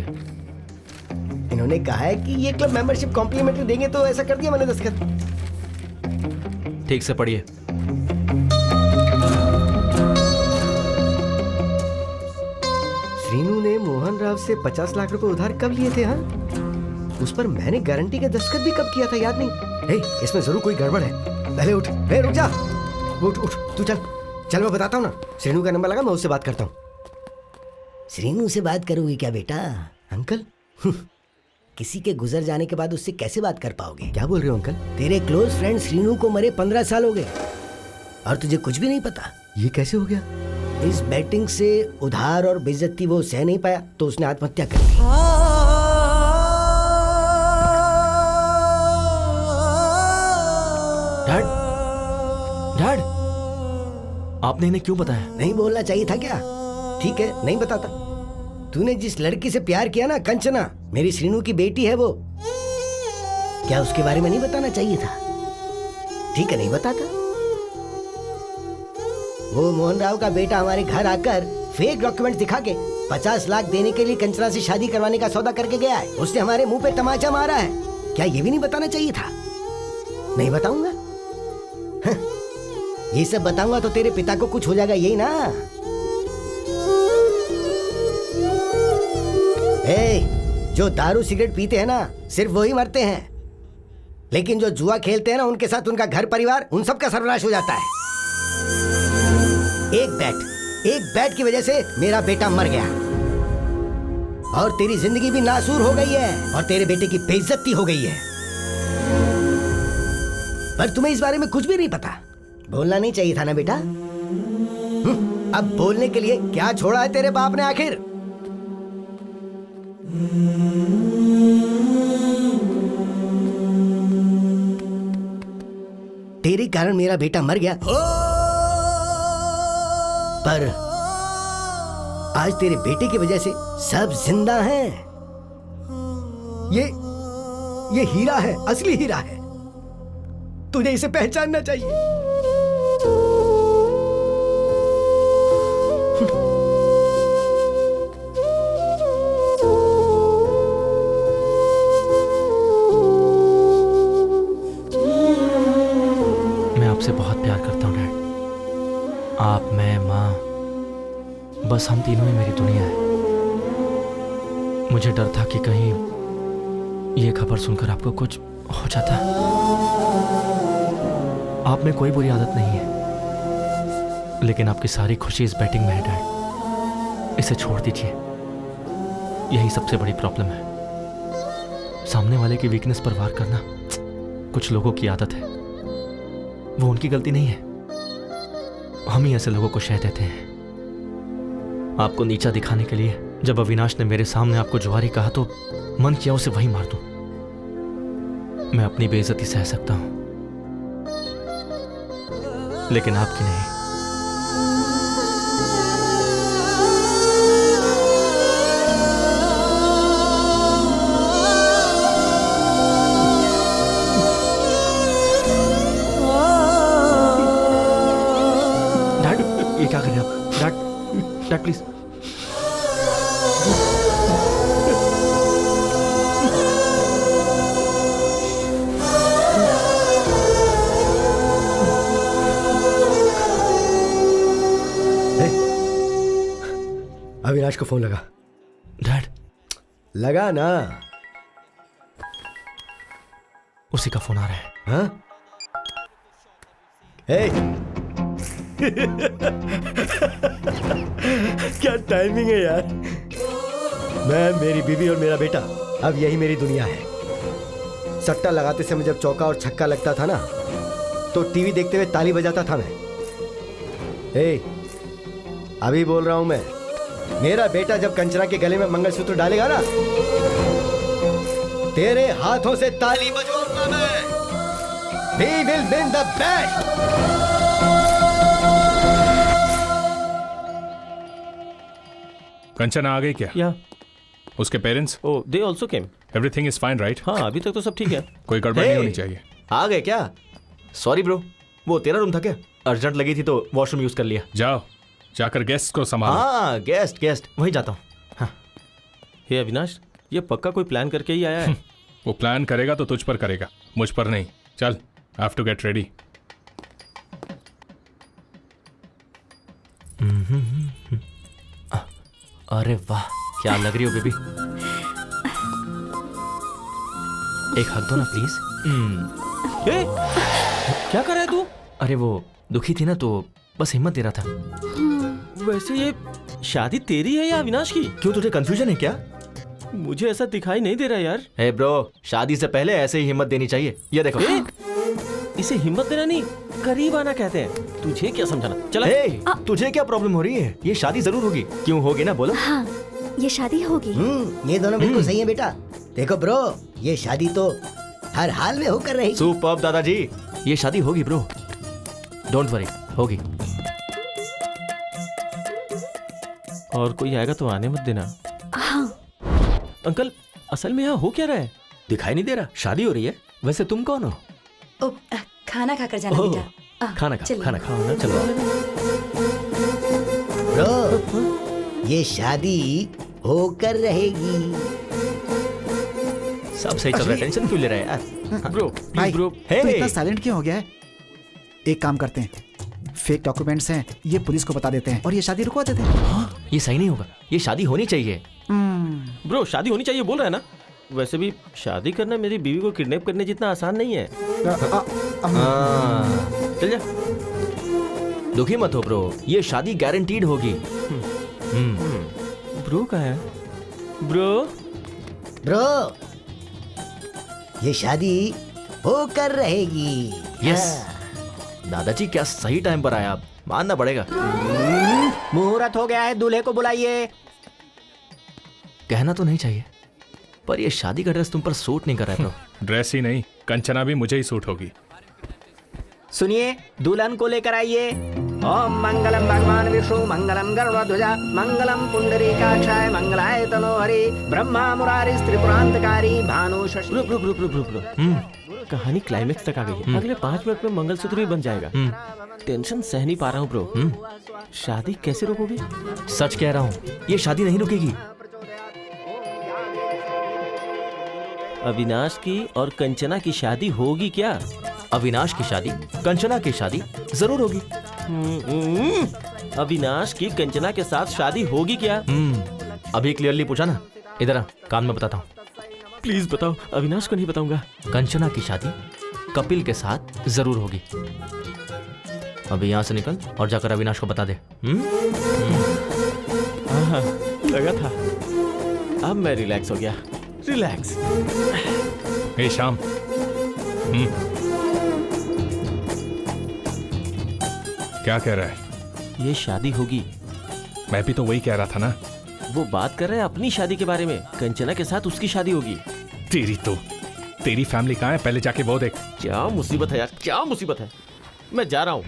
इन्होंने कहा है कि ये क्लब मेंबरशिप कॉम्प्लीमेंट्री देंगे, तो ऐसा कर दिया मैंने दस्तखत। ठीक से पढ़िए। श्रीनू ने मोहन राव से 50 लाख रुपए उधार कब लिए थे? हाँ, उस पर मैंने गारंटी का दस्तखत भी कब किया था, याद नहीं। हे, इसमें जरूर कोई गड़बड़ है। पहले उठ। हे, रुक जा। उठ उठ, तू चल चल, मैं बताता हूँ ना। श्रीनू का नंबर लगा, मैं उससे बात करता हूँ। श्रीनू से बात करोगे क्या बेटा? अंकल, किसी के गुजर जाने के बाद उससे कैसे बात कर पाओगे? क्या बोल रहे हो अंकल? तेरे क्लोज फ्रेंड श्रीनू को मरे 15 साल हो गए और तुझे कुछ भी नहीं पता। ये कैसे हो गया? इस बैटिंग से उधार और बेइज्जती वो सह नहीं पाया तो उसने आत्महत्या कर ली। डैड, डैड, आपने इन्हें क्यों बताया? नहीं बोलना चाहिए था क्या? ठीक है, नहीं बताता। तूने जिस लड़की से प्यार किया ना, कंचना, मेरी श्रीनू की बेटी है वो, क्या उसके बारे में नहीं बताना चाहिए था? ठीक है, नहीं बताता। वो मोहन राव का बेटा हमारे घर आकर फेक डॉक्यूमेंट दिखा के 50 लाख देने के लिए कंचना से शादी करवाने का सौदा करके गया है। उसने हमारे मुंह पे तमाचा मारा है। क्या ये भी नहीं बताना चाहिए था? नहीं बताऊंगा। ये सब बताऊंगा तो तेरे पिता को कुछ हो जाएगा, यही ना? जो दारू सिगरेट पीते हैं ना, सिर्फ वही मरते हैं, लेकिन जो जुआ खेलते हैं ना, उनके साथ उनका घर परिवार, उन सब का सर्वनाश हो जाता है। एक बैट की वजह से मेरा बेटा मर गया और तेरी जिंदगी भी नासूर हो गई है और तेरे बेटे की बेइज्जती हो गई है। पर तुम्हें इस बारे में कुछ भी नहीं पता। बोलना नहीं चाहिए था ना बेटा? अब बोलने के लिए क्या छोड़ा है तेरे बाप ने आखिर? तेरे कारण मेरा बेटा मर गया, पर आज तेरे बेटे की वजह से सब जिंदा हैं। ये हीरा है, असली हीरा है। तुझे इसे पहचानना चाहिए। मैं आपसे बहुत प्यार करता हूँ डैड। आप, मैं, माँ, बस हम तीनों ही मेरी दुनिया है। मुझे डर था कि कहीं ये खबर सुनकर आपको कुछ हो जाता। आप में कोई बुरी आदत नहीं है, लेकिन आपकी सारी खुशी इस बैटिंग में है डैड। इसे छोड़ दीजिए, यही सबसे बड़ी प्रॉब्लम है। सामने वाले की वीकनेस पर वार करना कुछ लोगों की आदत है, वो उनकी गलती नहीं है। हम ही ऐसे लोगों को शह देते हैं। आपको नीचा दिखाने के लिए जब अविनाश ने मेरे सामने आपको जुआरी कहा तो मन किया उसे वहीं मार दूं। मैं अपनी बेइज्जती सह सकता हूं, लेकिन आपकी नहीं। डैड, ये क्या कर रहे हैं आप? Dad, dad please. अविनाश को फोन लगा। डैड, लगा ना। उसी का फोन आ रहा है। हाँ? हे। क्या टाइमिंग है यार। मैं, मेरी बीवी और मेरा बेटा, अब यही मेरी दुनिया है। सट्टा लगाते समय जब चौका और छक्का लगता था ना, तो टीवी देखते हुए ताली बजाता था मैं। हे, अभी बोल रहा हूं मैं, मेरा बेटा जब कंचना के गले में मंगलसूत्र डालेगा ना, तेरे हाथों से ताली बजवाऊंगा मैं। We will win the bet. Kanchana आ गई क्या? या उसके parents? Oh, they also came. Everything is fine right? हाँ, अभी तक तो सब ठीक है। कोई गड़बड़ नहीं होनी चाहिए। आ गए क्या? सॉरी ब्रो, वो तेरा रूम था क्या? अर्जेंट लगी थी तो वॉशरूम यूज कर लिया। जाओ, जाकर गेस्ट को संभालो। हाँ, गेस्ट वहीं जाता हूँ। हाँ। हे अविनाश, ये पक्का कोई प्लान करके ही आया है। वो प्लान करेगा तो तुझ पर करेगा, मुझ पर नहीं। चल, I have to get ready. अरे वाह, क्या लग रही हो बेबी। एक हक दो ना प्लीज। क्या कर रहा है तू? अरे वो दुखी थी ना, तो बस हिम्मत दे रहा था। वैसे ये शादी तेरी है या अविनाश की? क्यों, तुझे कंफ्यूजन है क्या? मुझे ऐसा दिखाई नहीं दे रहा यार। हे ब्रो, शादी से पहले ऐसे ही हिम्मत देनी चाहिए। ये देखो। इसे हिम्मत देना नहीं, करीब आना कहते हैं। तुझे क्या समझाना? चला। तुझे क्या प्रॉब्लम हो रही है? ये शादी जरूर होगी। क्यों होगी ना, बोलो। हाँ, ये शादी होगी। ये दोनों बिल्कुल सही है बेटा। देखो ब्रो, ये शादी तो हर हाल में होकर रहेगी। सुपर्ब दादाजी, ये शादी होगी ब्रो, डोंट वरी, होगी। और कोई आएगा तो आने मत देना। हाँ। अंकल, असल में यहाँ हो क्या रहा है? दिखाई नहीं दे रहा। शादी हो रही है। वैसे तुम कौन हो? ओ, खाना खाकर जाना बेटा। खाना खा, खाना खाओ ना। चलो ब्रो, ये शादी होकर रहेगी। सब सही चल रहा है, टेंशन क्यों ले रहा है यार? ब्रो, भाई, ब्रो, तू इतना साइलेंट क्यों हो गया है? एक काम करते हैं, फेक डॉक्यूमेंट्स हैं, ये पुलिस को बता देते हैं और ये शादी रुकवा देते हैं। हाँ, ये सही नहीं होगा, ये शादी होनी चाहिए। ब्रो, शादी होनी चाहिए बोल रहा है ना? वैसे भी शादी करना मेरी बीवी को किडनैप करने जितना आसान नहीं है। चल जा। दुखी मत हो ब्रो, ये शादी गारंटीड होगी। ब्रो कहाँ है? ब्रो, ये शादी होकर रहेगी। यस। दादाजी, क्या सही टाइम पर आया आप, मानना पड़ेगा। मुहूर्त हो गया है, दूल्हे को बुलाइए। कहना तो नहीं चाहिए, पर ये शादी का ड्रेस तुम पर सूट नहीं कर रहा है ब्रो। ड्रेस ही नहीं, कंचना भी मुझे ही सूट होगी। सुनिए, दुल्हन को लेकर आइए। ओम मंगलम भगवान विष्णु, मंगलम गरुड़ध्वजा, मंगलम पुंडरीकाक्षाय, मंगलाय तनोहरि, ब्रह्मा मुरारी त्रिपुरांतकारी, भानु शशि। ब्रो, कहानी क्लाइमेक्स तक आ गई है। अगले 5 मिनट में मंगलसूत्र भी बन जाएगा। टेंशन सह नहीं पा रहा हूँ ब्रो। शादी कैसे रोकोगे? सच कह रहा हूँ, ये शादी नहीं रुकेगी। अविनाश की और कंचना की शादी होगी क्या? अविनाश की शादी, कंचना की शादी जरूर होगी। अविनाश की कंचना के साथ शादी होगी क्या? अभी क्लियरली पूछा ना, इधर आ, कान में बताता हूँ। प्लीज बताओ, अविनाश को नहीं बताऊंगा। कंचना की शादी कपिल के साथ जरूर होगी। अभी यहाँ से निकल और जाकर अविनाश को बता दे। हाँ, लगा था। अब मैं रिलैक्स हो गया। रिलैक्स। हे श्याम, क्या कह रहा है? ये शादी होगी। मैं भी तो वही कह रहा था ना। वो बात कर रहे हैं अपनी शादी के बारे में। कंचना के साथ उसकी शादी होगी। तेरी फैमिली कहाँ है? पहले जाके वो देख। क्या मुसीबत है यार, क्या मुसीबत है। मैं जा रहा हूँ।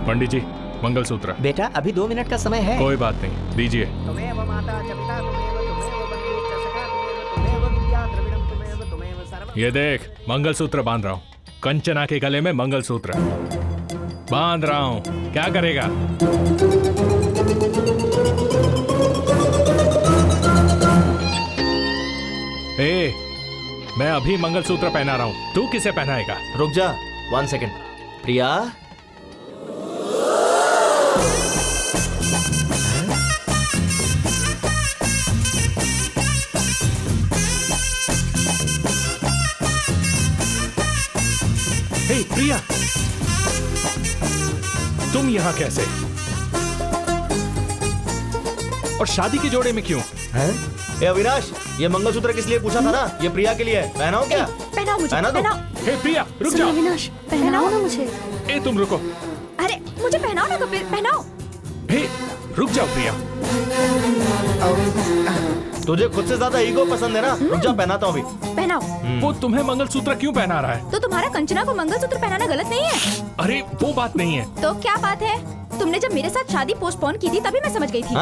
पंडित जी, मंगलसूत्र। बेटा अभी 2 मिनट का समय है। कोई बात नहीं, दीजिए। ये देख, मंगलसूत्र बांध रहा हूँ। कंचना के गले में मंगलसूत्र बांध रहा हूँ। क्या करेगा? ए, मैं अभी मंगलसूत्र पहना रहा हूँ, तू किसे पहनाएगा? रुक जा 1 सेकेंड। प्रिया, हे प्रिया, तुम यहाँ कैसे? और शादी के जोड़े में क्यों? ए अविनाश, ये मंगलसूत्र किस लिए पूछा था ना? ये प्रिया के लिए है। पहनाओ क्या? पहनाओ मुझे, पहनाओ। हे प्रिया, रुक जाओ। अविनाश, पहनाओ ना मुझे। ए तुम रुको। अरे मुझे पहनाओ ना कपिल, पहनाओ। हे रुक जाओ प्रिया। तुझे खुद से ज्यादा ईगो पसंद है ना? रुक जा, पहनाता हूँ अभी। पहनाओ। वो तुम्हें मंगलसूत्र क्यों पहना रहा है? तो तुम्हारा कंचना को मंगलसूत्र पहनाना गलत नहीं है? अरे वो बात नहीं है। तो क्या बात है? तुमने जब मेरे साथ शादी पोस्टपोन की थी तभी मैं समझ गई थी।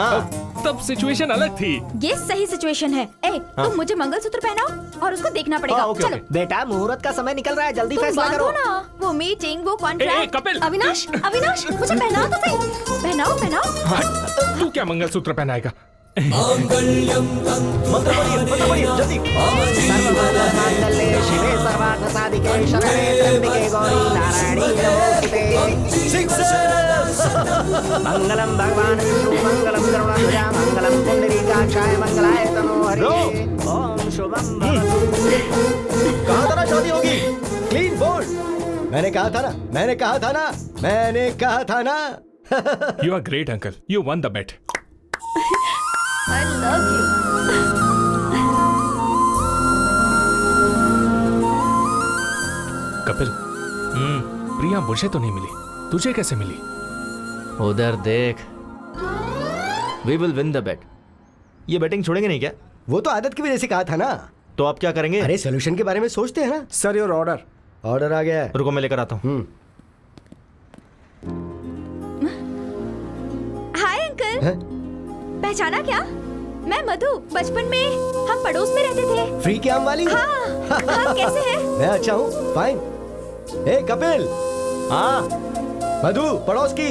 तब सिचुएशन अलग थी। ये सही सिचुएशन है। तुम मुझे मंगलसूत्र पहनाओ और उसको देखना पड़ेगा। चलो बेटा, मुहूर्त का समय निकल रहा है, जल्दी तुम फैसला करो। बांधो ना, वो मीटिंग, वो कॉन्ट्रैक्ट। कपिल, अविनाश, अविनाश, मुझे पहनाओ तो सही। पहनाओ, पहनाओ। तू क्या मंगलसूत्र पहनाएगा? मंत्र पढ़िए, जल्दी। सर्वमंगलमांगल्ये शिवे सर्वार्थसाधिके शरणे त्र्यंबके गौरी नारायणी नमोस्तुते। मंगलम भगवान विष्णु मंगलम गरुड़ध्वजा मंगलम पुंडरीकाक्षाय मंगलाय तनोहरि। ओम शुभम भवतु। कहा था ना शादी होगी। Clean bowled. मैंने कहा था ना। You are great, uncle. You won the bet. I love you. Kapil, प्रिया मुझे तो नहीं मिली, तुझे कैसे मिली? उधर देख। We will win the bet. ये बैटिंग छोड़ेंगे नहीं क्या? वो तो आदत की वजह से कहा था ना। तो आप क्या करेंगे? अरे सोल्यूशन के बारे में सोचते हैं ना। Sir your order. ऑर्डर आ गया है। रुको मैं लेकर आता हूँ। Hi uncle. पहचाना क्या? मैं मधु। बचपन में हम पड़ोस में रहते थे। फ्री के आम वाली? हाँ, कैसे है? मैं अच्छा हूँ, फाइन। ए कपिल। हाँ मधु, पड़ोस की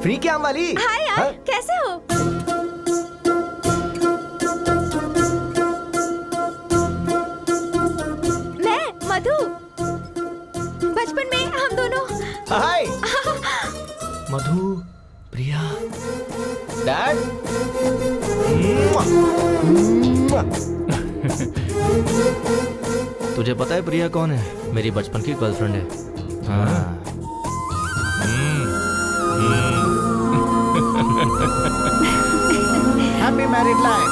फ्री के आम वाली। हाय यार, कैसे हो? मैं मधु। बचपन में हम दोनों। हाय। मधु, प्रिया, डैड। तुझे पता है प्रिया कौन है? मेरी बचपन की गर्लफ्रेंड है। हाँ। Happy married life.